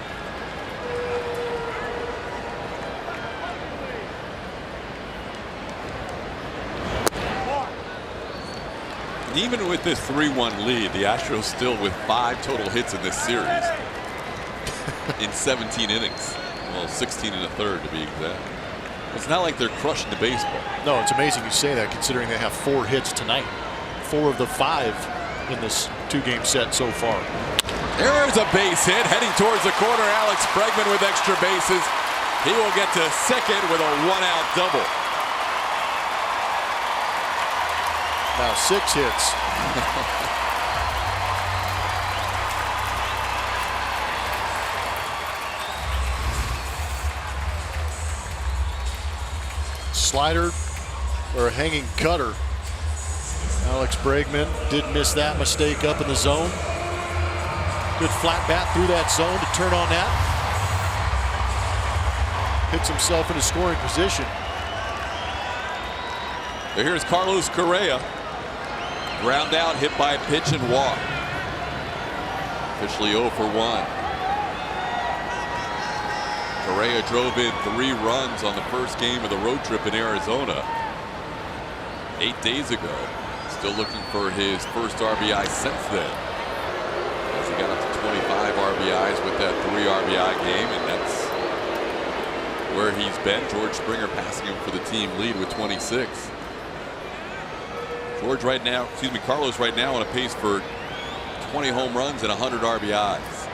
Even with this 3-1 lead, the Astros still with 5 total hits in this series in 17 innings. Well, 16 and a third to be exact. It's not like they're crushing the baseball. No, it's amazing you say that considering they have 4 hits tonight. 4 of the 5 in this 2-game set so far. There's a base hit heading towards the corner. Alex Bregman with extra bases. He will get to second with a 1-out double. Now 6 hits. Slider or a hanging cutter. Alex Bregman did miss that mistake up in the zone. Good flat bat through that zone to turn on that. Hits himself into scoring position. Here's Carlos Correa. Ground out, hit by a pitch and walk. Officially 0 for 1. Correa drove in 3 runs on the first game of the road trip in Arizona 8 days ago. Still looking for his first RBI since then, as he got up to 25 RBIs with that 3 RBI game, and that's where he's been. George Springer passing him for the team lead with 26. Carlos right now on a pace for 20 home runs and 100 RBIs.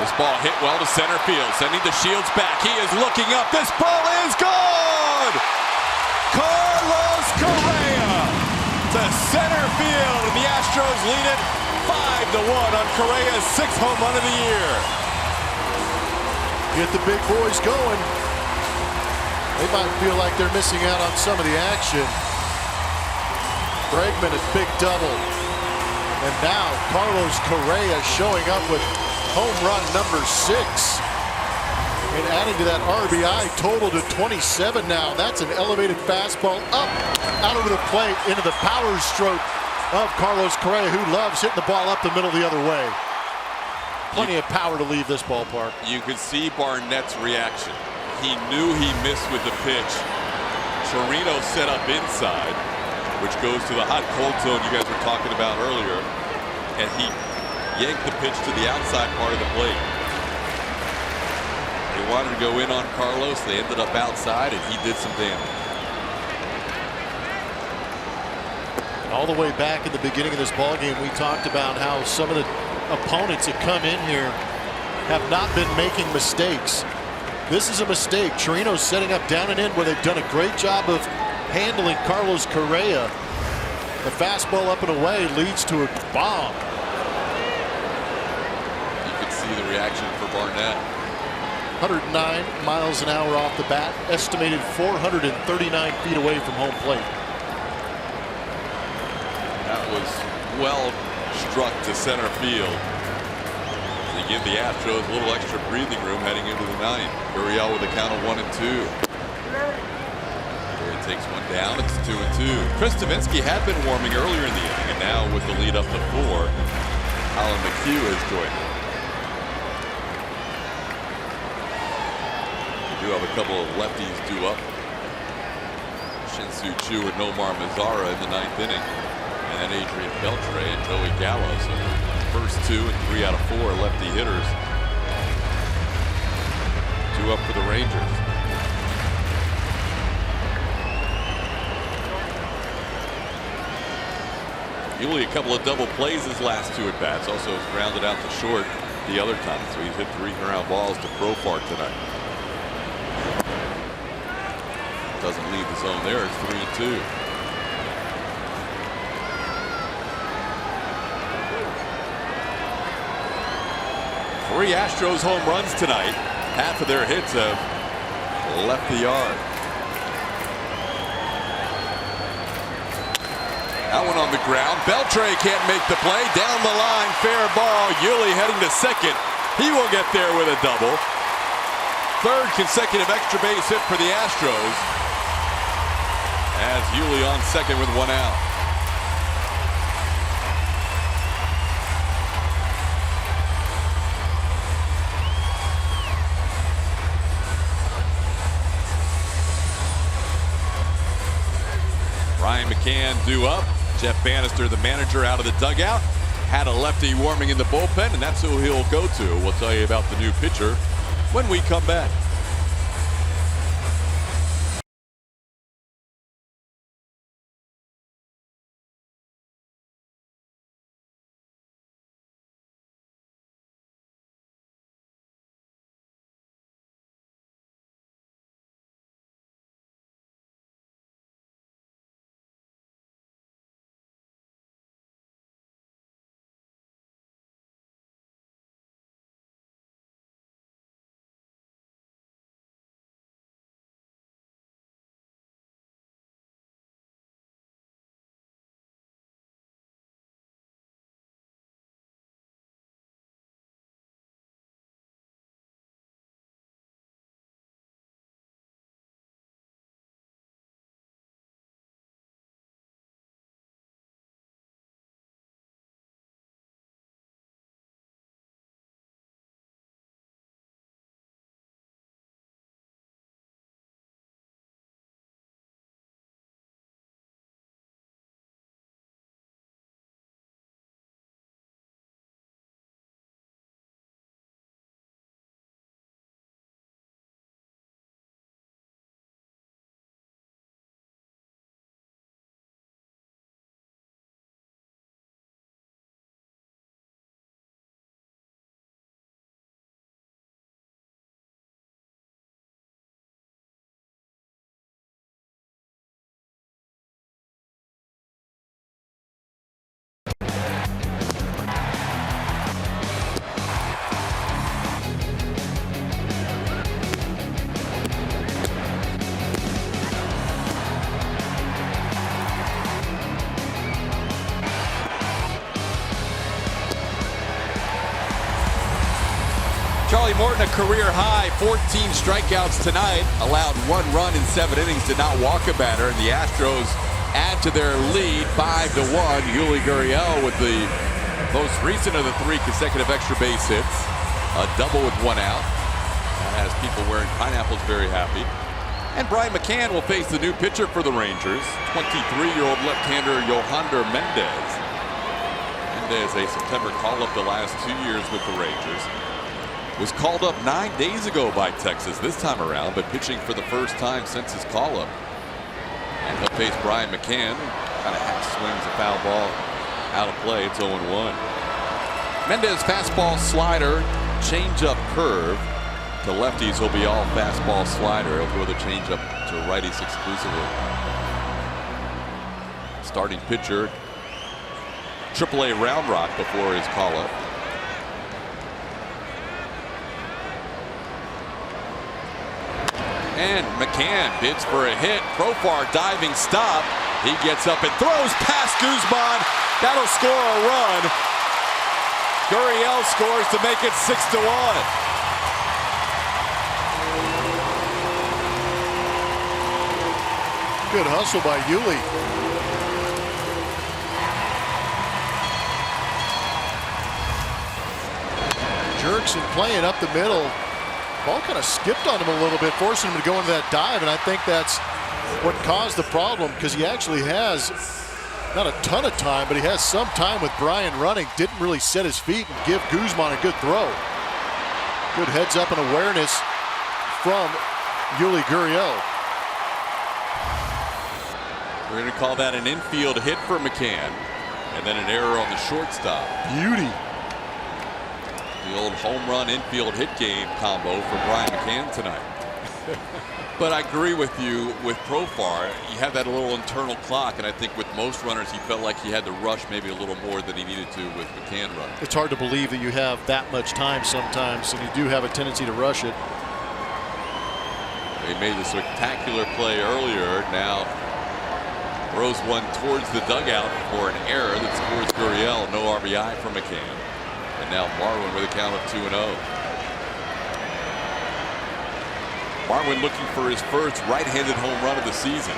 This ball hit well to center field, sending the Shields back. He is looking up. This ball is gone! Carlos Correa to center field, and the Astros lead it 5-1 on Correa's 6th home run of the year. Get the big boys going. They might feel like they're missing out on some of the action. Bregman a big double. And now Carlos Correa showing up with home run number 6. And adding to that RBI total to 27 now. That's an elevated fastball up, out over the plate, into the power stroke of Carlos Correa, who loves hitting the ball up the middle the other way. Plenty of power to leave this ballpark. You could see Barnett's reaction. He knew he missed with the pitch. Chirinos set up inside, which goes to the hot-cold zone you guys were talking about earlier, and he yanked the pitch to the outside part of the plate. They wanted to go in on Carlos. They ended up outside, and he did some damage. All the way back at the beginning of this ball game, we talked about how some of the opponents that come in here have not been making mistakes. This is a mistake. Chirino's setting up down and in where they've done a great job of handling Carlos Correa. The fastball up and away leads to a bomb. You can see the reaction for Barnett. 109 miles an hour off the bat, estimated 439 feet away from home plate. That was well struck to center field. They give the Astros a little extra breathing room heading into the ninth. Gurriel with a count of 1-2. Takes one down. It's 2-2. Chris Stavinsky had been warming earlier in the inning, and now with the lead up to 4, Alan McHugh has joined him. We do have a couple of lefties due up. Shin-Soo Choo and Nomar Mazara in the ninth inning, and then Adrian Beltre and Joey Gallo. So first 2 and 3 out of 4 lefty hitters due up for the Rangers. Yuli a couple of double plays his last 2 at bats. Also grounded out to short the other time. So he's hit 3 ground balls to Profar tonight. Doesn't leave the zone there. It's 3-2. Three Astros home runs tonight. Half of their hits have left the yard. That one on the ground. Beltre can't make the play. Down the line, fair ball. Yuli heading to second. He will get there with a double. Third consecutive extra base hit for the Astros. As Yuli on second with 1 out. Brian McCann due up. Jeff Bannister, the manager, out of the dugout. Had a lefty warming in the bullpen, and that's who he'll go to. We'll tell you about the new pitcher when we come back. Charlie Morton, a career high 14 strikeouts tonight, allowed 1 run in 7 innings, did not walk a batter, and the Astros add to their lead 5-1. Yuli Gurriel with the most recent of the 3 consecutive extra base hits, a double with 1 out. That has people wearing pineapples very happy. And Brian McCann will face the new pitcher for the Rangers, 23-year-old left-hander Yohander Mendez. Mendez, a September call-up the last 2 years with the Rangers. Was called up 9 days ago by Texas this time around, but pitching for the first time since his call-up. And he'll face Brian McCann, Kind of half swings a foul ball out of play. It's 0-1. Mendez fastball slider, changeup curve. To lefties, he'll be all fastball slider. He'll go with a changeup to righties exclusively. Starting pitcher, AAA Round Rock before his call-up. And McCann bids for a hit. Profar diving stop. He gets up and throws past Guzman. That'll score a run. Gurriel scores to make it 6-1. Good hustle by Yuli. Jerks and playing up the middle. Ball kind of skipped on him a little bit, forcing him to go into that dive, and I think that's what caused the problem, because he actually has not a ton of time, but he has some time with Brian running. Didn't really set his feet and give Guzman a good throw. Good heads up and awareness from Yuli Gurriel. We're going to call that an infield hit for McCann, and then an error on the shortstop. Beauty. The old home run infield hit game combo for Brian McCann tonight. But I agree with you with Profar. You have that little internal clock, and I think with most runners, he felt like he had to rush maybe a little more than he needed to with McCann running. It's hard to believe that you have that much time sometimes, and you do have a tendency to rush it. They made a spectacular play earlier. Now throws one towards the dugout for an error that scores Gurriel. No RBI for McCann. And now Marwin with a count of 2-0. Marwin looking for his first right-handed home run of the season.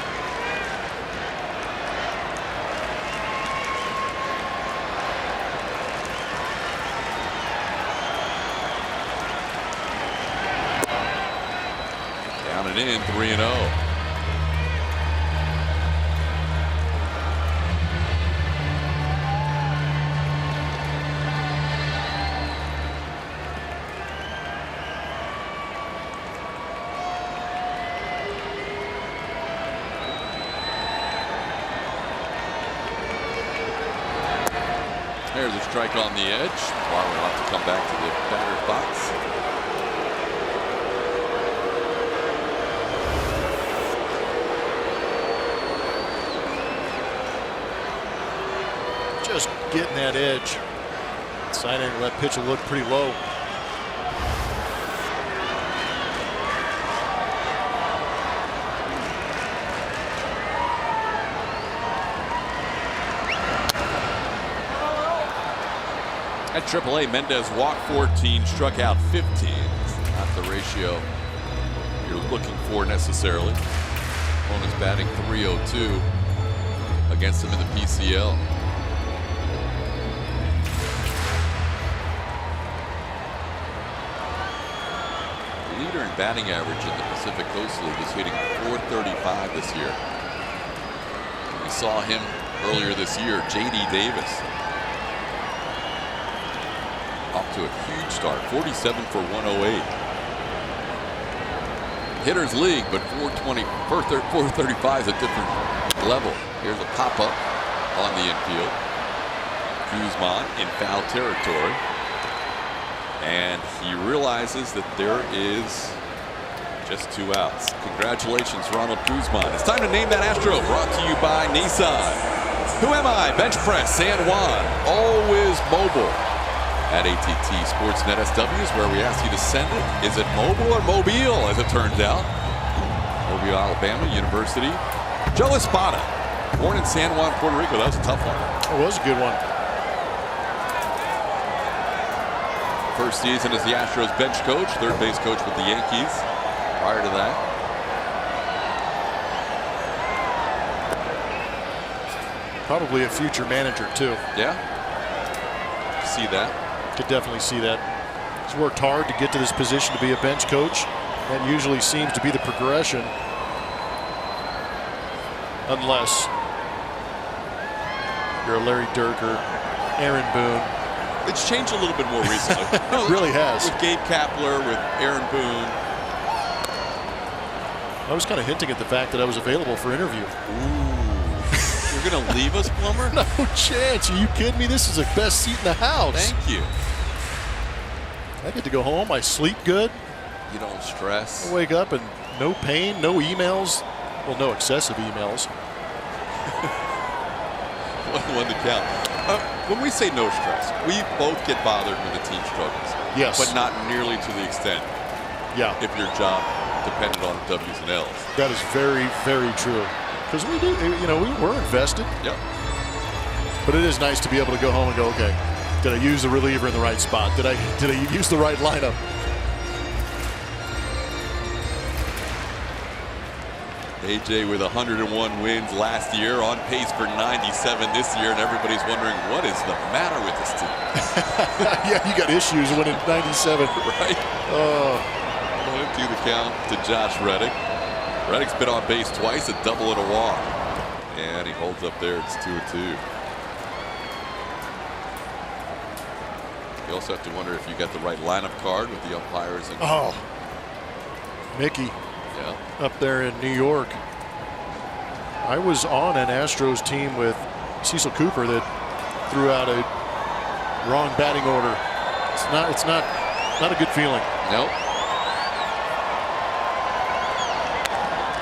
Down and in, 3-0. There's a strike on the edge. Marwin will have to come back to the batter's box. Just getting that edge. Side angle, that pitch will look pretty low. At AAA, Mendez walked 14, struck out 15. Not the ratio you're looking for necessarily. Opponent's batting .302 against him in the PCL. The leader in batting average in the Pacific Coast League is hitting .435 this year. We saw him earlier this year, J.D. Davis. Off to a huge start, 47 for 108. Hitters league, but 435 is a different level. Here's a pop-up on the infield. Guzman in foul territory. And he realizes that there is just 2 outs. Congratulations, Ronald Guzman. It's time to name that Astro, brought to you by Nissan. Who am I? Bench press, San Juan, always mobile. At ATT Sportsnet SW is where we ask you to send it. Is it mobile or mobile, as it turns out? Mobile, Alabama University. Joe Espada, born in San Juan, Puerto Rico. That was a tough one. It was a good one. First season as the Astros bench coach, third base coach with the Yankees. Prior to that, Probably a future manager, too. yeah, see that. Could definitely see that. He's worked hard to get to this position to be a bench coach. That usually seems to be the progression. Unless you're a Larry Durker, Aaron Boone. It's changed a little bit more recently. It really has. With Gabe Kapler, with Aaron Boone. I was kind of hinting at the fact that I was available for interview. Ooh. You're going to leave us, Plumber? No chance. Are you kidding me? This is the best seat in the house. Thank you. I get to go home. I sleep good. You don't stress. I wake up and no pain, no emails. Well, no excessive emails. One to count. When we say no stress, we both get bothered when the team struggles. Yes. But not nearly to the extent Yeah. if your job depended on W's and L's. That is very, very true. Because we do, you know, we're invested. Yep. But it is nice to be able to go home and go, okay, did I use the reliever in the right spot? Did I use the right lineup? AJ with 101 wins last year, on pace for 97 this year, and everybody's wondering what is the matter with this team. Yeah, you got issues winning 97. Right? Oh. 1-2 the count to Josh Reddick. Reddick's been on base twice, a double and a walk. And he holds up there, it's 2-2. You also have to wonder if you got the right lineup card with the umpires. And Oh. Mickey. yeah. Up there in New York. I was on an Astros team with Cecil Cooper that threw out a wrong batting order. It's not a good feeling. Nope.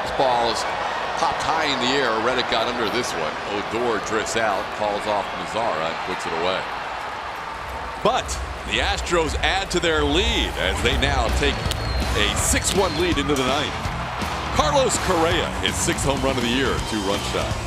This ball is popped high in the air. Reddick got under this one. Odor drifts out, calls off Mazzara, and puts it away. But the Astros add to their lead as they now take a 6-1 lead into the ninth. Carlos Correa, his 6th home run of the year, 2-run shot.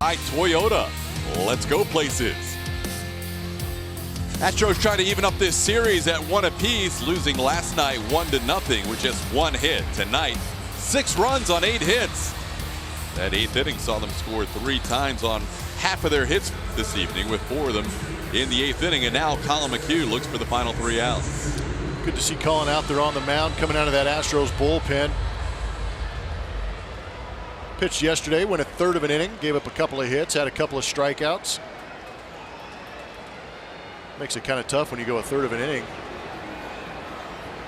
By Toyota. Let's go places. Astros trying to even up this series at 1 apiece, losing last night 1-0 with just 1 hit. Tonight, 6 runs on 8 hits. That 8th inning saw them score 3 times on half of their hits this evening, with 4 of them in the 8th inning. And now Colin McHugh looks for the final 3 outs. Good to see Colin out there on the mound, coming out of that Astros bullpen. Pitched yesterday, went a 1/3 of an inning, gave up a couple of hits, had a couple of strikeouts. Makes it kind of tough when you go a 1/3 of an inning,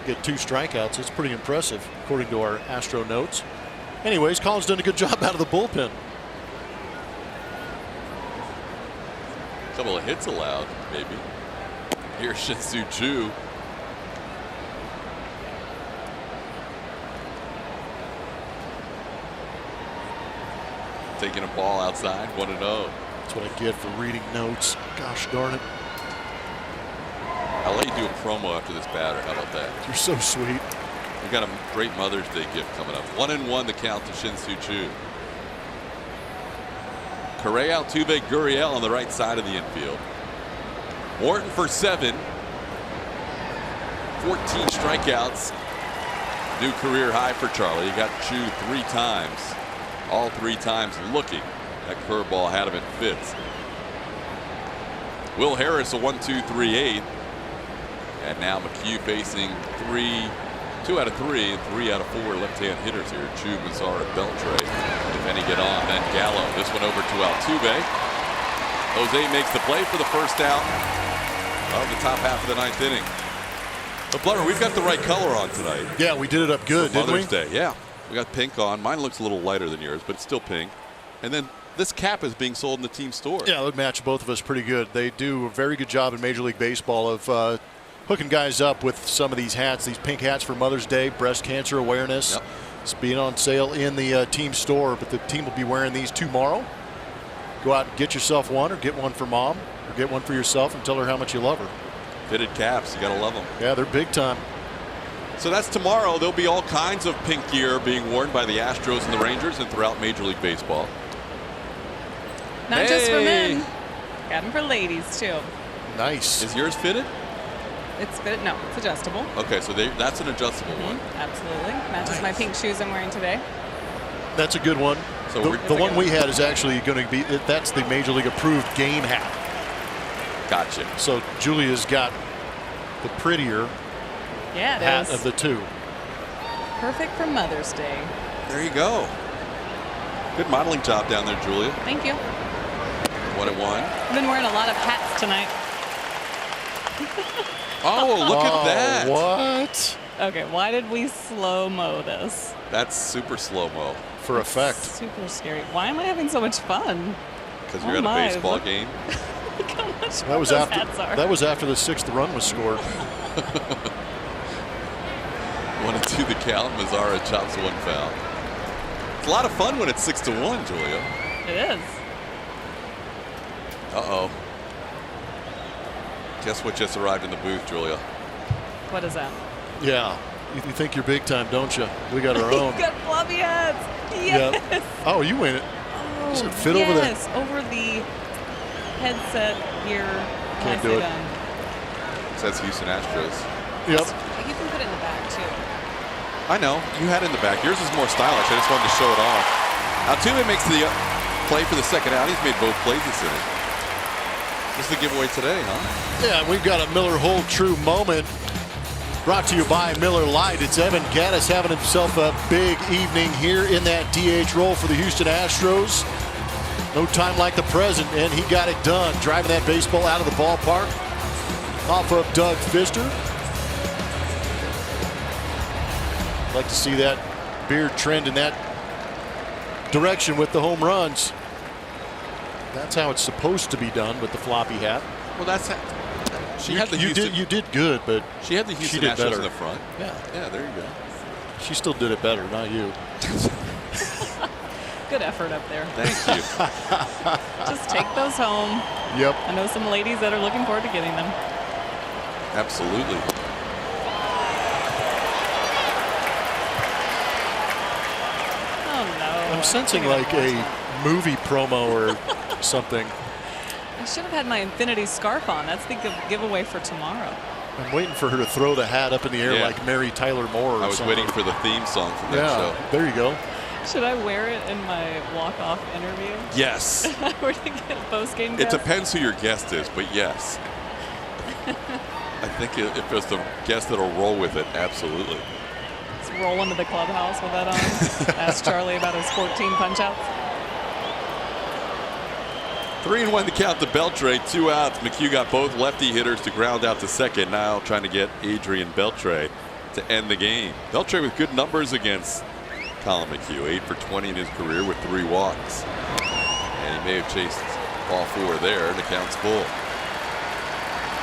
get 2 strikeouts. It's pretty impressive, according to our Astro notes. Anyways, Colin's done a good job out of the bullpen. Couple of hits allowed, maybe. Here's Shin-Soo Choo. Taking a ball outside, 1-0. That's what I get for reading notes. Gosh darn it. I'll let you do a promo after this batter. How about that? You're so sweet. We got a great Mother's Day gift coming up. 1-1 the count to Shin-Soo Choo. Correa, Altuve, Gurriel on the right side of the infield. Morton for 7. 14 strikeouts. New career high for Charlie. He got Choo 3 times. All 3 times looking. That curveball had him in fits. Will Harris a 1-2-3-8. And now McHugh facing 2 out of 3 and 3 out of 4 left-hand hitters here. Chu, Mazar, Beltre. If any get on, then Gallo. This one over to Altuve. Jose makes the play for the first out of the top half of the 9th inning. But Blunter, we've got the right color on tonight. Yeah, we did it up good, didn't we? Mother's Day, yeah. We got pink on. Mine looks a little lighter than yours, but it's still pink. And then this cap is being sold in the team store. Yeah, it would match both of us pretty good. They do a very good job in Major League Baseball of hooking guys up with some of these hats, these pink hats for Mother's Day, breast cancer awareness. Yep. It's being on sale in the team store, but the team will be wearing these tomorrow. Go out and get yourself one, or get one for mom, or get one for yourself and tell her how much you love her. Fitted caps, you gotta love them. Yeah, they're big time. So that's tomorrow. There'll be all kinds of pink gear being worn by the Astros and the Rangers and throughout Major League Baseball. Not just for men. Got them for ladies, too. Nice. Is yours fitted? It's fit. No, it's adjustable. Okay, so that's an adjustable one. Absolutely. Matches my pink shoes I'm wearing today. That's a good one. So the one we had is actually going to be, that's the Major League approved game hat. Gotcha. So Julia's got the prettier hat of the two. Perfect for Mother's Day. There you go. Good modeling job down there, Julia. Thank you. 1-1. I've been wearing a lot of hats tonight. Oh, look at that. What? Okay, why did we slow-mo this? That's super slow-mo. For effect. Super scary. Why am I having so much fun? Because you're at a baseball game. Look how much fun That was those after hats are. that was after the 6th run was scored. 1-2 the count. Mazzara chops one foul. It's a lot of fun when it's 6-1, Julia. It is. Uh-oh. Guess what just arrived in the booth, Julia? What is that? Yeah. You think you're big time, don't you? We got our own. You got floppy hats. Yes. Yep. Oh, you win it. Oh, Does it fit over there? Yes, over the headset here. Can't do it. It says Houston Astros. Yep. You can put it in the back, too. I know. You had it in the back. Yours is more stylish. I just wanted to show it off. Altuve makes the play for the second out. He's made both plays this inning. This is the giveaway today, huh? Yeah, we've got a Miller Hold True moment. Brought to you by Miller Lite. It's Evan Gattis having himself a big evening here in that DH role for the Houston Astros. No time like the present, and he got it done. Driving that baseball out of the ballpark off of Doug Fister. Like to see that beard trend in that direction with the home runs. That's how it's supposed to be done with the floppy hat. Well, that's how. You did good, but she had the Houston did Astros better in the front. Yeah, there you go. She still did it better, not you. Good effort up there. Thank you. Just take those home. Yep. I know some ladies that are looking forward to getting them. Absolutely. Oh, no. I'm sensing like a movie promo or something. I should have had my Infinity scarf on. That's the giveaway for tomorrow. I'm waiting for her to throw the hat up in the air like Mary Tyler Moore or I was something. waiting for the theme song from that show. There you go. Should I wear it in my walk-off interview? Yes. We're to get a post-game It guest? depends who your guest is, but yes. I think if there's the guest that'll roll with it, absolutely. Let's roll into the clubhouse with that on. Ask Charlie about his 14 punch-outs. 3-1 to count to Beltre, 2 outs. McHugh got both lefty hitters to ground out to second. Now trying to get Adrian Beltre to end the game. Beltre with good numbers against Colin McHugh, 8 for 20 in his career with 3 walks. And he may have chased all 4 there, and the count's full.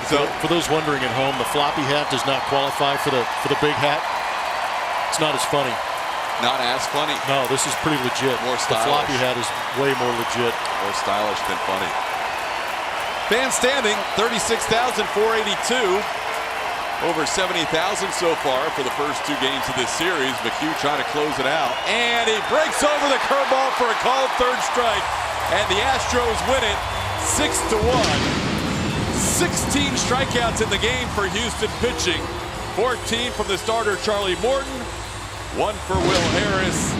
So for those wondering at home, the floppy hat does not qualify for the big hat. It's not as funny. Not as funny. No, this is pretty legit. More stylish. The floppy hat is way more legit. More stylish than funny. Fan standing, 36,482. Over 70,000 so far for the first 2 games of this series. McHugh trying to close it out. And he breaks over the curveball for a called third strike. And the Astros win it 6-1. 16 strikeouts in the game for Houston pitching. 14 from the starter Charlie Morton. 1 for Will Harris.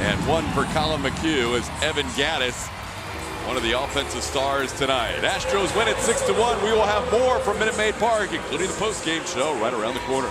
And 1 for Colin McHugh as Evan Gattis one of the offensive stars tonight. Astros win it 6-1. We will have more from Minute Maid Park, including the post-game show right around the corner.